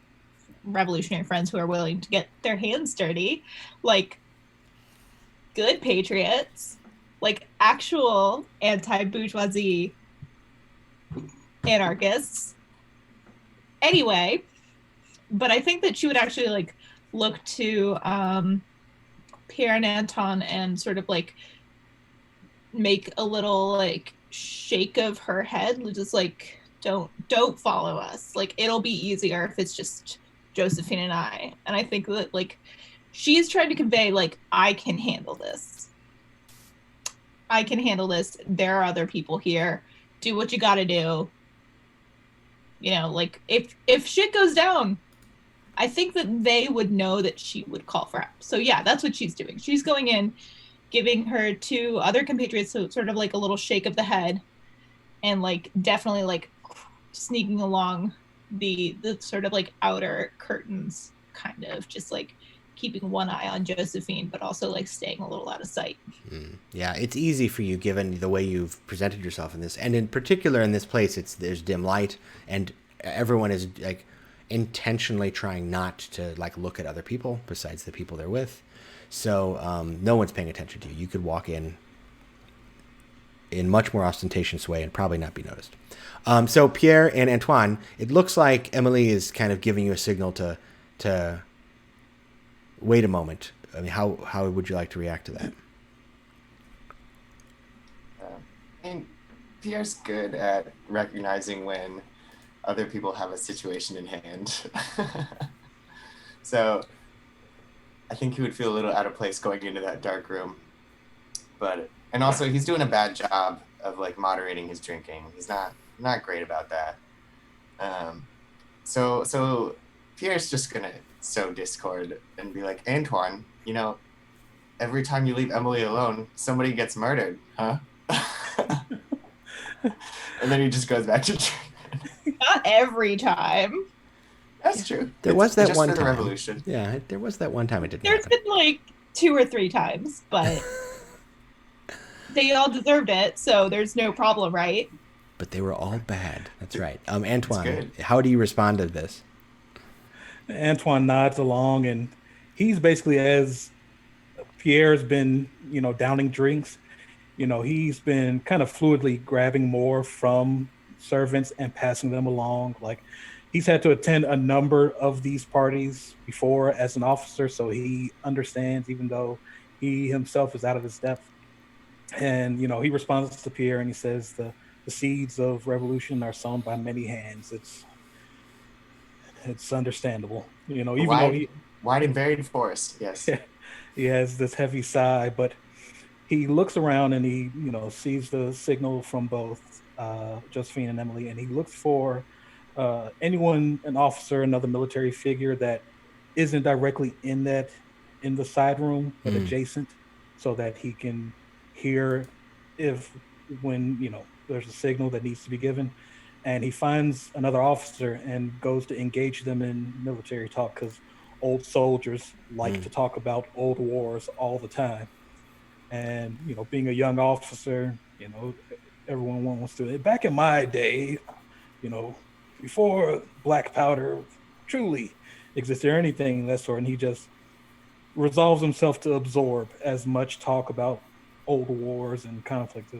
revolutionary friends who are willing to get their hands dirty, good patriots, actual anti-bourgeoisie anarchists. Anyway, but I think that she would actually look to Pierre and Anton and sort of make a little shake of her head, just don't follow us. It'll be easier if it's just Josephine and I. And I think that she's trying to convey I can handle this. I can handle this. There are other people here. Do what you got to do. You know, like if shit goes down, I think that they would know that she would call for help. So yeah, that's what she's doing. She's going in, giving her two other compatriots so sort of like a little shake of the head, and like definitely like sneaking along the sort of like outer curtains, kind of just like keeping one eye on Josephine, but also like staying a little out of sight. Yeah, it's easy for you given the way you've presented yourself in this, and in particular in this place, there's dim light, and everyone is like intentionally trying not to like look at other people besides the people they're with. So no one's paying attention to you. You could walk in much more ostentatious way and probably not be noticed. So Pierre and Antoine, it looks like Emily is kind of giving you a signal to wait a moment. I mean, how would you like to react to that? I mean, Pierre's good at recognizing when other people have a situation in hand. So I think he would feel a little out of place going into that dark room. And also he's doing a bad job of like moderating his drinking. He's not great about that. So Pierre's just gonna sow discord and be like, Antoine, you know, every time you leave Emily alone, somebody gets murdered, huh? And then he just goes back to drinking. Not every time. That's true. There was that just one for the time. revolution. Yeah, there was that one time it didn't There's happen. been like 2 or 3 times, but they all deserved it, so there's no problem, right? But they were all bad. That's right. Antoine, good. how do you respond to this? Antoine nods along, and he's basically, as Pierre's been, downing drinks, he's been kind of fluidly grabbing more from servants and passing them along. Like, he's had to attend a number of these parties before as an officer, so he understands, even though he himself is out of his depth. And, he responds to Pierre and he says, the seeds of revolution are sown by many hands. It's understandable, even though wide and varied forest. Yes. He has this heavy sigh, but he looks around and he, sees the signal from both Josephine and Emily, and he looks for anyone, an officer, another military figure that isn't directly in the side room, but adjacent, so that he can hear when there's a signal that needs to be given. And he finds another officer and goes to engage them in military talk, because old soldiers like to talk about old wars all the time. And, being a young officer, everyone wants to. Back in my day, before black powder truly existed or anything of that sort, and he just resolves himself to absorb as much talk about old wars and conflicts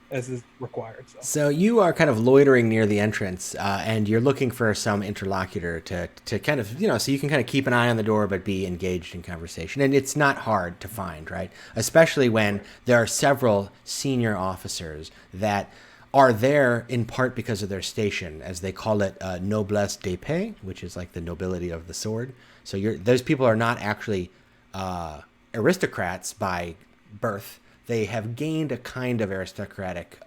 as is required. So you are kind of loitering near the entrance, and you're looking for some interlocutor to kind of, so you can kind of keep an eye on the door but be engaged in conversation. And it's not hard to find, right? Especially when there are several senior officers that are there in part because of their station, as they call it, noblesse d'épée, which is like the nobility of the sword. So those people are not actually aristocrats by birth. They have gained a kind of aristocratic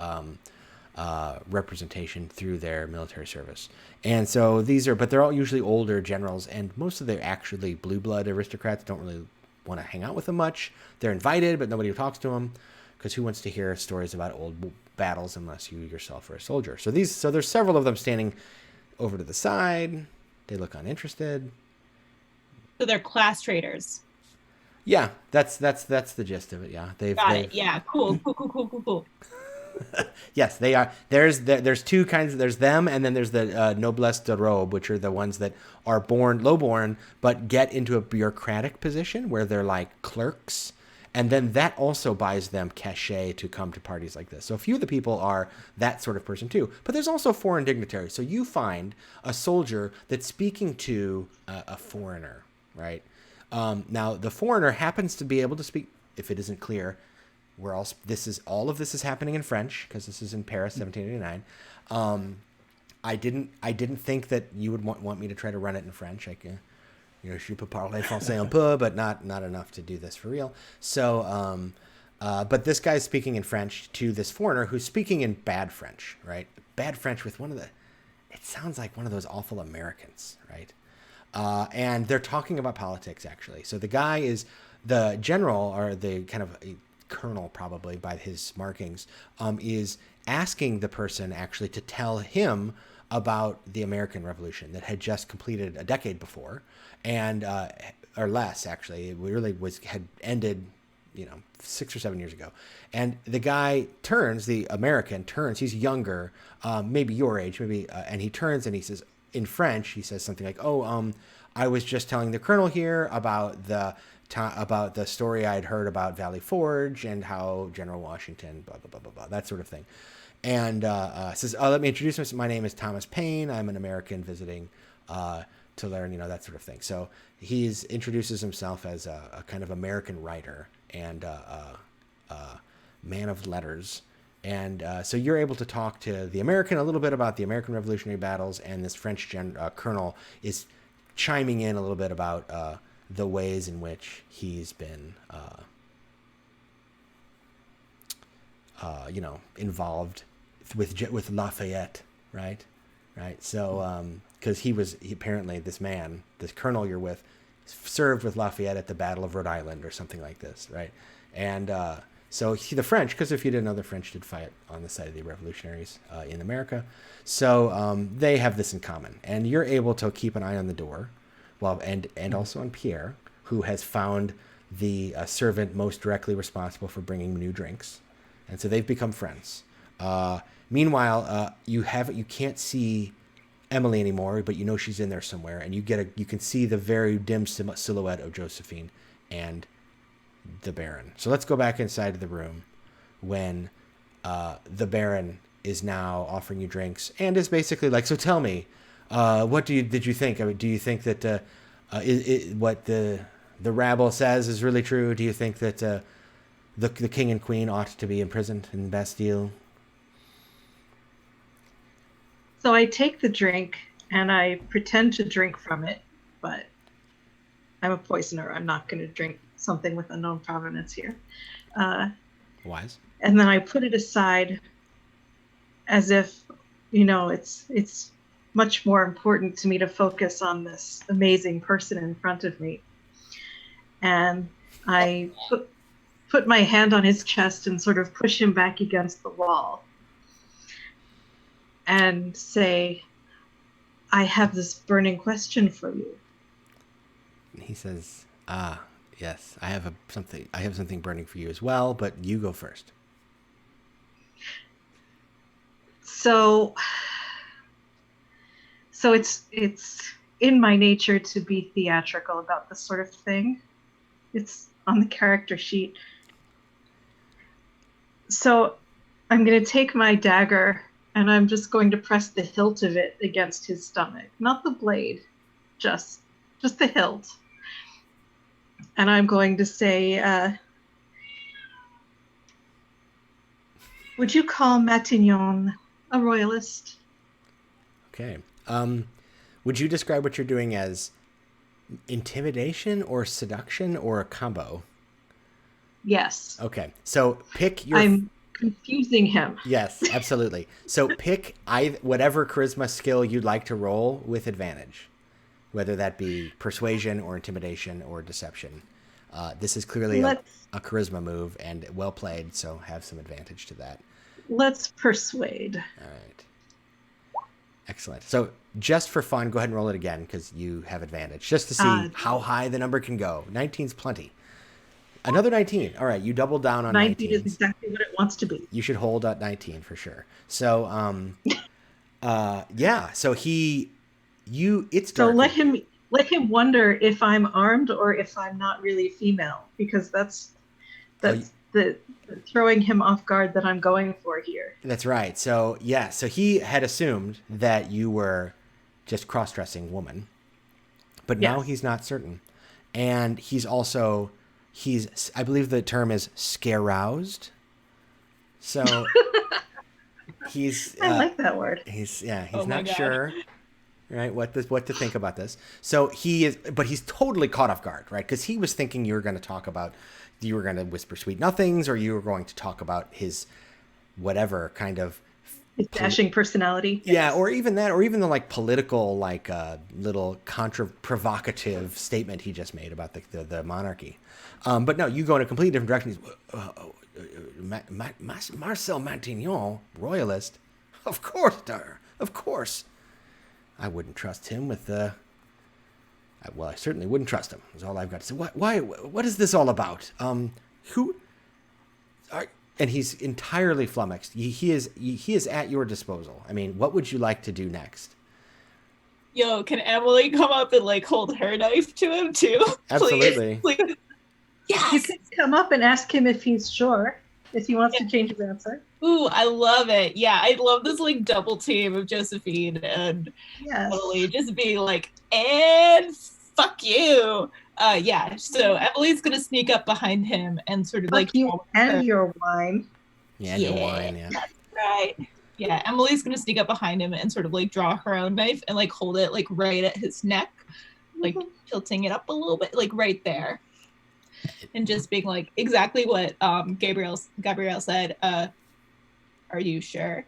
representation through their military service. And so but they're all usually older generals, and most of the actually blue blood aristocrats don't really want to hang out with them much. They're invited, but nobody talks to them, because who wants to hear stories about old battles unless you yourself are a soldier? So there's several of them standing over to the side. They look uninterested. So they're class traitors. Yeah, that's the gist of it. Yeah, Got it. Yeah, cool. Yes, they are. There's two kinds. There's them, and then there's the noblesse de robe, which are the ones that are lowborn, but get into a bureaucratic position where they're like clerks, and then that also buys them cachet to come to parties like this. So a few of the people are that sort of person too. But there's also foreign dignitaries. So you find a soldier that's speaking to a foreigner, right? Now the foreigner happens to be able to speak, if it isn't clear, all of this is happening in French, because this is in Paris, 1789. I didn't think that you would want me to try to run it in French. I can, je peux parler français un peu, but not enough to do this for real. So But this guy's speaking in French to this foreigner who's speaking in bad French, right? Bad French with it sounds like one of those awful Americans, right? And they're talking about politics, actually. So the guy is the general, or the kind of colonel, probably by his markings, is asking the person actually to tell him about the American Revolution that had just completed a decade before, and or less, actually. It really had ended, 6 or 7 years ago. And the guy turns, the American turns, he's younger, maybe your age, maybe, and he turns and he says, in French, he says something like, I was just telling the colonel here about the story I'd heard about Valley Forge and how General Washington, blah, blah, blah, blah, blah, that sort of thing. And says, let me introduce myself. My name is Thomas Paine. I'm an American visiting to learn, that sort of thing. So he introduces himself as a kind of American writer and man of letters. And so you're able to talk to the American a little bit about the American Revolutionary battles, and this French colonel is chiming in a little bit about the ways in which he's been, involved with Lafayette, right? So, because he apparently, this colonel you're with, served with Lafayette at the Battle of Rhode Island or something like this, right? And so the French, because if you didn't know, the French did fight on the side of the revolutionaries in America. So they have this in common. And you're able to keep an eye on the door, and also on Pierre, who has found the servant most directly responsible for bringing new drinks. And so they've become friends. Meanwhile, you can't see Emily anymore, but she's in there somewhere, and you can see the very dim silhouette of Josephine and the Baron. So let's go back inside of the room when the Baron is now offering you drinks and is basically like, so tell me, what did you think? I mean, do you think that what the rabble says is really true? Do you think that the king and queen ought to be imprisoned in Bastille? So I take the drink and I pretend to drink from it, but I'm a poisoner. I'm not going to drink something with unknown provenance here. Wise. And then I put it aside as if, it's much more important to me to focus on this amazing person in front of me. And I put my hand on his chest and sort of push him back against the wall and say, I have this burning question for you. He says, yes, I have something burning for you as well, but you go first. So it's in my nature to be theatrical about this sort of thing. It's on the character sheet. So I'm going to take my dagger and I'm just going to press the hilt of it against his stomach. Not the blade, just the hilt. And I'm going to say, would you call Matignon a royalist? Okay. Would you describe what you're doing as intimidation or seduction or a combo? Yes. Okay. So pick your... I'm confusing him. Yes, absolutely. So pick whatever charisma skill you'd like to roll with advantage, whether that be persuasion or intimidation or deception. This is clearly a charisma move, and well played, so have some advantage to that. Let's persuade. All right. Excellent. So just for fun, go ahead and roll it again because you have advantage, just to see how high the number can go. 19's plenty. Another 19. All right, you double down on 19. 19 is exactly what it wants to be. You should hold at 19 for sure. So, yeah. So it's dark. So let him wonder if I'm armed or if I'm not really female, because that's the throwing him off guard that I'm going for here. That's right. So yeah. So he had assumed that you were just cross-dressing woman, but now he's not certain, and he's I believe the term is scaroused. So he's I like that word. He's not sure, right, what to think about this. So he's totally caught off guard, right? Because he was thinking you were going to talk about you were going to whisper sweet nothings, or you were going to talk about his whatever kind of His dashing personality. yeah, or even that, or even the like political, like little provocative statement he just made about the monarchy. But no, you go in a completely different direction. Marcel Matignon, royalist, of course, sir, of course. I wouldn't trust him with the. Well, I certainly wouldn't trust him. Is all I've got to say. Why? What is this all about? Who? And he's entirely flummoxed. He is at your disposal. I mean, what would you like to do next? Yo, can Emily come up and like hold her knife to him too? Absolutely. Like, yes. You can come up and ask him if he's sure, if he wants to change his answer. Ooh, I love it. Yeah, I love this like double team of Josephine and Emily just being like, and fuck you. Yeah, so Emily's gonna sneak up behind him and sort of Fuck like you and your wine. Yeah, your wine, yeah. That's right. Yeah, Emily's gonna sneak up behind him and sort of like draw her own knife and like hold it like right at his neck, like tilting it up a little bit, like right there. And just being like exactly what Gabrielle said, are you sure?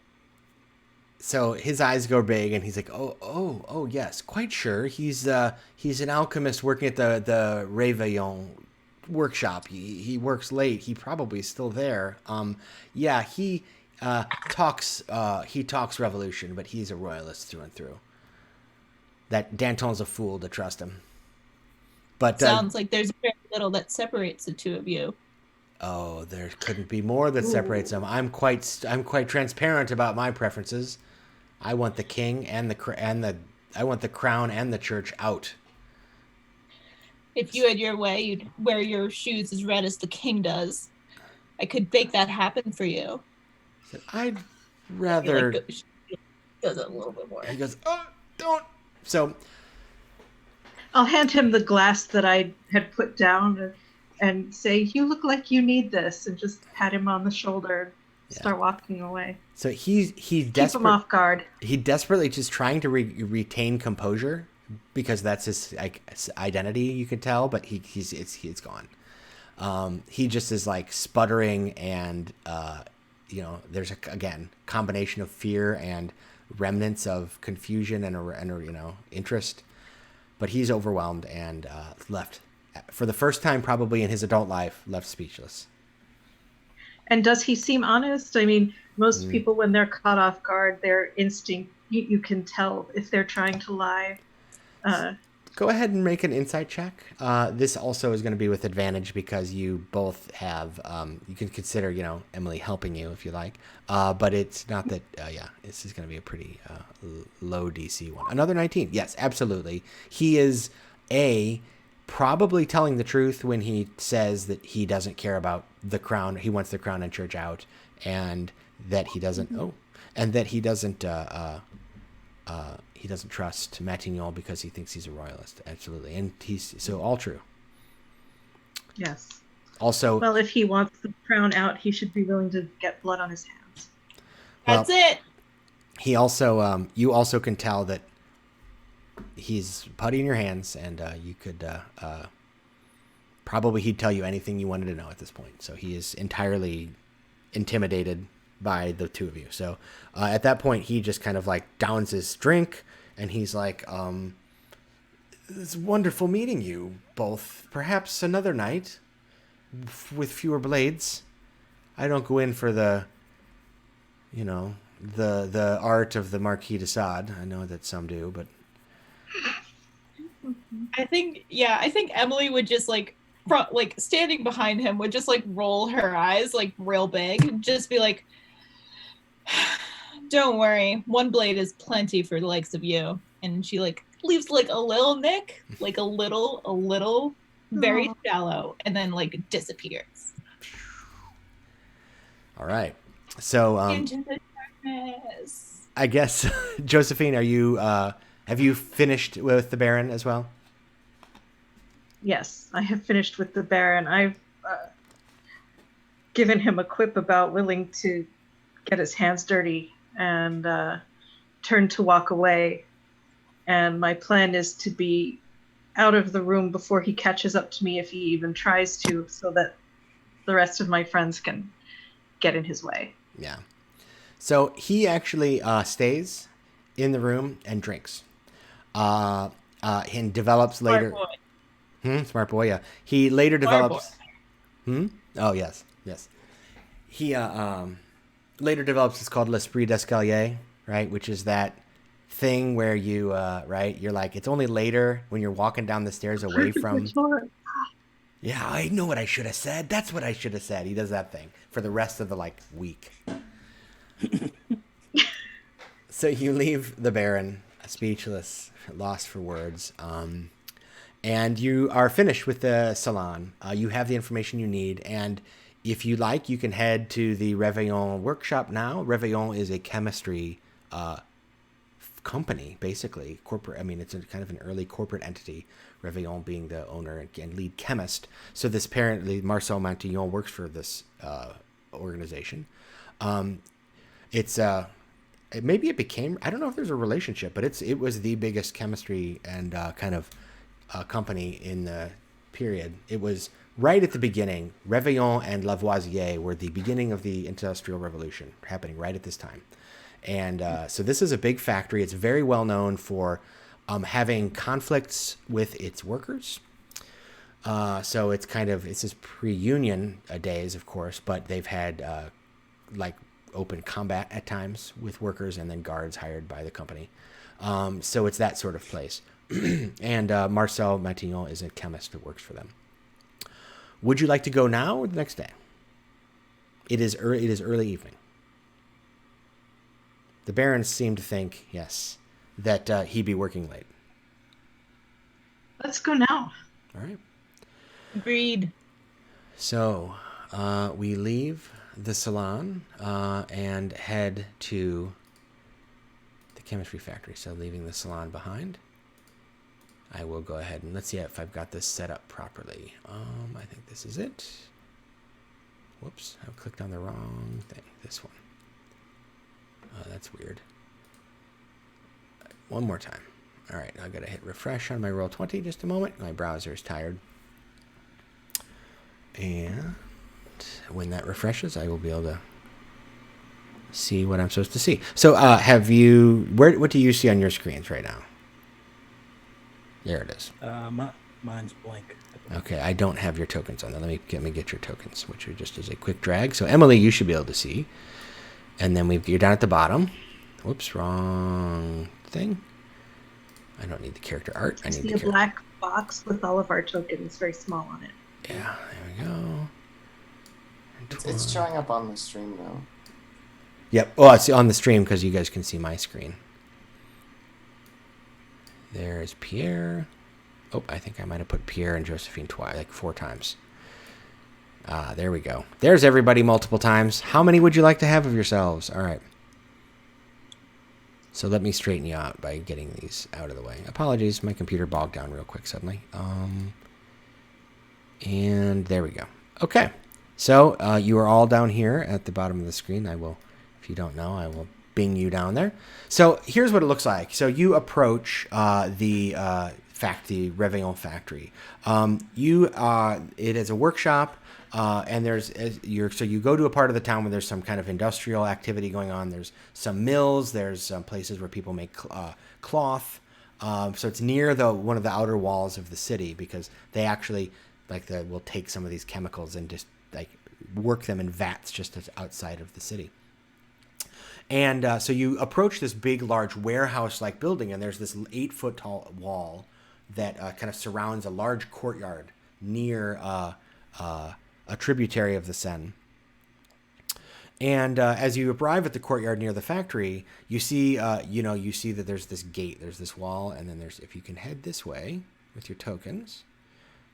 So his eyes go big, and he's like, "Oh, yes, quite sure. He's an alchemist working at the Réveillon workshop. He works late. He probably is still there. Yeah, he talks revolution, but he's a royalist through and through. That Danton's a fool to trust him. But sounds like there's very little that separates the two of you. Oh, there couldn't be more that separates them. I'm quite transparent about my preferences. I want the king I want the crown and the church out. If you had your way, you'd wear your shoes as red as the king does. I could make that happen for you. I'd rather. Does it a little bit more. He goes, "Oh, don't." So I'll hand him the glass that I had put down and say, "You look like you need this," and just pat him on the shoulder. Start walking away. So he's keep him off guard. He desperately just trying to retain composure because that's his identity. You could tell, but he's gone. He just is like sputtering, and there's again combination of fear and remnants of confusion and interest. But he's overwhelmed and left for the first time probably in his adult life, left speechless. And does he seem honest? I mean, most people, when they're caught off guard, their instinct, you can tell if they're trying to lie. Go ahead and make an insight check. This also is going to be with advantage because you both have, you can consider, Emily helping you if you like. But it's not that, this is going to be a pretty low DC one. Another 19. Yes, absolutely. He is probably telling the truth when he says that he doesn't care about the crown. He wants the crown and church out, and that he doesn't. He doesn't trust Matignon because he thinks he's a royalist. Absolutely, and he's so all true. Yes. Also, well, if he wants the crown out, he should be willing to get blood on his hands. That's it. He also, you also can tell that he's putty in your hands, and you could probably he'd tell you anything you wanted to know at this point. So he is entirely intimidated by the two of you. So at that point, he just kind of like downs his drink, and he's like, "It's wonderful meeting you both. Perhaps another night with fewer blades. I don't go in for the art of the Marquis de Sade. I know that some do, but." I think Emily would just like standing behind him would just like roll her eyes like real big and just be like, "Don't worry, one blade is plenty for the likes of you." And she like leaves like a little nick, like a little very shallow, and then like disappears. All right. So into the darkness. I guess Josephine, are you have you finished with the Baron as well? Yes, I have finished with the Baron. I've given him a quip about willing to get his hands dirty and turned to walk away. And my plan is to be out of the room before he catches up to me, if he even tries to, so that the rest of my friends can get in his way. Yeah. So he actually stays in the room and drinks. And develops later. Smart boy. Smart boy, yeah. He later Smart develops. Oh, yes. He later develops what's called l'esprit d'escalier, right? Which is that thing where you, right? You're like, it's only later when you're walking down the stairs away from. Yeah, I know what I should have said. That's what I should have said. He does that thing for the rest of the week. So you leave the Baron speechless, lost for words, and you are finished with the salon. You have the information you need, and if you like, you can head to the Réveillon workshop now. Réveillon is a chemistry company, basically corporate. I mean, it's a kind of an early corporate entity. Réveillon being the owner and lead chemist. So this apparently Marcel Mantillon works for this organization. Maybe it became, I don't know if there's a relationship, but it was the biggest chemistry and kind of company in the period. It was right at the beginning. Réveillon and Lavoisier were the beginning of the Industrial Revolution, happening right at this time. And so this is a big factory. It's very well known for having conflicts with its workers. So it's this pre-union days, of course, but they've had open combat at times with workers and then guards hired by the company. So it's that sort of place. And Marcel Mantillon is a chemist that works for them. Would you like to go now or the next day? It is early evening. The Baron seemed to think, yes, that he'd be working late. Let's go now. All right. Agreed. So we leave the salon and head to the chemistry factory. So leaving the salon behind, I will go ahead and let's see if I've got this set up properly. I think this is it. Whoops, I clicked on the wrong thing. This one. Oh, that's weird. One more time. All right, I've got to hit refresh on my Roll20 just a moment. My browser is tired. And when that refreshes, I will be able to see what I'm supposed to see. So what do you see on your screens right now? There it is. Mine's blank. Okay, I don't have your tokens on there. Let me get your tokens, which are just as a quick drag. So Emily, you should be able to see. And then you're down at the bottom. Whoops, wrong thing. I don't need the character art. I need the black box with all of our tokens, very small on it. Yeah, there we go. It's showing up on the stream though. Yep. Oh, it's on the stream because you guys can see my screen. There's Pierre. Oh, I think I might have put Pierre and Josephine twice, like 4 times. There we go. There's everybody multiple times. How many would you like to have of yourselves? All right. So let me straighten you out by getting these out of the way. Apologies, my computer bogged down real quick suddenly. And there we go. Okay. So you are all down here at the bottom of the screen. I will, if you don't know, I will bing you down there. So here's what it looks like. So you approach the Réveillon factory. It is a workshop. And so you go to a part of the town where there's some kind of industrial activity going on. There's some mills. There's some places where people make cloth. So it's near one of the outer walls of the city because they actually will take some of these chemicals and just work them in vats just outside of the city. And so you approach this big, large warehouse-like building, and there's this 8-foot tall wall that kind of surrounds a large courtyard near a tributary of the Seine. And as you arrive at the courtyard near the factory, you see that there's this gate, there's this wall, and then if you can head this way with your tokens,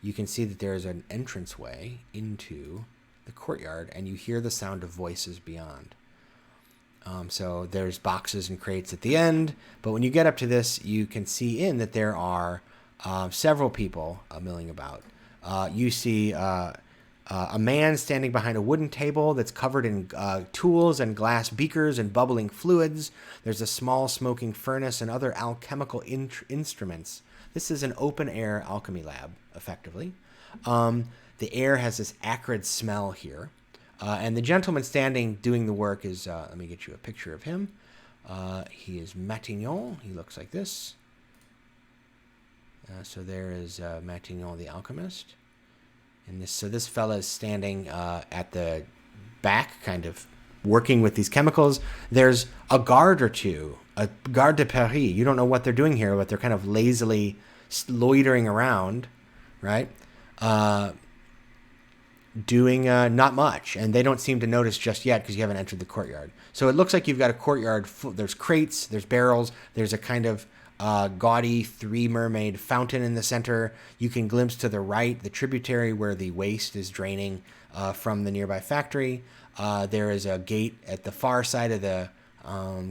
you can see that there's an entranceway into the courtyard, and you hear the sound of voices beyond. So there's boxes and crates at the end, but when you get up to this, you can see that there are several people milling about. You see a man standing behind a wooden table that's covered in tools and glass beakers and bubbling fluids. There's a small smoking furnace and other alchemical instruments. This is an open-air alchemy lab, effectively. The air has this acrid smell here. And the gentleman standing doing the work is, let me get you a picture of him. He is Matignon. He looks like this. So there is Matignon the alchemist. And this fella is standing at the back, kind of working with these chemicals. There's a guard or two, a garde de Paris. You don't know what they're doing here, but they're kind of lazily loitering around, right? Doing not much, and they don't seem to notice just yet because you haven't entered the courtyard. So it looks like you've got a courtyard full. There's crates, there's barrels, there's a kind of gaudy three-mermaid fountain in the center. You can glimpse to the right the tributary where the waste is draining from the nearby factory. There is a gate at the far side of the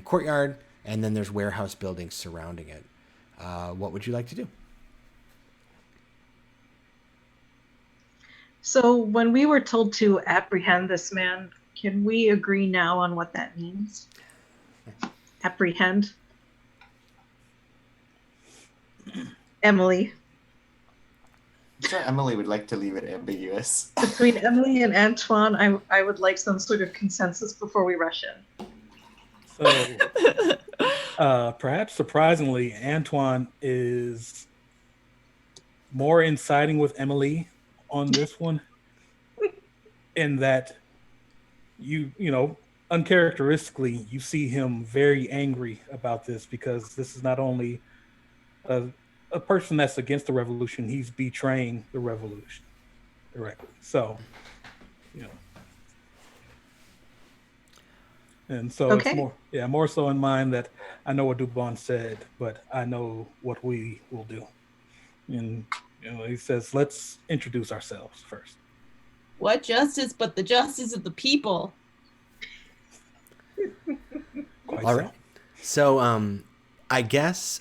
courtyard, and then there's warehouse buildings surrounding it. What would you like to do? So when we were told to apprehend this man, can we agree now on what that means? Apprehend. Emily. I'm sure Emily would like to leave it ambiguous. Between Emily and Antoine, I would like some sort of consensus before we rush in. So, perhaps surprisingly, Antoine is more inciting with Emily on this one, in that you know, uncharacteristically, you see him very angry about this because this is not only a person that's against the revolution, he's betraying the revolution directly. So, you know. And so Okay. it's more so in mind that I know what Dubon said, but I know what we will do. And you know, he says, let's introduce ourselves first. What justice but the justice of the people? Quite All so. right. So, I guess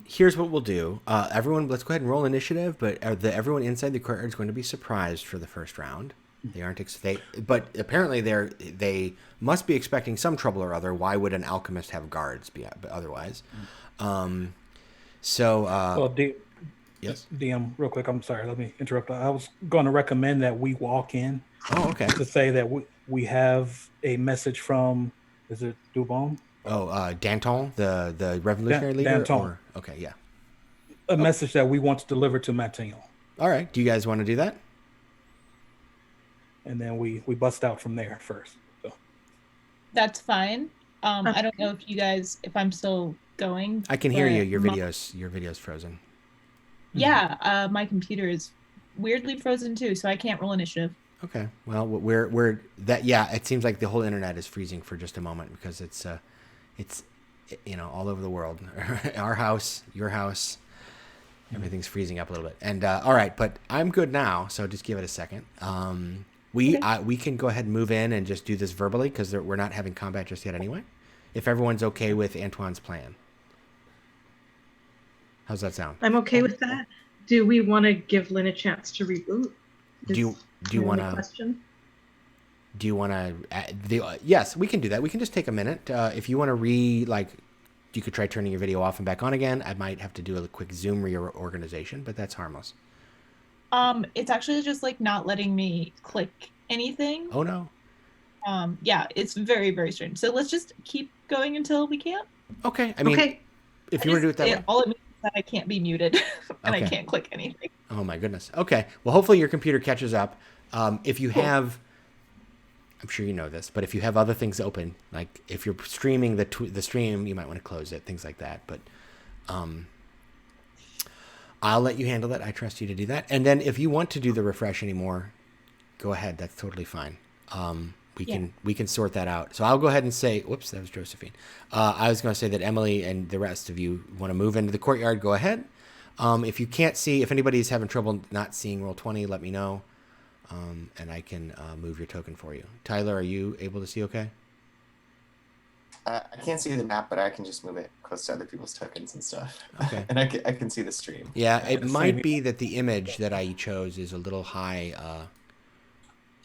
here's what we'll do. Everyone, let's go ahead and roll initiative. But everyone inside the courtyard is going to be surprised for the first round. They aren't. But apparently they must be expecting some trouble or other. Why would an alchemist have guards? Otherwise. Well, yes. DM, real quick. I'm sorry. Let me interrupt. I was going to recommend that we walk in. Oh, okay. To say that we have a message from, is it Dubon? Oh, Danton, the revolutionary leader. Danton. Okay, yeah. A message that we want to deliver to Matignon. All right. Do you guys want to do that? And then we bust out from there first. So. That's fine. I don't know if I'm still going. I can hear you. but Your video's frozen. Yeah, my computer is weirdly frozen too, so I can't roll initiative. Okay. Well, we're that. Yeah, it seems like the whole internet is freezing for just a moment because it's you know, all over the world. Our house, your house, everything's freezing up a little bit. And all right, but I'm good now, so just give it a second. We can go ahead and move in and just do this verbally because we're not having combat just yet anyway. If everyone's okay with Antoine's plan, how's that sound? I'm okay with that. Do we want to give Lynn a chance to reboot? Do you want to? Question? Do you want to? Yes, we can do that. We can just take a minute. If you want to you could try turning your video off and back on again. I might have to do a quick Zoom reorganization, but that's harmless. It's actually just like not letting me click anything. Oh no. Yeah, it's very, very strange. So let's just keep going until we can't. Okay. I mean, Okay. if you want to do it that way. All it means is that I can't be muted and Okay. I can't click anything. Oh my goodness. Okay. Well, hopefully your computer catches up. If you have, I'm sure you know this, but if you have other things open, like if you're streaming the stream, you might want to close it, things like that. But I'll let you handle that. I trust you to do that. And then if you want to do the refresh anymore, go ahead. That's totally fine. We can sort that out. So I'll go ahead and say, whoops, that was Josephine. I was going to say that Emily and the rest of you want to move into the courtyard, go ahead. If you can't see, if anybody's having trouble not seeing Roll20, let me know. And I can move your token for you. Tyler, are you able to see okay? I can't see the map, but I can just move it close to other people's tokens and stuff. Okay. And I can see the stream. Yeah, it might be that the image that I chose is a little high,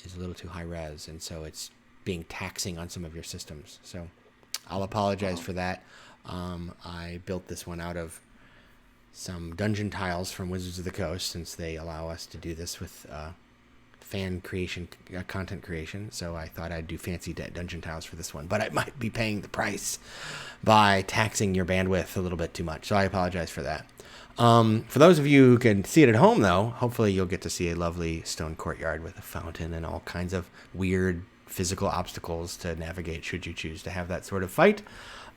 is a little too high res, and so it's being taxing on some of your systems. So I'll apologize for that. I built this one out of some dungeon tiles from Wizards of the Coast, since they allow us to do this with fan creation, content creation. So I thought I'd do fancy dungeon tiles for this one, but I might be paying the price by taxing your bandwidth a little bit too much. So I apologize for that. For those of you who can see it at home, though, hopefully you'll get to see a lovely stone courtyard with a fountain and all kinds of weird physical obstacles to navigate should you choose to have that sort of fight.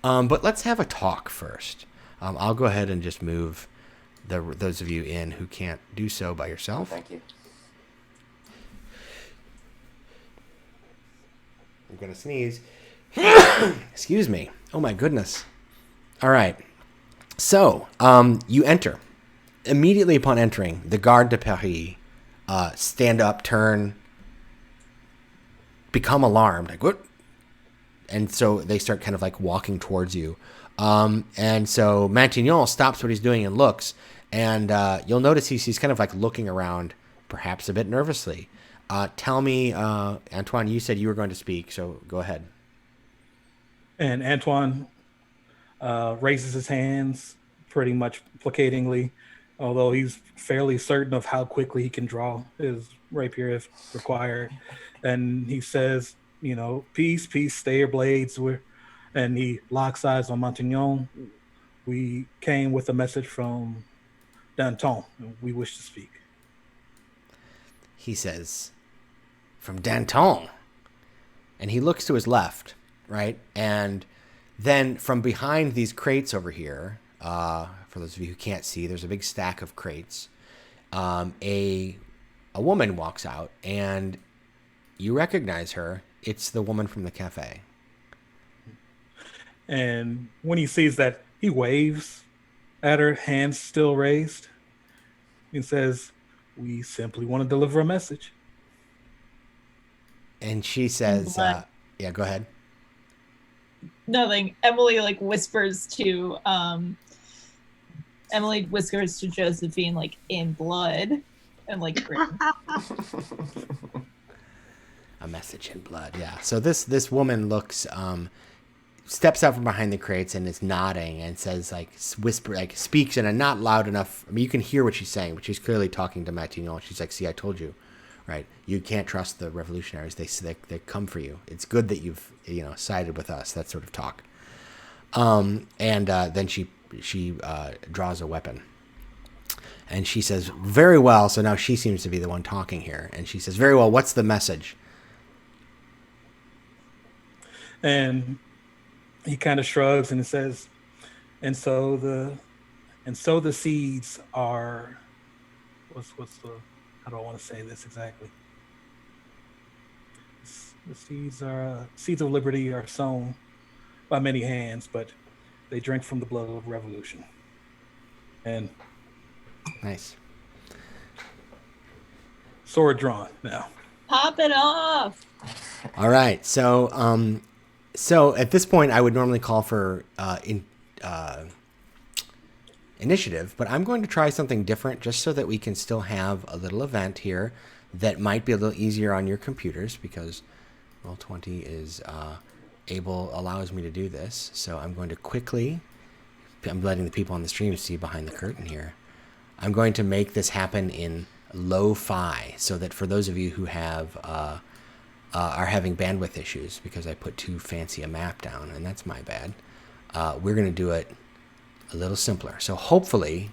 But let's have a talk first. I'll go ahead and just move those of you in who can't do so by yourself. Thank you. I'm going to sneeze. Excuse me. Oh, my goodness. All right. So, you enter. Immediately upon entering, the Garde de Paris stand up, turn, become alarmed. Like, what? And so they start kind of like walking towards you. And so Matignon stops what he's doing and looks. And you'll notice he's kind of like looking around, perhaps a bit nervously. Tell me, Antoine, you said you were going to speak, so go ahead. And Antoine raises his hands pretty much placatingly, although he's fairly certain of how quickly he can draw his rapier if required. And he says, peace, stay your blades. And he locks eyes on Matignon. We came with a message from Danton. We wish to speak. He says, from Danton. And he looks to his left, right? And then from behind these crates over here, for those of you who can't see, there's a big stack of crates. A woman walks out, and you recognize her. It's the woman from the cafe. And when he sees that, he waves at her, hands still raised. He says, we simply want to deliver a message. And she says, yeah, go ahead. Nothing. Emily whispers to Josephine, like, in blood, and like a message in blood. Yeah. So this woman looks, steps out from behind the crates and is nodding and says, like, speaks in a not loud enough. I mean, you can hear what she's saying, but she's clearly talking to Matignon. She's like, see, I told you, right? You can't trust the revolutionaries. They come for you. It's good that you've, sided with us, that sort of talk. And then she draws a weapon. And she says, very well. So now she seems to be the one talking here. And she says, very well, what's the message? And he kind of shrugs and says, and so the seeds are, how do I want to say this exactly? The seeds of liberty are sown by many hands, but they drink from the blood of revolution. And nice. Sword drawn now. Pop it off. All right. So, so at this point, I would normally call for initiative, but I'm going to try something different just so that we can still have a little event here that might be a little easier on your computers because Roll20 is allows me to do this. So I'm going to quickly, I'm letting the people on the stream see behind the curtain here. I'm going to make this happen in lo-fi so that for those of you who have are having bandwidth issues because I put too fancy a map down, and that's my bad. We're going to do it a little simpler. So hopefully,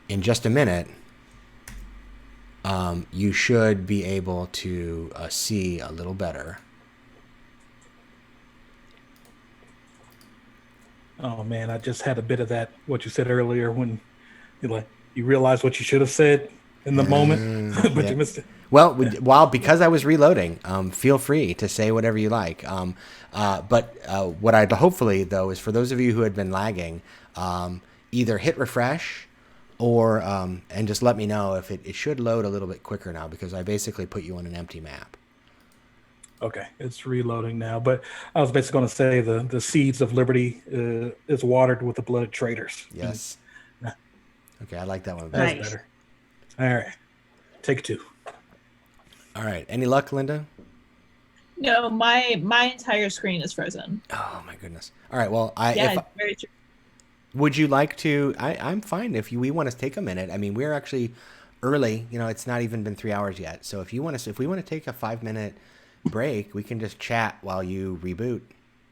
in just a minute, you should be able to see a little better. Oh man, I just had a bit of that, what you said earlier when you realize what you should have said in the moment, but yeah. You missed it. Well, because I was reloading, feel free to say whatever you like. But what I'd hopefully, though, is for those of you who had been lagging, either hit refresh or and just let me know if it should load a little bit quicker now because I basically put you on an empty map. Okay, it's reloading now. But I was basically going to say the seeds of liberty is watered with the blood of traitors. Yes. Okay, I like that one That's better. better. All right, take 2. All right. Any luck, Linda? No, my entire screen is frozen. Oh my goodness. All right. Well, Very true. would you like to? I'm fine if we want to take a minute. I mean, we're actually early. You know, it's not even been 3 hours yet. So if we want to take a 5-minute break, we can just chat while you reboot.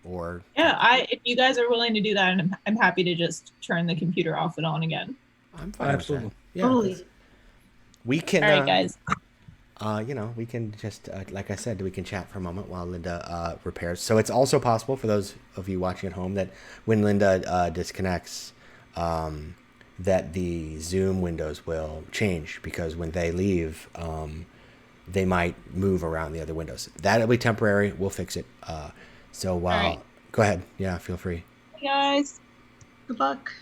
Or yeah, if you guys are willing to do that, and I'm happy to just turn the computer off and on again. I'm fine Absolutely. with that. Yeah, Totally. we can. All right, guys. You know, we can just, like I said, we can chat for a moment while Linda repairs. So it's also possible for those of you watching at home that when Linda disconnects, that the Zoom windows will change, because when they leave, they might move around the other windows. That'll be temporary. We'll fix it. So while, right. Go ahead. Yeah, feel free. Hey guys, Good luck.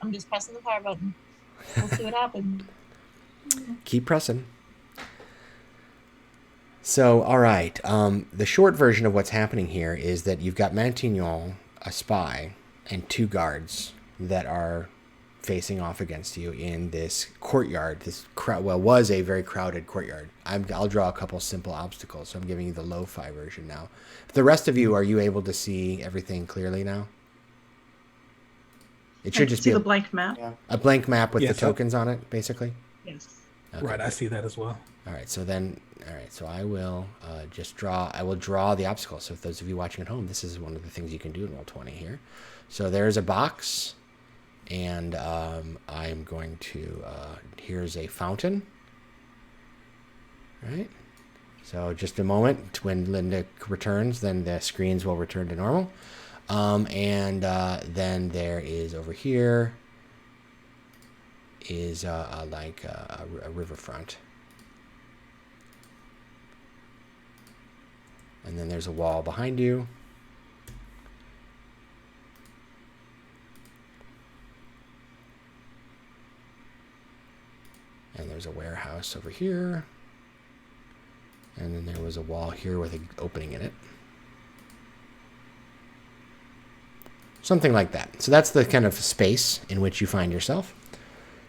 I'm just pressing the power button. We'll see what happens. Keep pressing. So, all right. The short version of what's happening here is that you've got Mantignon, a spy, and 2 guards that are facing off against you in this courtyard. This was a very crowded courtyard. I'll draw a couple simple obstacles, so I'm giving you the lo-fi version now. The rest of you, are you able to see everything clearly now? It should just be the blank map. Yeah. a blank map with Yes, the tokens on it, basically. Yes. Okay. Right, I see that as well. All right, so I will I will draw the obstacle. So if those of you watching at home, this is one of the things you can do in Roll20 here. So there's a box, and I'm going to, here's a fountain. All right, so just a moment. When Linda returns, then the screens will return to normal. And then there is over here is like a riverfront. And then there's a wall behind you. And there's a warehouse over here. And then there was a wall here with an opening in it. Something like that. So that's the kind of space in which you find yourself.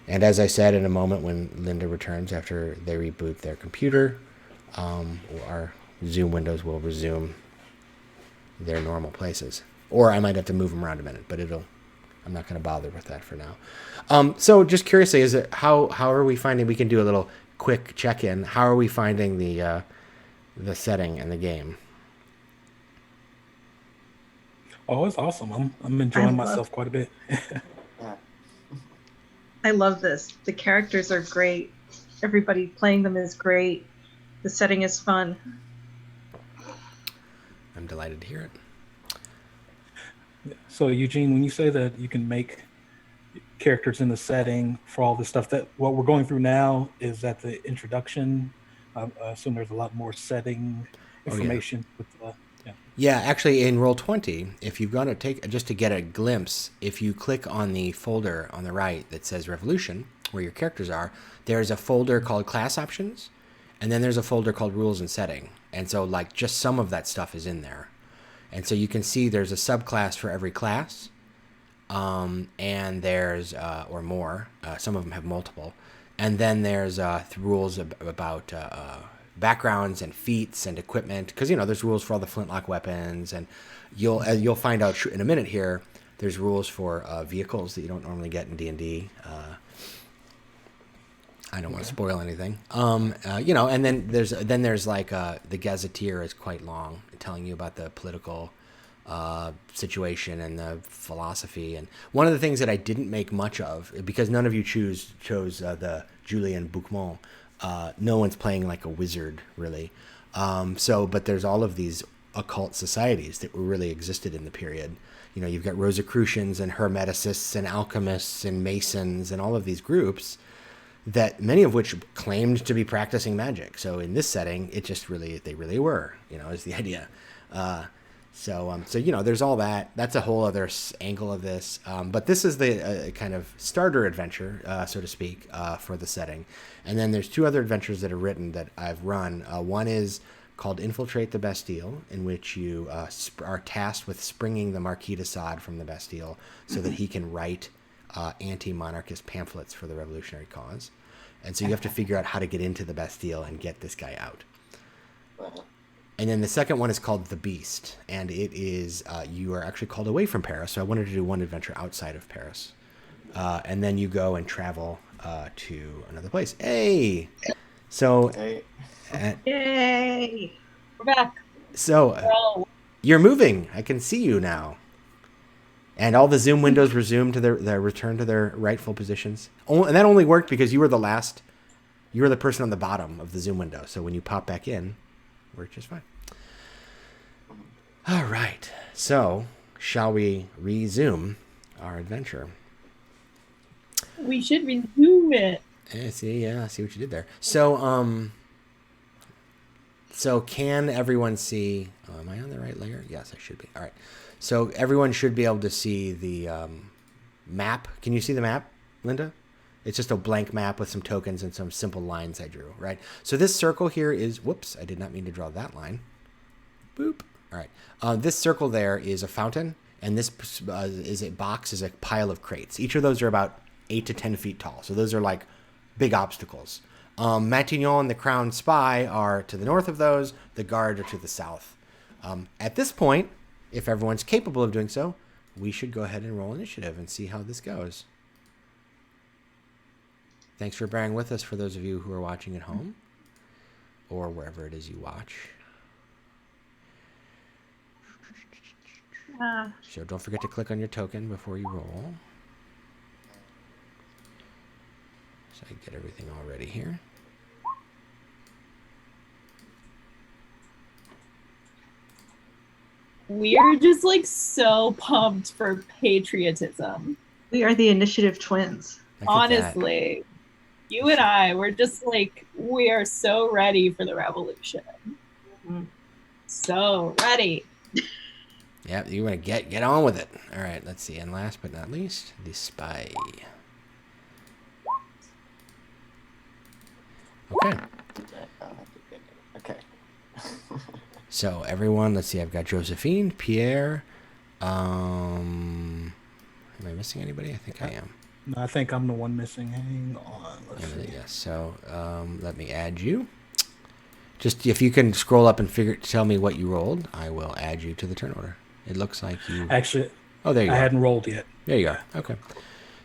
And as I said, in a moment when Linda returns after they reboot their computer, our Zoom windows will resume their normal places. Or I might have to move them around a minute, but I'm not going to bother with that for now. So just curiously, how are we finding? We can do a little quick check-in. How are we finding the setting and the game? Oh, it's awesome. I'm enjoying myself quite a bit. Yeah. I love this. The characters are great. Everybody playing them is great. The setting is fun. I'm delighted to hear it. So Eugene, when you say that you can make characters in the setting for all this stuff, that what we're going through now is at the introduction. I assume there's a lot more setting information with the. Yeah, actually, in Roll20, if you've got to just to get a glimpse, if you click on the folder on the right that says Revolution, where your characters are, there's a folder called Class Options, and then there's a folder called Rules and Setting. And so, like, just some of that stuff is in there. And so you can see there's a subclass for every class, and there's, or more, some of them have multiple. And then there's rules about backgrounds and feats and equipment, because there's rules for all the flintlock weapons, and you'll find out in a minute here. There's rules for vehicles that you don't normally get in D&D. I don't want to spoil anything. And then there's like the gazetteer is quite long, telling you about the political situation and the philosophy. And one of the things that I didn't make much of, because none of you chose the Julien Bouquemont. No one's playing like a wizard, really. But there's all of these occult societies that really existed in the period. You've got Rosicrucians and Hermeticists and alchemists and Masons and all of these groups that many of which claimed to be practicing magic. So in this setting, they really were, is the idea. So there's all that. That's a whole other angle of this. But this is the kind of starter adventure, so to speak, for the setting. And then there's 2 other adventures that are written that I've run. One is called Infiltrate the Bastille, in which you are tasked with springing the Marquis de Sade from the Bastille so that he can write anti-monarchist pamphlets for the revolutionary cause. And so you have to figure out how to get into the Bastille and get this guy out. And then the second one is called The Beast, and it is you are actually called away from Paris. So I wanted to do one adventure outside of Paris. and then you go and travel to another place. Hey, so Hey. Yay! We're back. so Oh, you're moving. I can see you now. And all the Zoom windows resume to their return to their rightful positions. And that only worked because you were the last. You were the person on the bottom of the Zoom window. So when you pop back in, it worked just fine. All right. So shall we resume our adventure? we should resume it. See what you did there. So so can everyone see? Oh, am I on the right layer? Yes, I should be. All right. So everyone should be able to see the map. Can you see the map, Linda? It's just a blank map with some tokens and some simple lines I drew, right? So this circle here is, whoops, I did not mean to draw that line. Boop. All right. This circle there is a fountain, and this is a box, is a pile of crates. Each of those are about 8 to 10 feet tall. So those are like big obstacles. Matignon and the Crown Spy are to the north of those. The Guard are to the south. At this point, if everyone's capable of doing so, we should go ahead and roll initiative and see how this goes. Thanks for bearing with us for those of you who are watching at home or wherever it is you watch. So don't forget to click on your token before you roll. So I get everything all ready here. We're just like so pumped for patriotism. We are the initiative twins. Look at that. Honestly, you and I, we're just like, we are so ready for the revolution. Mhm. So ready. Yep, you want to get on with it. All right, let's see. And last but not least, the spy. Okay. Okay. So everyone, let's see. I've got Josephine, Pierre. Am I missing anybody? I think I am. No, I think I'm the one missing. Hang on. Let's see. Yes. So let me add you. Just if you can scroll up and tell me what you rolled, I will add you to the turn order. It looks like you. Actually, Oh, there you I go. hadn't rolled yet. There you go. Okay.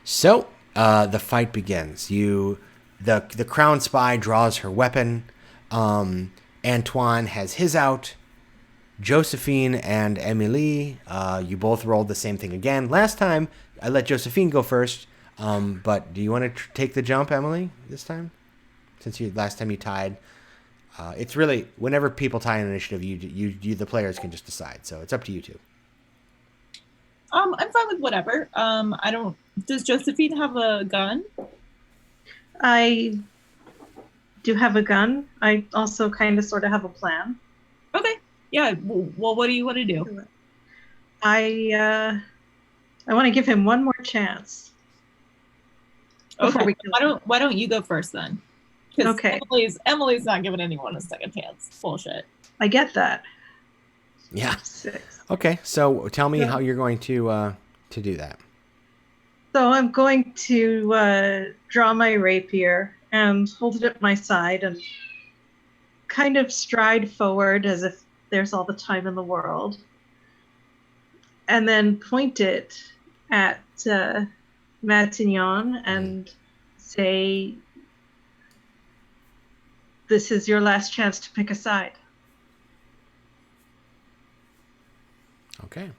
So the fight begins. The Crown Spy draws her weapon. Antoine has his out. Josephine and Emily, you both rolled the same thing again. Last time, I let Josephine go first. But do you want to take the jump, Emily, this time? Since last time you tied. It's really, whenever people tie an initiative, you the players can just decide. So it's up to you two. I'm fine with whatever. Does Josephine have a gun? I do have a gun. I also kind of sort of have a plan. Okay. Yeah. Well, what do you want to do? I want to give him one more chance. Before Okay. we kill him. Why don't you go first then? Because Okay. Emily's not giving anyone a second chance. Bullshit. I get that. Yeah. 6. Okay. So tell me Yeah. how you're going to do that. So I'm going to draw my rapier and hold it at my side and kind of stride forward as if there's all the time in the world. And then point it at Matignon and say, "This is your last chance to pick a side." Okay.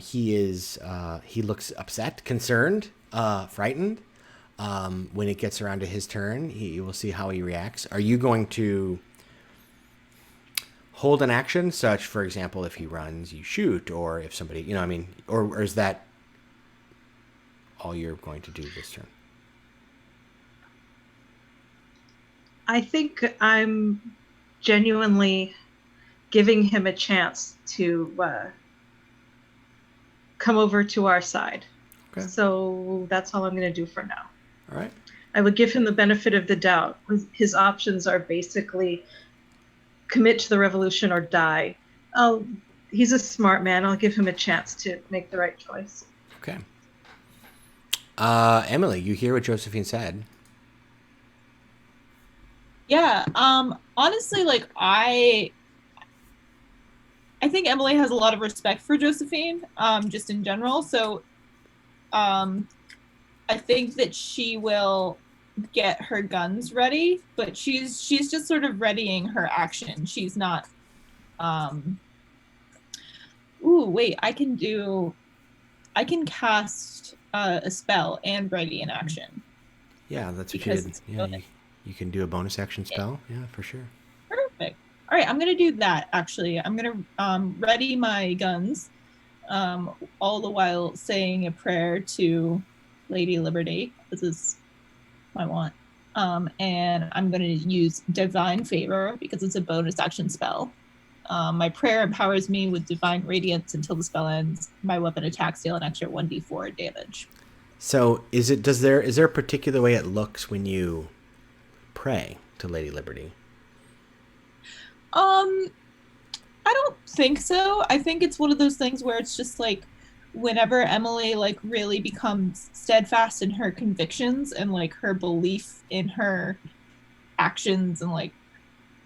He looks upset, concerned, frightened. When it gets around to his turn, you will see how he reacts. Are you going to hold an action, such, for example, if he runs, you shoot, or if somebody, or is that all you're going to do this turn? I think I'm genuinely giving him a chance to come over to our side. Okay. So that's all I'm going to do for now. All right. I would give him the benefit of the doubt. His options are basically commit to the revolution or die. He's a smart man. I'll give him a chance to make the right choice. Okay. Emily, you hear what Josephine said. Yeah. Honestly, like I think Emily has a lot of respect for Josephine, just in general. So, I think that she will get her guns ready, but she's just sort of readying her action. She's not. Ooh, wait! I can cast a spell and ready an action. Yeah, that's what Because you it's did. Yeah, you can do a bonus action spell. Yeah, for sure. Perfect. All right, I'm gonna do that. Actually, I'm gonna ready my guns, all the while saying a prayer to Lady Liberty. This is my want. And I'm gonna use Divine Favor because it's a bonus action spell. My prayer empowers me with divine radiance until the spell ends. My weapon attacks deal an extra 1d4 damage. So is there a particular way it looks when you pray to Lady Liberty? I don't think so. I think it's one of those things where it's just like whenever Emily like really becomes steadfast in her convictions and like her belief in her actions and like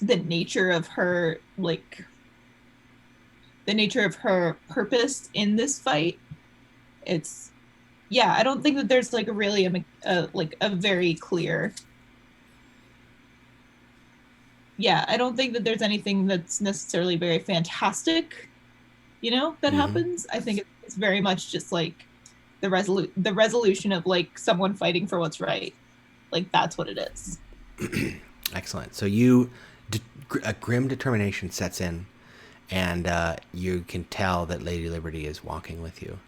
the nature of her purpose in this fight, it's I don't think that there's like a very clear I don't think that there's anything that's necessarily very fantastic, that happens. I think it's very much just like the resolution of like someone fighting for what's right. Like that's what it is. Excellent. So a grim determination sets in, and you can tell that Lady Liberty is walking with you.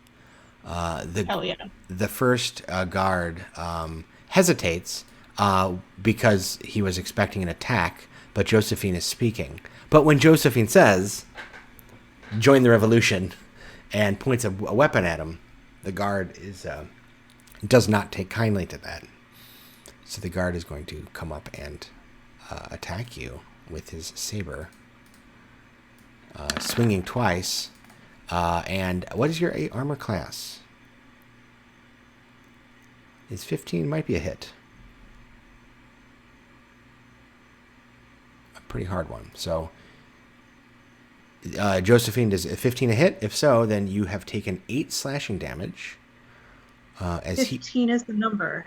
Hell yeah. The first guard hesitates because he was expecting an attack, but Josephine is speaking. But when Josephine says, "Join the revolution," and points a weapon at him, the guard does not take kindly to that. So the guard is going to come up and attack you with his saber, swinging twice. And what is your armor class? Is 15 might be a hit. A pretty hard one. So, Josephine, does 15 a hit? If so, then you have taken 8 slashing damage. 15 is the number.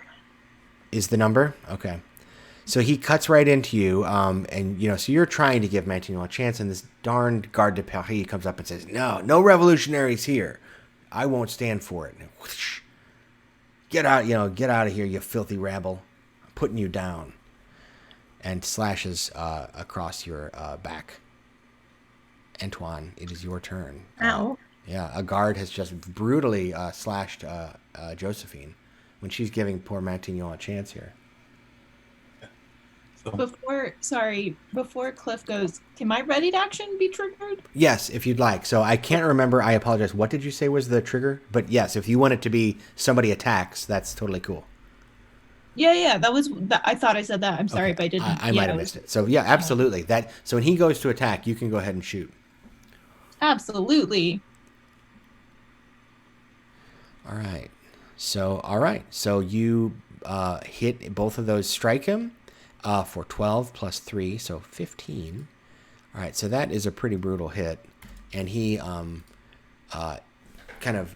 Is the number? Okay. So he cuts right into you, and so you're trying to give Mantignon a chance, and this darned garde de Paris comes up and says, "No revolutionaries here. I won't stand for it. And whoosh, get out of here, you filthy rabble. I'm putting you down." And slashes across your back. Antoine, it is your turn. Ow. A guard has just brutally slashed Josephine when she's giving poor Mantignon a chance here. Before Cliff goes, can my ready to action be triggered? Yes, if you'd like. So I can't remember. I apologize. What did you say was the trigger? But yes, if you want it to be somebody attacks, that's totally cool. Yeah. I thought I said that. I'm sorry if I didn't. I might have missed it. So yeah, absolutely. So when he goes to attack, you can go ahead and shoot. Absolutely. All right. So you hit both of those, strike him for 12 plus 3, so 15. All right, so that is a pretty brutal hit, and he kind of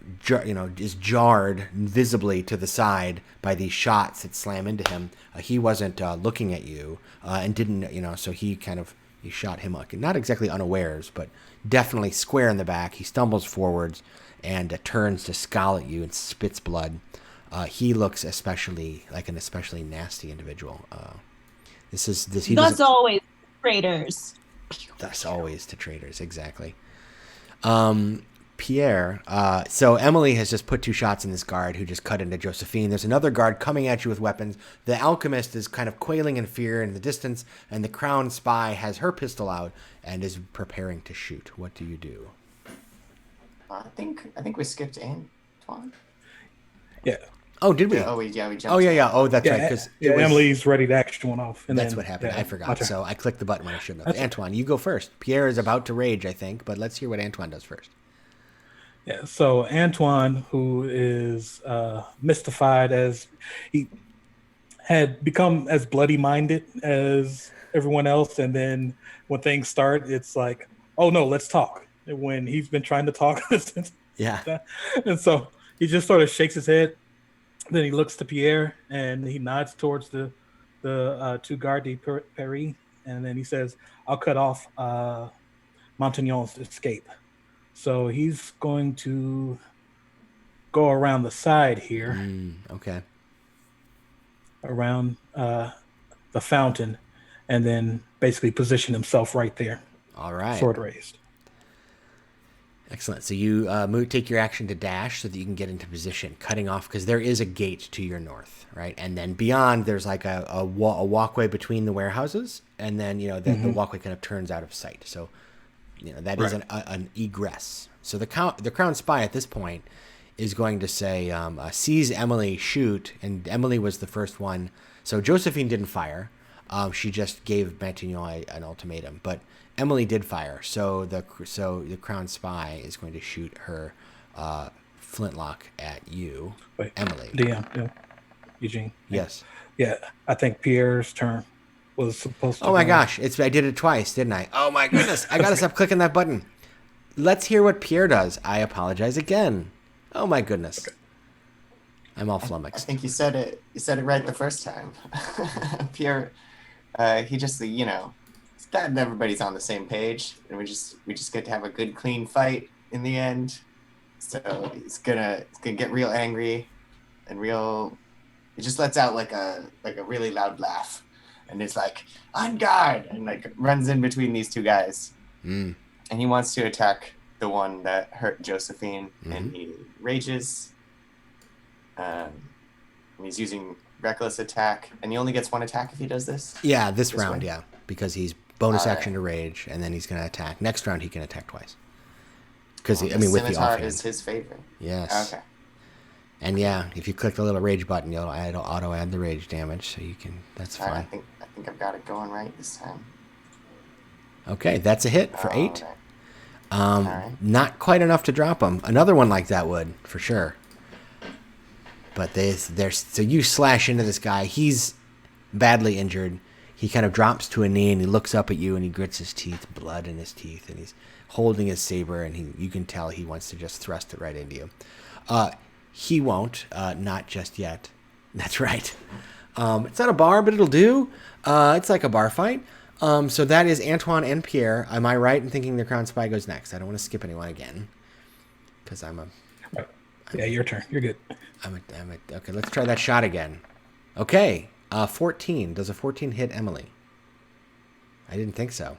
is jarred visibly to the side by these shots that slam into him. He wasn't looking at you and didn't, so he shot him not exactly unawares, but definitely square in the back. He stumbles forwards and turns to scowl at you and spits blood. He looks especially nasty individual. That's always traitors. That's always to traitors, exactly. Pierre, so Emily has just put 2 shots in this guard who just cut into Josephine. There's another guard coming at you with weapons. The alchemist is kind of quailing in fear in the distance, and the crown spy has her pistol out and is preparing to shoot. What do you do? I think we skipped Antoine. Yeah. Oh, did we? We jumped. Oh, yeah. Oh, that's right. Because Emily's ready to action one off. And that's what happened. I forgot. So I clicked the button when I shouldn't have. Antoine, you go first. Pierre is about to rage, I think, but let's hear what Antoine does first. Yeah, so Antoine, who is mystified as he had become as bloody-minded as everyone else, and then when things start, it's like, oh no, let's talk. When he's been trying to talk since yeah, and so he just sort of shakes his head. Then he looks to Pierre and he nods towards the two garde Paris, and then he says, "I'll cut off Montagnon's escape." So he's going to go around the side here, Okay. around the fountain, and then basically position himself right there, All right. sword raised. Excellent. So you take your action to dash so that you can get into position, cutting off, because there is a gate to your north, right? And then beyond, there's like a walkway between the warehouses, and then the walkway kind of turns out of sight. So that is an egress. So the crown spy at this point is going to say, sees Emily shoot, and Emily was the first one. So Josephine didn't fire. She just gave Matignon an ultimatum, but Emily did fire. So the crown spy is going to shoot her flintlock at you, Wait, Emily. DM, Eugene. Yes. Yeah, I think Pierre's turn was supposed to. Oh my go. gosh, I did it twice, didn't I? Oh my goodness, I gotta stop clicking that button. Let's hear what Pierre does. I apologize again. Oh my goodness. Okay. I'm all I flummoxed. think you said it right the first time. Pierre, he just it's glad everybody's on the same page, and we just get to have a good clean fight in the end. So he's gonna get real angry and real. He just lets out like a really loud laugh, and it's like, on guard, and like runs in between these two guys, and he wants to attack the one that hurt Josephine, and he rages. And he's using reckless attack, and he only gets one attack if he does this. Yeah, this round, way? yeah, because he's bonus action to rage, and then he's going to attack. Next round, he can attack twice. Because with the scimitar offhand. is his favorite. Yes. Okay. And yeah, if you click the little rage button, it'll auto add the rage damage, so you can. That's All right, fine. I think I've got it going right this time. Okay, that's a hit for 8. All right. Not quite enough to drop him. Another one like that would, for sure. But so you slash into this guy. He's badly injured. He kind of drops to a knee and he looks up at you and he grits his teeth, blood in his teeth, and he's holding his saber, and you can tell he wants to just thrust it right into you. He won't, not just yet. That's right. It's not a bar, but it'll do. It's like a bar fight. So that is Antoine and Pierre. Am I right in thinking the crown spy goes next? I don't want to skip anyone again, because Yeah, your turn. You're good. Okay, let's try that shot again. Okay, 14. Does a 14 hit Emily? I didn't think so.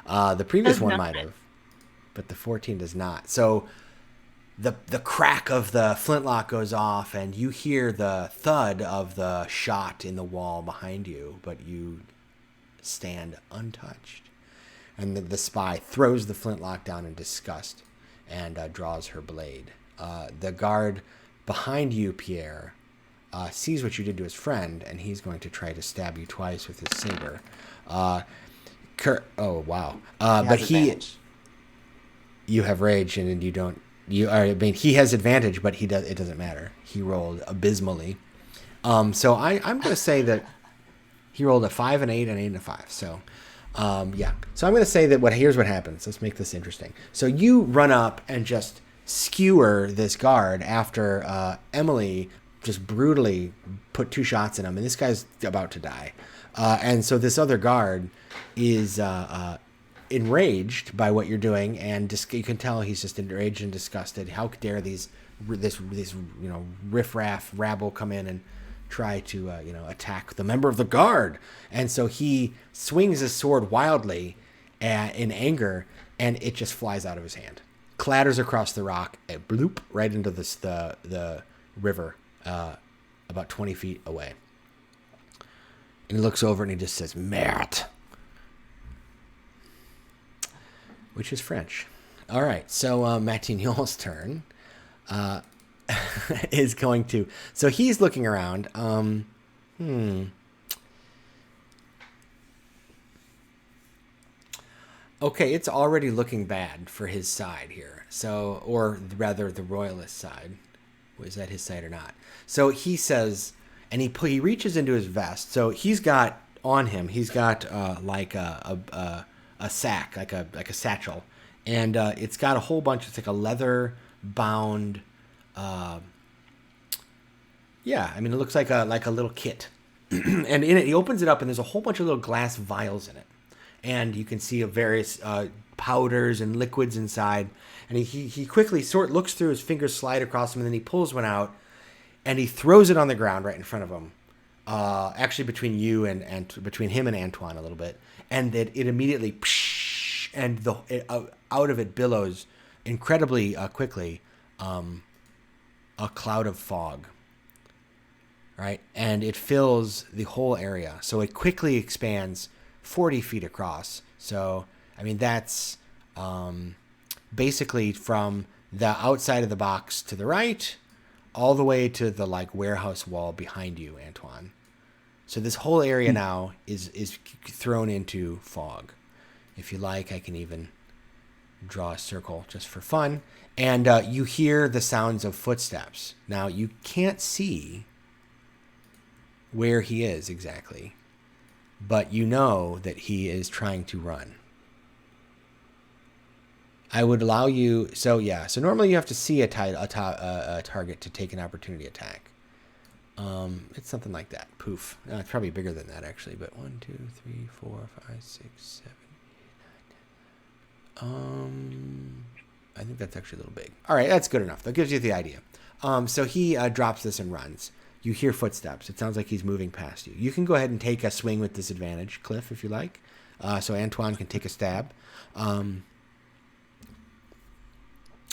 The previous Does one not. might have, but the 14 does not. So the crack of the flintlock goes off, and you hear the thud of the shot in the wall behind you, but you stand untouched. And the spy throws the flintlock down in disgust and draws her blade. The guard behind you, Pierre, sees what you did to his friend, and he's going to try to stab you twice with his saber. Oh wow! You have rage, and you don't. He has advantage, but it doesn't matter. He rolled abysmally. So I'm going to say that he rolled a 5, an 8, an 8, and a 5. So, yeah. So I'm going to say that here's what happens. Let's make this interesting. So you run up and just skewer this guard after Emily just brutally put 2 shots in him, and this guy's about to die. And so this other guard is enraged by what you're doing, and you can tell he's just enraged and disgusted. How dare this riffraff rabble come in and try to attack the member of the guard? And so he swings his sword wildly in anger, and it just flies out of his hand, clatters across the rock, and bloop right into the river about 20 feet away. And he looks over and he just says, "Merde," which is French. All right, so Matignon's turn is going to... So he's looking around. Okay, it's already looking bad for his side here. So, or rather the royalist side. Was that his side or not? So he says, and he reaches into his vest. So he's got on him, like a sack, like a satchel, and it's got a whole bunch. It's like a leather bound Yeah, I mean, it looks like a little kit. And in it, he opens it up, and there's a whole bunch of little glass vials in it. And you can see various powders and liquids inside. And he quickly looks through, his fingers slide across them, and then he pulls one out, and he throws it on the ground right in front of him. Actually, between you and between him and Antoine a little bit. And it immediately, and out of it billows incredibly quickly a cloud of fog. Right? And it fills the whole area. So it quickly expands 40 feet across. So, I mean, that's basically from the outside of the box to the right all the way to the warehouse wall behind you, Antoine. So this whole area now is thrown into fog. If you like, I can even draw a circle just for fun. And you hear the sounds of footsteps. Now, you can't see where he is exactly, but you know that he is trying to run. I would allow you, so normally you have to see a target to take an opportunity attack. It's something like that. Poof. It's probably bigger than that actually, but 1, 2, 3, 4, 5, 6, 7, 8, 9, 10. I think that's actually a little big. All right, that's good enough. That gives you the idea. So he drops this and runs. You hear footsteps. It sounds like he's moving past you. You can go ahead and take a swing with disadvantage, Cliff, if you like. So Antoine can take a stab.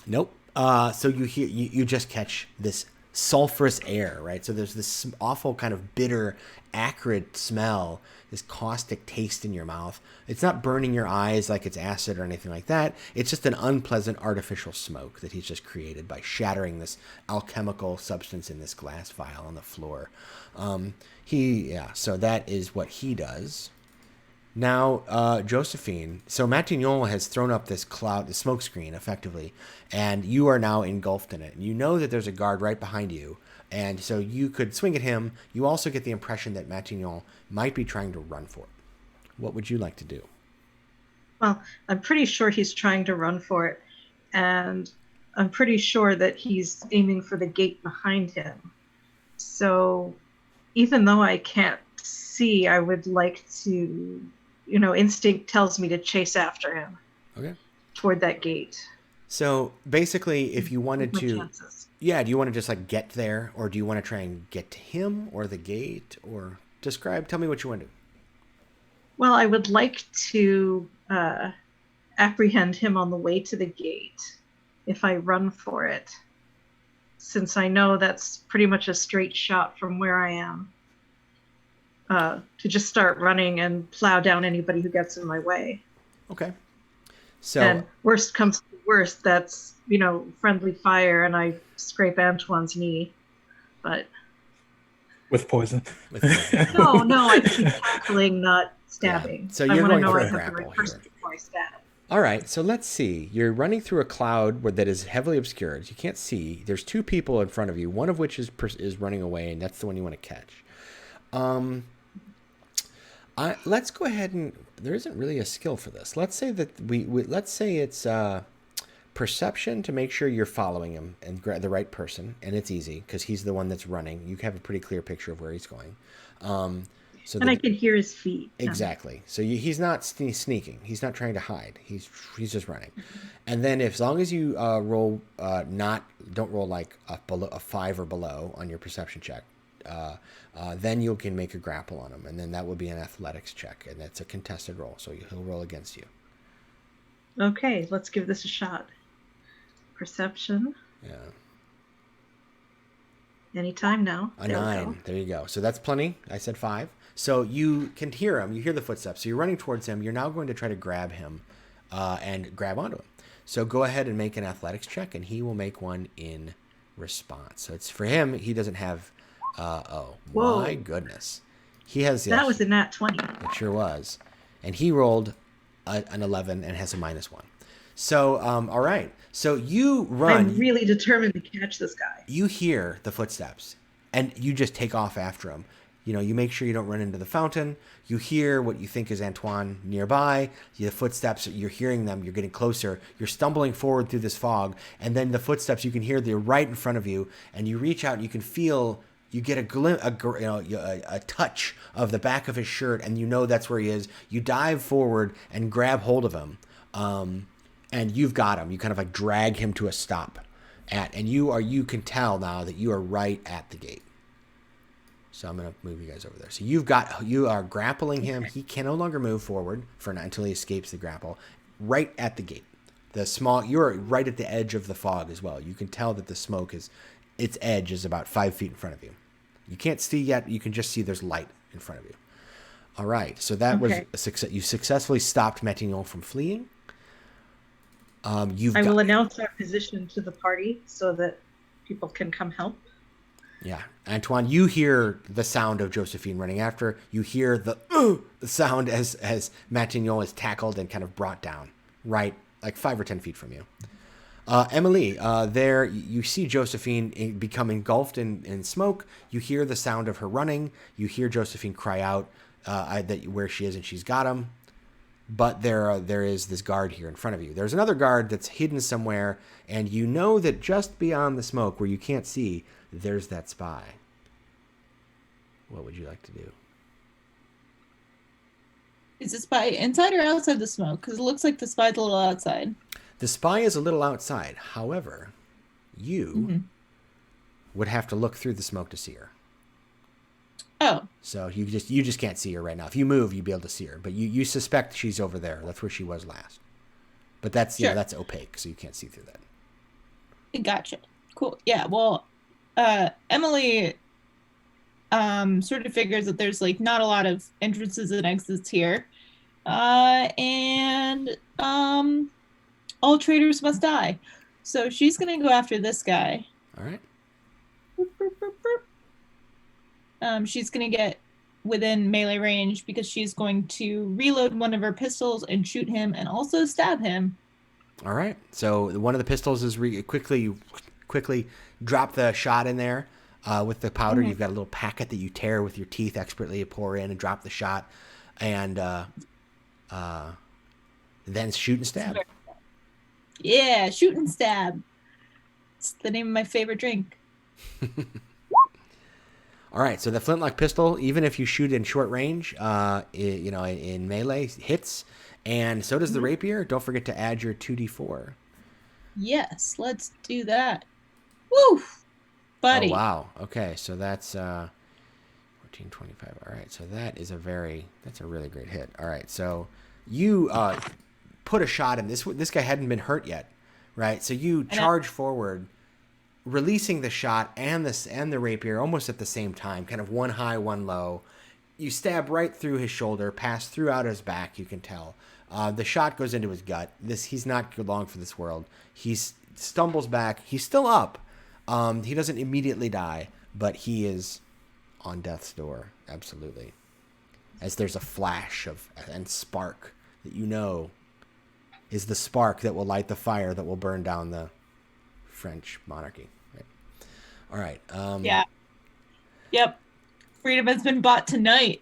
Nope. So you just catch this sulfurous air, right? So there's this awful kind of bitter, acrid smell, this caustic taste in your mouth. It's not burning your eyes like it's acid or anything like that. It's just an unpleasant artificial smoke that he's just created by shattering this alchemical substance in this glass vial on the floor. So that is what he does. Now, Josephine, so Matignon has thrown up this cloud, the smoke screen, effectively, and you are now engulfed in it. You know that there's a guard right behind you, and so you could swing at him. You also get the impression that Matignon might be trying to run for it. What would you like to do? Well, I'm pretty sure he's trying to run for it, and I'm pretty sure that he's aiming for the gate behind him. So even though I can't see, I would like to, instinct tells me to chase after him. Okay. Toward that gate. So basically, if you wanted My to, chances. do you want to just get there, or do you want to try and get to him or the gate, or tell me what you want to do. Well, I would like to apprehend him on the way to the gate if I run for it, since I know that's pretty much a straight shot from where I am. To just start running and plow down anybody who gets in my way. Okay. So, and worst comes to worst, that's, friendly fire, and I scrape Antoine's knee. But with poison. No, I keep tackling, not stabbing. Yeah. So you're going for a grapple the right person before I stab. All right, so let's see. You're running through a cloud that is heavily obscured. You can't see. There's two people in front of you, one of which is running away, and that's the one you want to catch. Let's go ahead and there isn't really a skill for this. Let's say that let's say it's perception to make sure you're following him and the right person, and it's easy because he's the one that's running. You have a pretty clear picture of where he's going. I can hear his feet. Exactly. So he's not sneaking. He's not trying to hide. He's just running. And then as long as you roll don't roll like a 5 or below on your perception check. Then you can make a grapple on him, and then that would be an athletics check, and that's a contested roll, so he'll roll against you. Okay, let's give this a shot. Perception. Yeah. Anytime now. A 9. There you go. So that's plenty. I said 5. So you can hear him. You hear the footsteps. So you're running towards him. You're now going to try to grab him and grab onto him. So go ahead and make an athletics check, and he will make one in response. So it's for him. He doesn't have... Whoa. My goodness. He has... That was a nat 20. It sure was. And he rolled an 11 and has a -1. So, all right. So you run. I'm really determined to catch this guy. You hear the footsteps, and you just take off after him. You make sure you don't run into the fountain. You hear what you think is Antoine nearby. The footsteps, you're hearing them. You're getting closer. You're stumbling forward through this fog. And then the footsteps, you can hear they're right in front of you. And you reach out, and you can feel You get a touch of the back of his shirt, and you know that's where he is. You dive forward and grab hold of him, and you've got him. You kind of like drag him to a stop, and you can tell now that you are right at the gate. So I'm gonna move you guys over there. So you are grappling him. He can no longer move forward until he escapes the grapple. Right at the gate, you're right at the edge of the fog as well. You can tell that the smoke its edge is about 5 feet in front of you. You can't see yet. You can just see there's light in front of you. All right. So that was a success. You successfully stopped Matignon from fleeing. I will announce our position to the party so that people can come help. Yeah. Antoine, you hear the sound of Josephine running after. You hear the sound as Matignon is tackled and kind of brought down, right, like 5 or 10 feet from you. Emily, there you see Josephine become engulfed in smoke. You hear the sound of her running. You hear Josephine cry out where she is, and she's got him. But there is this guard here in front of you. There's another guard that's hidden somewhere, and you know that just beyond the smoke, where you can't see, there's that spy. What would you like to do? Is the spy inside or outside the smoke? Because it looks like the spy's a little outside. The spy is a little outside. However, you would have to look through the smoke to see her. Oh. So you just can't see her right now. If you move, you'd be able to see her. But you suspect she's over there. That's where she was last. But that's that's opaque, so you can't see through that. Gotcha. Cool. Yeah, well, Emily sort of figures that there's like not a lot of entrances and exits here. And all traitors must die. So she's gonna go after this guy. All right. She's gonna get within melee range because she's going to reload one of her pistols and shoot him and also stab him. All right. So one of the pistols is quickly drop the shot in there with the powder. You've got a little packet that you tear with your teeth expertly. You pour in and drop the shot, and then shoot and stab. Yeah, shoot and stab. It's the name of my favorite drink. All right, so the flintlock pistol, even if you shoot in short range, in melee, hits, and so does the rapier. Don't forget to add your 2d4. Yes, let's do that. Woo, buddy. Oh, wow. Okay, so that's 14, 25. All right, so that's a really great hit. All right, so you put a shot in. This guy hadn't been hurt yet, right? So you charge forward, releasing the shot and the rapier almost at the same time, kind of one high, one low. You stab right through his shoulder, pass through out his back, you can tell. The shot goes into his gut. He's not long for this world. He stumbles back. He's still up. He doesn't immediately die, but he is on death's door, absolutely. As there's a flash and spark that you know is the spark that will light the fire that will burn down the French monarchy. Right? All right. Yeah. Yep. Freedom has been bought tonight.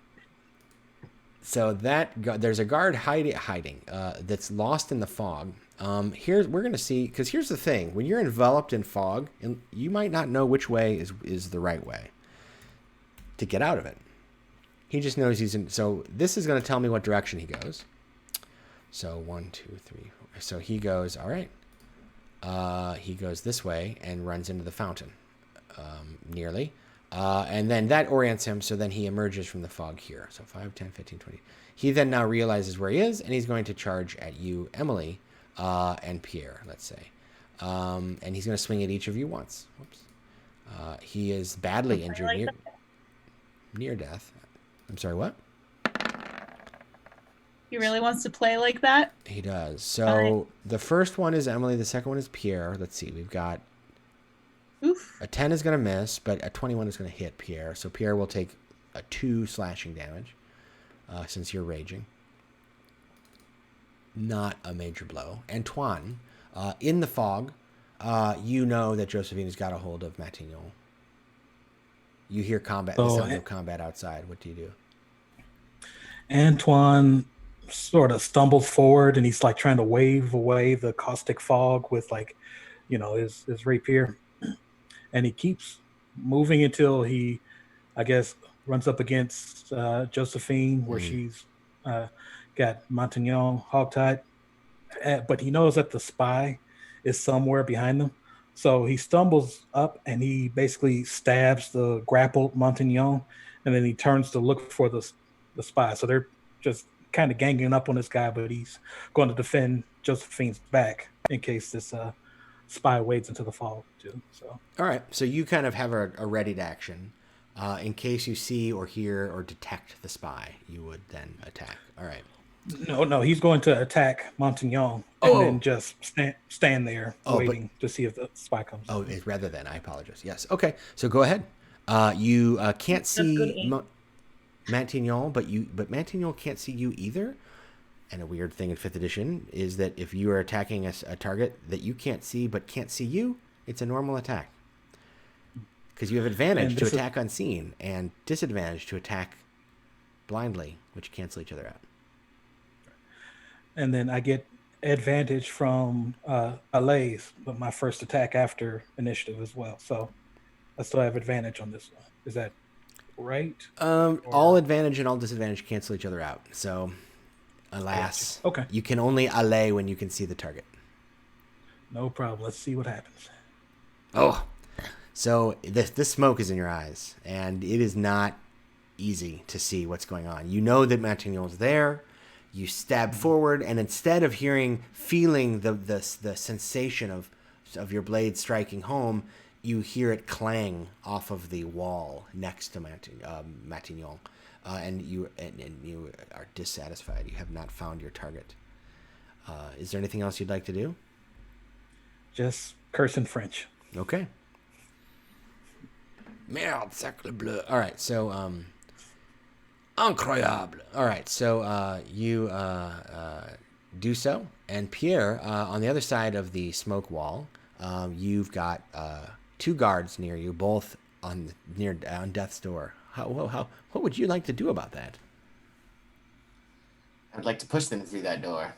So there's a guard hiding that's lost in the fog. We're going to see, because here's the thing. When you're enveloped in fog, and you might not know which way is the right way to get out of it. He just knows he's in. So this is going to tell me what direction he goes. So 1, 2, 3, 4. So he goes, all right. He goes this way and runs into the fountain, nearly. And then that orients him, so then he emerges from the fog here. So 5, 10, 15, 20. He then now realizes where he is, and he's going to charge at you, Emily, and Pierre, let's say. And he's going to swing at each of you once. Whoops. He is badly injured, near death. I'm sorry, what? He really wants to play like that? He does. So the first one is Emily. The second one is Pierre. Let's see. We've got a 10 is going to miss, but a 21 is going to hit Pierre. So Pierre will take a 2 slashing damage since you're raging. Not a major blow. Antoine, in the fog, you know that Josephine has got a hold of Matignon. You hear the sound of combat outside. What do you do? Antoine sort of stumbles forward, and he's like trying to wave away the caustic fog with his rapier, and he keeps moving until he, I guess, runs up against Josephine, where she's got Montignon hogtied. But he knows that the spy is somewhere behind them. So he stumbles up and he basically stabs the grappled Montignon, and then he turns to look for the spy. So they're just kind of ganging up on this guy, but he's going to defend Josephine's back in case this spy wades into the fall too. So All right, so you kind of have a ready to action. In case you see or hear or detect the spy, you would then attack. All right. no, he's going to attack Montignon and then just stand there waiting to see if the spy comes. Oh, rather than, I apologize. Yes. Okay, so go ahead. You can't see Matignon, but Matignon can't see you either. And a weird thing in 5th edition is that if you are attacking a target that you can't see but can't see you, it's a normal attack. Because you have advantage to attack unseen and disadvantage to attack blindly, which cancel each other out. And then I get advantage from allays, but my first attack after initiative as well. So I still have advantage on this one. Is that right? All advantage and all disadvantage cancel each other out. So, alas, okay, you can only allay when you can see the target. No problem. Let's see what happens. Oh, so this smoke is in your eyes, and it is not easy to see what's going on. You know that Matignon's there. You stab forward, and instead of feeling the sensation of your blade striking home, you hear it clang off of the wall next to Matignon, and you are dissatisfied. You have not found your target. Is there anything else you'd like to do? Just curse in French. Okay. Merde, sacre bleu. All right, so incroyable. All right, so you do so, and Pierre, on the other side of the smoke wall, you've got 2 guards near you, both on death's door. What would you like to do about that? I'd like to push them through that door.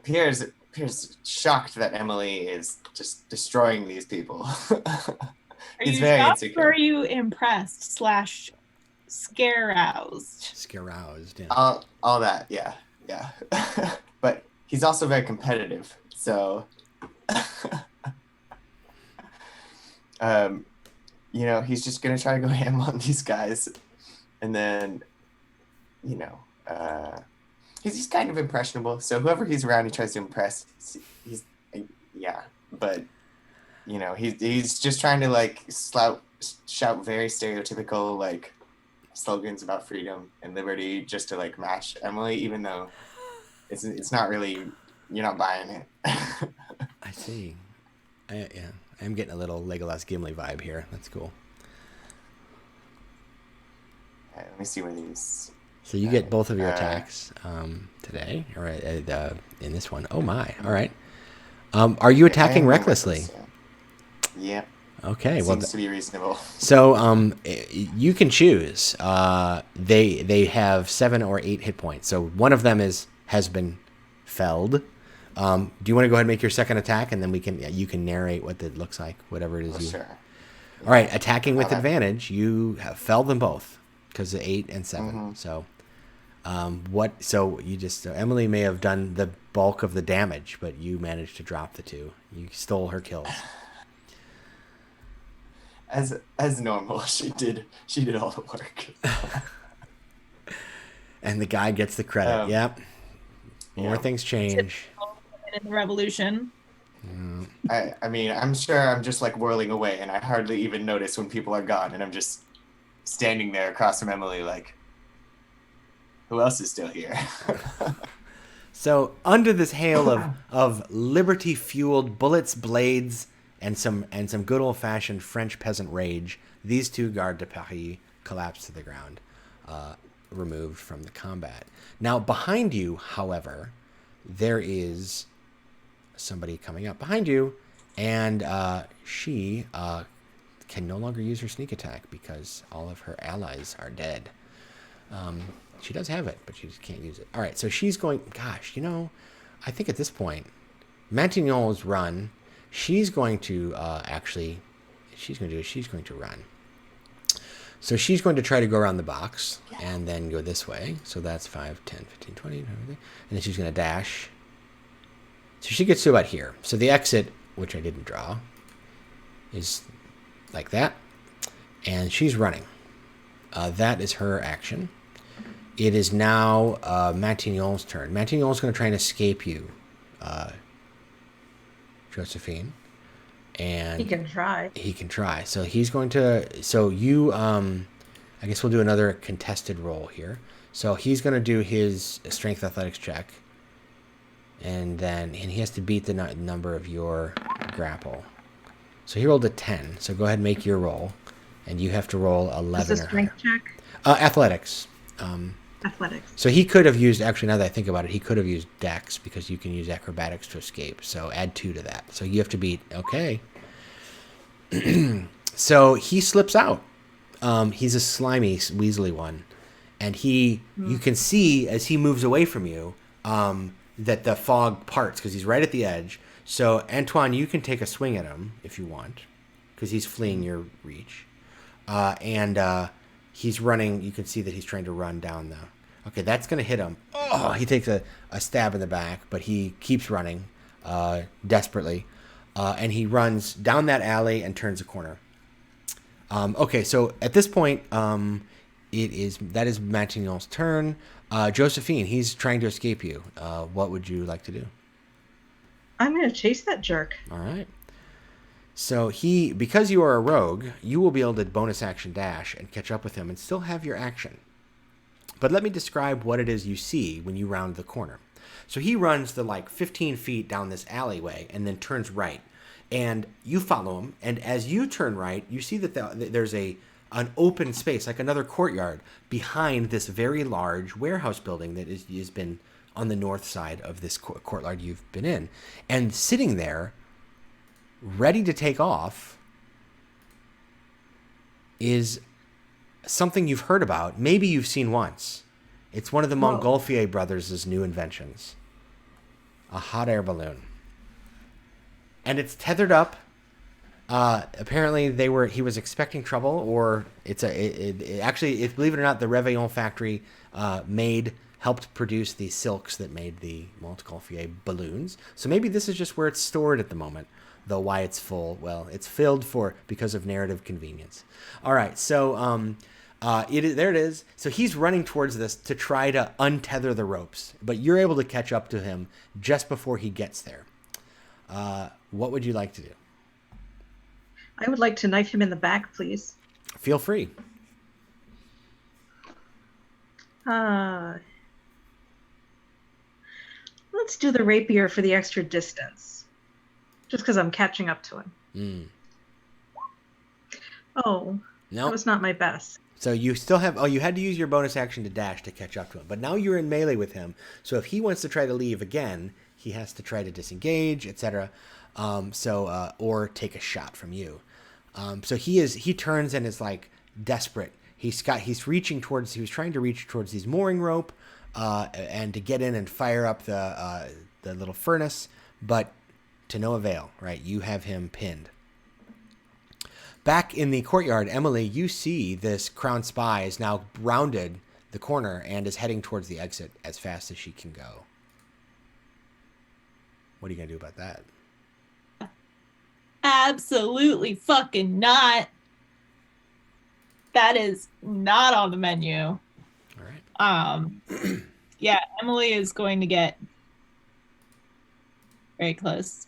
Pierre's shocked that Emily is just destroying these people. He's very insecure. Or are you impressed / scare-roused? Scare-roused, yeah. All that, yeah. But he's also very competitive, so he's just gonna try to go ham on these guys, and then he's kind of impressionable, so whoever he's around he tries to impress. He's just trying to shout very stereotypical slogans about freedom and liberty just to match Emily, even though it's not really, you're not buying it. I see. I'm getting a little Legolas Gimli vibe here. That's cool. Right, let me see where these. So you get both of your attacks today, or in this one. Oh my! All right. Are you attacking recklessly? Yeah. Okay. Seems to be reasonable. So you can choose. They have 7 or 8 hit points. So one of them has been felled. Do you want to go ahead and make your second attack, and then you can narrate what it looks like, whatever it is. Sure. All right. Attacking with advantage. You have felled them both because of 8 and 7. Mm-hmm. So. Emily may have done the bulk of the damage, but you managed to drop the 2. You stole her kills. As normal, she did all the work. And the guy gets the credit. Yep. More things change. In the revolution. I mean, I'm sure I'm just whirling away, and I hardly even notice when people are gone, and I'm just standing there across from Emily who else is still here? So under this hail of liberty-fueled bullets, blades, and some good old-fashioned French peasant rage, these 2 gardes de Paris collapse to the ground, removed from the combat. Now behind you, however, there is somebody coming up behind you, and she can no longer use her sneak attack because all of her allies are dead. She does have it, but she just can't use it. All right, so she's going, gosh, I think at this point, Matignon's run, she's going to actually she's going to do is she's going to run. So she's going to try to go around the box and then go this way. So that's 5, 10, 15, 20. And then she's going to dash. So she gets to about here. So the exit, which I didn't draw, is like that. And she's running. That is her action. It is now Matignone's turn. Matignone's going to try and escape you, Josephine. And He can try. he can try. So he's going to. So you. I guess we'll do another contested roll here. So he's going to do his strength athletics check, and he has to beat the number of your grapple. So he rolled a 10. So go ahead and make your roll, and you have to roll 11 Is this or strength higher. check? Athletics. Athletics. So he could have used, actually, now that I think about it, he could have used Dex because you can use acrobatics to escape. So add 2 to that. So you have to beat, okay. So he slips out. He's a slimy, weaselly one. And you can see as he moves away from you that the fog parts because he's right at the edge. So Antoine, you can take a swing at him if you want because he's fleeing your reach. He's running. You can see that he's trying to run down the... Okay, that's going to hit him. Oh, he takes a stab in the back, but he keeps running desperately. And he runs down that alley and turns a corner. Okay, so at this point, that is Matignone's turn. Josephine, he's trying to escape you. What would you like to do? I'm going to chase that jerk. All right. So because you are a rogue, you will be able to bonus action dash and catch up with him and still have your action. But let me describe what it is you see when you round the corner. So he runs the 15 feet down this alleyway and then turns right. And you follow him. And as you turn right, you see that there's an open space, like another courtyard, behind this very large warehouse building that has been on the north side of this courtyard you've been in. And sitting there, ready to take off, is something you've heard about. Maybe you've seen once. It's one of the Montgolfier brothers' new inventions. A hot air balloon. And it's tethered up. Apparently he was expecting trouble, or actually, believe it or not, the Réveillon factory helped produce the silks that made the Montgolfier balloons. So maybe this is just where it's stored at the moment. Though why it's full, well, it's filled because of narrative convenience. All right, so there it is. So he's running towards this to try to untether the ropes, but you're able to catch up to him just before he gets there. What would you like to do? I would like to knife him in the back, please. Feel free. Let's do the rapier for the extra distance. Just because I'm catching up to him. Oh, no, that was not my best. So you still have... Oh, you had to use your bonus action to dash to catch up to him. But now you're in melee with him. So if he wants to try to leave again, he has to try to disengage, etc. Or take a shot from you. So he turns and is desperate. He was trying to reach towards his mooring rope and to get in and fire up the little furnace, but to no avail, right? You have him pinned. Back in the courtyard, Emily, you see this crown spy is now rounded the corner and is heading towards the exit as fast as she can go. What are you going to do about that? Absolutely fucking not. That is not on the menu. All right. Yeah, Emily is going to get very close.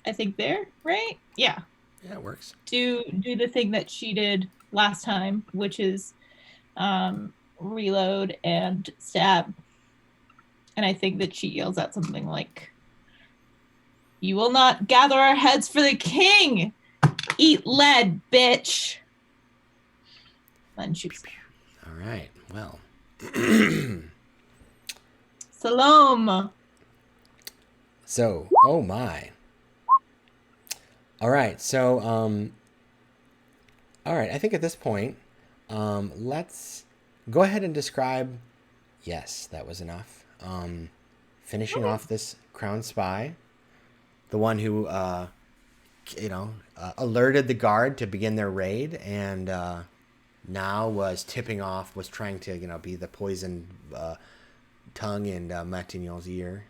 I think there, right? Yeah. Yeah, it works. Do the thing that she did last time, which is reload and stab. And I think that she yells out something like, "You will not gather our heads for the king! Eat lead, bitch!" And shoots. All right. Well. Salome. So, oh my. All right. So, all right. I think at this point, let's go ahead and describe. Yes, that was enough. Finishing off this crown spy, the one who alerted the guard to begin their raid, and now was trying to be the poison tongue in Matignon's ear.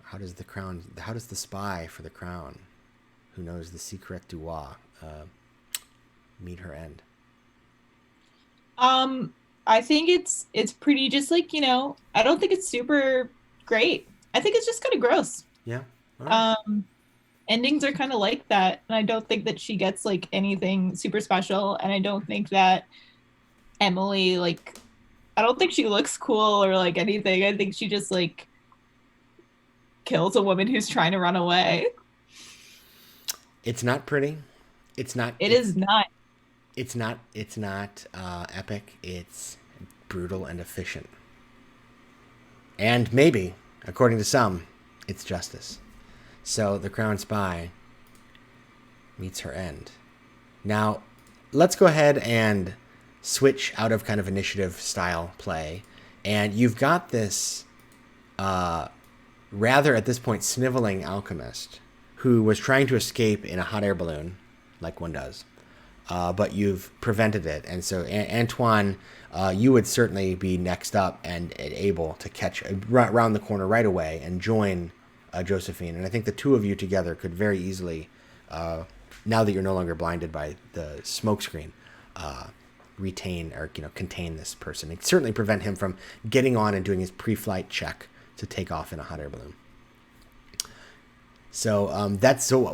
How does the spy for the crown, who knows the secret du roi, meet her end? I think it's pretty just like, I don't think it's super great. I think it's just kind of gross. Yeah. All right. Endings are kind of like that, and I don't think that she gets like anything super special, and I don't think that Emily, like, I don't think she looks cool or like anything. I think she just like kills a woman who's trying to run away. It's not pretty. It's not. It is not. It's not epic. It's brutal and efficient. And maybe, according to some, it's justice. So the Crown Spy meets her end. Now, let's go ahead and switch out of kind of initiative style play. And you've got this rather, at this point, sniveling alchemist who was trying to escape in a hot air balloon, like one does. But you've prevented it. And so, Antoine, you would certainly be next up and able to catch around the corner right away and join Josephine. And I think the two of you together could very easily, now that you're no longer blinded by the smoke screen, retain or contain this person. It certainly prevent him from getting on and doing his pre-flight check to take off in a hot air balloon. So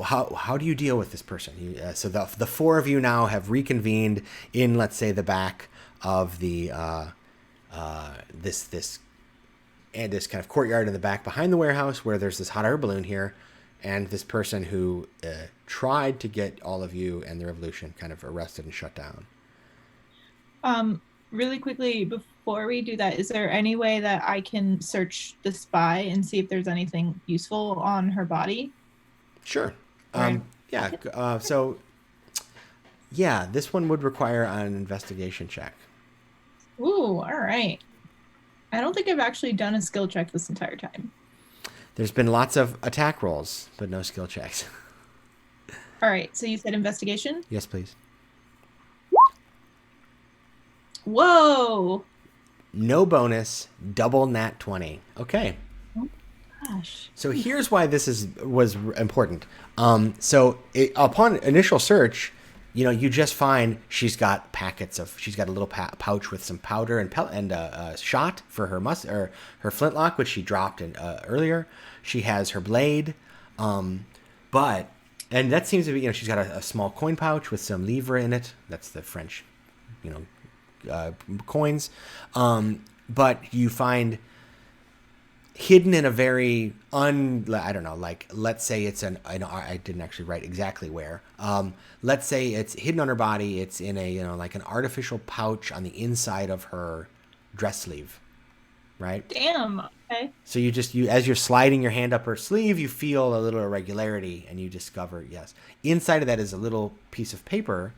how do you deal with this person? So the four of you now have reconvened in, let's say, the back of the this kind of courtyard in the back behind the warehouse, where there's this hot air balloon here, and this person who tried to get all of you and the revolution kind of arrested and shut down. Really quickly, before we do that, is there any way that I can search the spy and see if there's anything useful on her body? Sure. Right. Yeah. This one would require an investigation check. Ooh, all right. I don't think I've actually done a skill check this entire time. There's been lots of attack rolls, but no skill checks. All right. So you said investigation? Yes, please. Whoa. No bonus, double nat 20. Okay. Oh, gosh. So here's why this was important. Upon initial search, you just find she's got a little pouch with some powder and a shot for her her flintlock, which she dropped earlier. She has her blade, and that seems to be, she's got a small coin pouch with some livre in it. That's the French, coins. But you find hidden in a very let's say it's I didn't actually write exactly where. Let's say it's hidden on her body. It's in a, like an artificial pouch on the inside of her dress sleeve, right? Damn. Okay. So as you're sliding your hand up her sleeve, you feel a little irregularity, and you discover, yes, inside of that is a little piece of paper,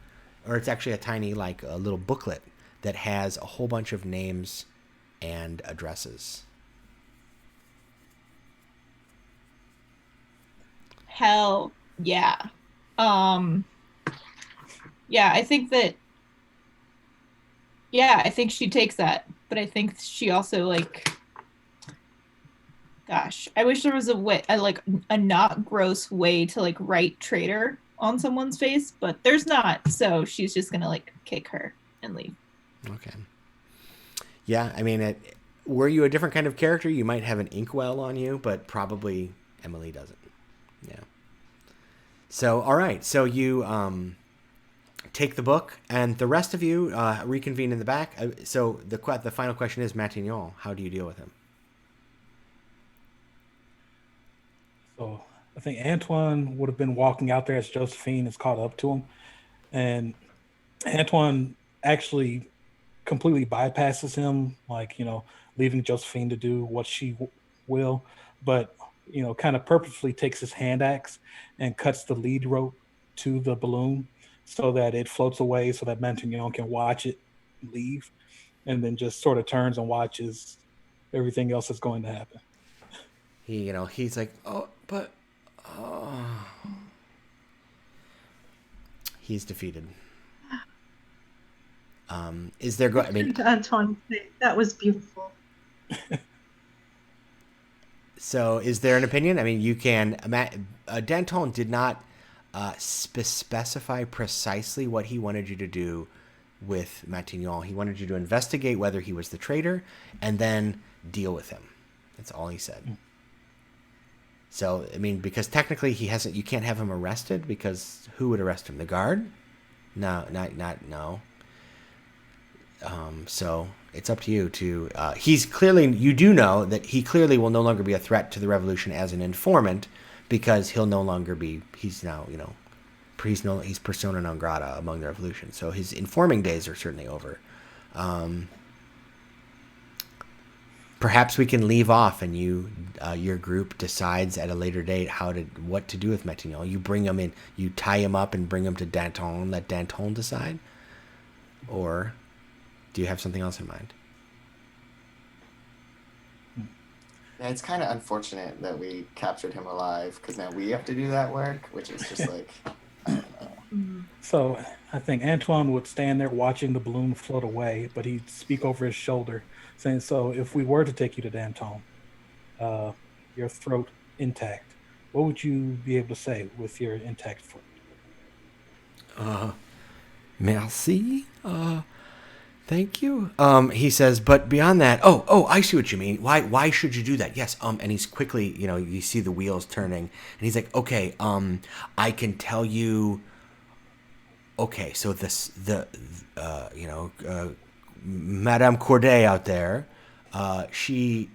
or it's actually a tiny, like a little booklet that has a whole bunch of names and addresses. Hell yeah. I think that, I think she takes that, but I think she also, like, gosh, I wish there was a not gross way to, like, write traitor on someone's face, but there's not, so she's just gonna, like, kick her and leave. Okay. Yeah, I mean, were you a different kind of character, you might have an inkwell on you, but probably Emily doesn't. Yeah. So, all right. So you take the book, and the rest of you reconvene in the back. So the final question is, Matignon, how do you deal with him? So I think Antoine would have been walking out there as Josephine is caught up to him. And Antoine actually completely bypasses him, like, leaving Josephine to do what she will, but, kind of purposefully takes his hand axe and cuts the lead rope to the balloon so that it floats away, so that Matignon can watch it leave, and then just sort of turns and watches everything else that's going to happen. he's like, oh, but oh. He's defeated. Is there I mean, Antoine, that was beautiful. so is there an opinion? I mean, you can. Danton did not specify precisely what he wanted you to do with Matignon. He wanted you to investigate whether he was the traitor and then deal with him. That's all he said. So, I mean, because technically he hasn't, you can't have him arrested, because who would arrest him? The guard? No. So it's up to you to, he's clearly, you do know that he clearly will no longer be a threat to the revolution as an informant, because he'll no longer be, he's now, he's persona non grata among the revolution. So his informing days are certainly over. Perhaps we can leave off, and your group decides at a later date what to do with Matignon. You bring him in, you tie him up and bring him to Danton. Let Danton decide, or do you have something else in mind? Yeah, it's kind of unfortunate that we captured him alive, because now we have to do that work, which is just like, I don't know. So I think Antoine would stand there watching the balloon float away, but he'd speak over his shoulder, saying, so if we were to take you to Danton, your throat intact, what would you be able to say with your intact throat? Merci. Thank you. He says, but beyond that, oh, I see what you mean. Why should you do that? Yes. And he's quickly, you see the wheels turning, and he's like, okay, I can tell you. Okay, so Madame Corday out there, she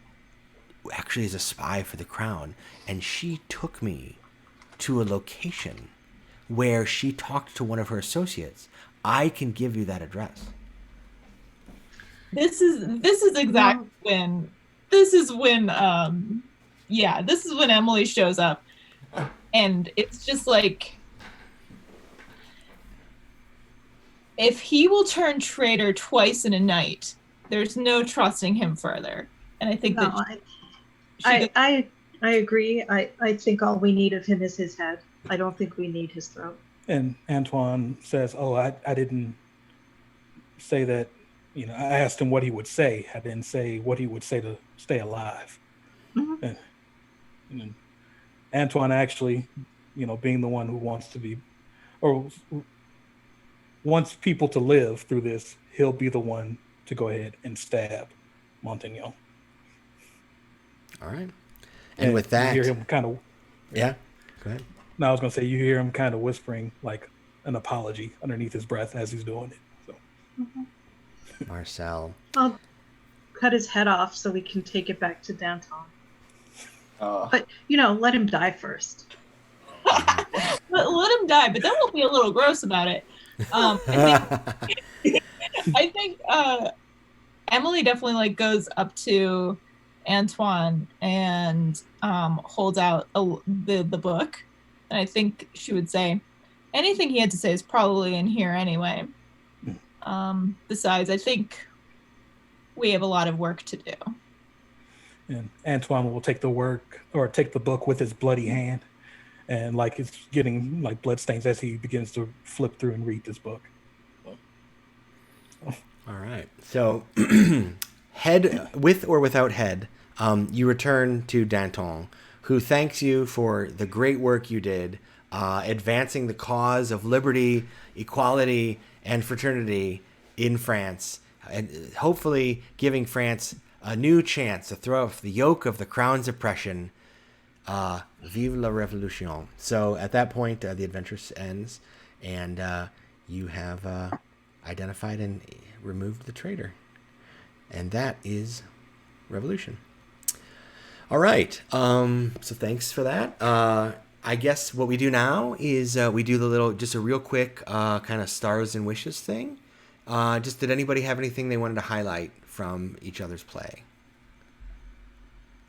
actually is a spy for the crown, and she took me to a location where she talked to one of her associates. I can give you that address. This is exactly when Emily shows up, and it's just like, if he will turn traitor twice in a night, there's no trusting him further. And I think I agree. I think all we need of him is his head. I don't think we need his throat. And Antoine says, oh, I didn't say that. I asked him what he would say. I didn't say what he would say to stay alive. Mm-hmm. And Antoine actually, being the one who wants to be, or wants people to live through this, he'll be the one to go ahead and stab Montignon. All right. And with that, you hear him kind of. Yeah. Go ahead. No, I was going to say, you hear him kind of whispering like an apology underneath his breath as he's doing it. So. Mm-hmm. Marcel. I'll cut his head off so we can take it back to Danton. But, let him die first. let him die, but then we'll be a little gross about it. I think Emily definitely goes up to Antoine and holds out the book, and I think she would say anything he had to say is probably in here anyway. Besides, I think we have a lot of work to do. And Antoine will take the book with his bloody hand, and it's getting blood stains as he begins to flip through and read this book. All right. So, head with or without head, you return to Danton, who thanks you for the great work you did, advancing the cause of liberty, equality, and fraternity in France, and hopefully giving France a new chance to throw off the yoke of the crown's oppression. Vive la Revolution. So at that point, the adventure ends, and you have identified and removed the traitor. And that is Revolution. All right. So thanks for that. I guess what we do now is we do just a real quick kind of stars and wishes thing. Did anybody have anything they wanted to highlight from each other's play?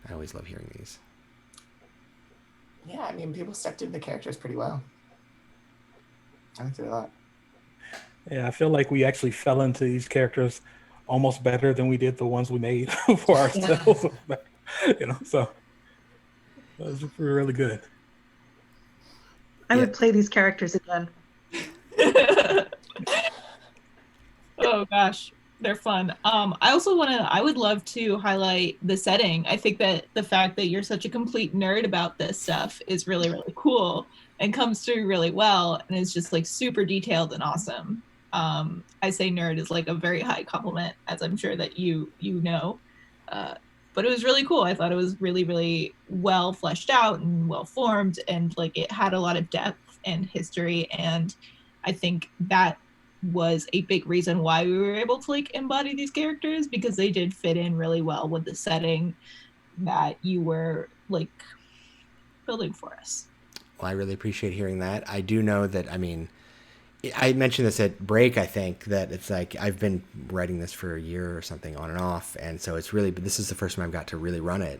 I always love hearing these. Yeah, people stepped into the characters pretty well. I liked it a lot. Yeah, I feel like we actually fell into these characters almost better than we did the ones we made for ourselves. So Those are really good. I Yeah. would play these characters again. Oh gosh, they're fun. I would love to highlight the setting. I think that the fact that you're such a complete nerd about this stuff is really, really cool and comes through really well and is just like super detailed and awesome. I say nerd is like a very high compliment, as I'm sure that you know. Uh, but it was really cool. I thought it was really, really well fleshed out and well formed, and like it had a lot of depth and history. And I think that was a big reason why we were able to like embody these characters, because they did fit in really well with the setting that you were like building for us. Well, I really appreciate hearing that. I do know that, I mean, I mentioned this at break, I think, that it's like I've been writing this for a year or something on and off. And so it's really, but this is the first time I've got to really run it.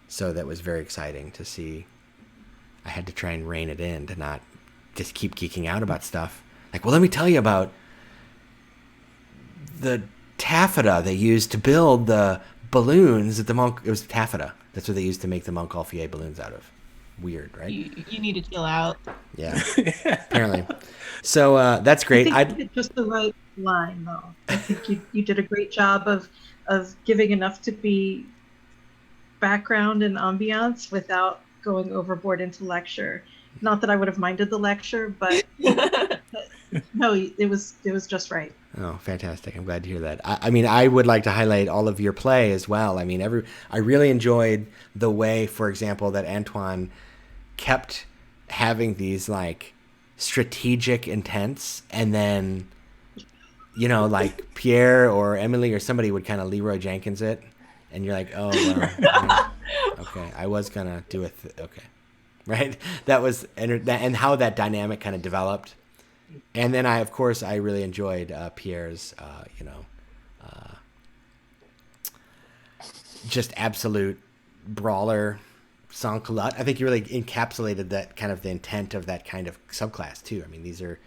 So that was very exciting to see. I had to try and rein it in to not just keep geeking out about stuff. Like, well, let me tell you about the taffeta they used to build the balloons that the monk. It was taffeta. That's what they used to make the Montgolfier balloons out of. Weird, right? You need to chill out. Yeah, apparently. So that's great. I think you did just the right line, though. I think you did a great job of giving enough to be background and ambiance without going overboard into lecture. Not that I would have minded the lecture, but no, it was just right. Oh, fantastic. I'm glad to hear that. I mean, I would like to highlight all of your play as well. I mean, I really enjoyed the way, for example, that Antoine kept having these like strategic intents, and then, you know, like Pierre or Emily or somebody would kind of Leroy Jenkins it, and you're like, oh, well, yeah, okay, I was gonna do it. Okay. Right. That was, and how that dynamic kind of developed. And then of course, I really enjoyed Pierre's, just absolute brawler sans culotte. I think you really encapsulated that kind of the intent of that kind of subclass too. I mean, these are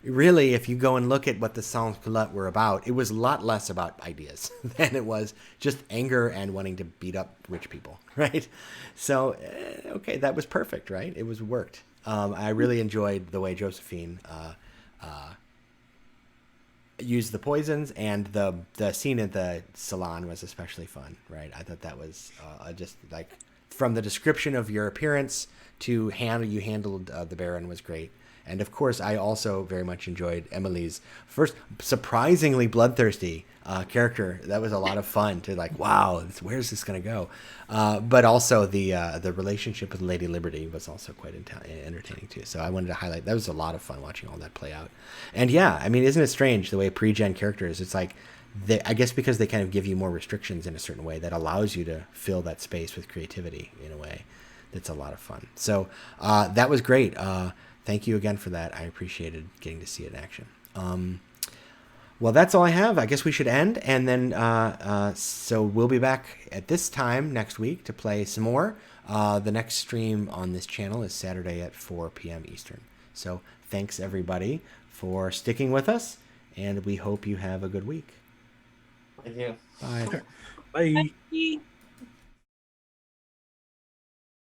really, if you go and look at what the sans culotte were about, it was a lot less about ideas than it was just anger and wanting to beat up rich people, right? So, okay, that was perfect, right? It was worked. I really enjoyed the way Josephine used the poisons, and the scene at the salon was especially fun, right? I thought that was just like, from the description of your appearance to how you handled the Baron was great. And of course, I also very much enjoyed Emily's first surprisingly bloodthirsty character. That was a lot of fun to like, wow, where's this going to go? But also the relationship with Lady Liberty was also quite entertaining too. So I wanted to highlight, that was a lot of fun watching all that play out. And yeah, I mean, isn't it strange the way pre-gen characters, it's like, I guess because they kind of give you more restrictions in a certain way that allows you to fill that space with creativity in a way that's a lot of fun. So that was great. Thank you again for that. I appreciated getting to see it in action. Well, that's all I have. I guess we should end. And then, so we'll be back at this time next week to play some more. The next stream on this channel is Saturday at 4 p.m. Eastern. So thanks, everybody, for sticking with us. And we hope you have a good week. Thank you. Bye. Bye. Bye.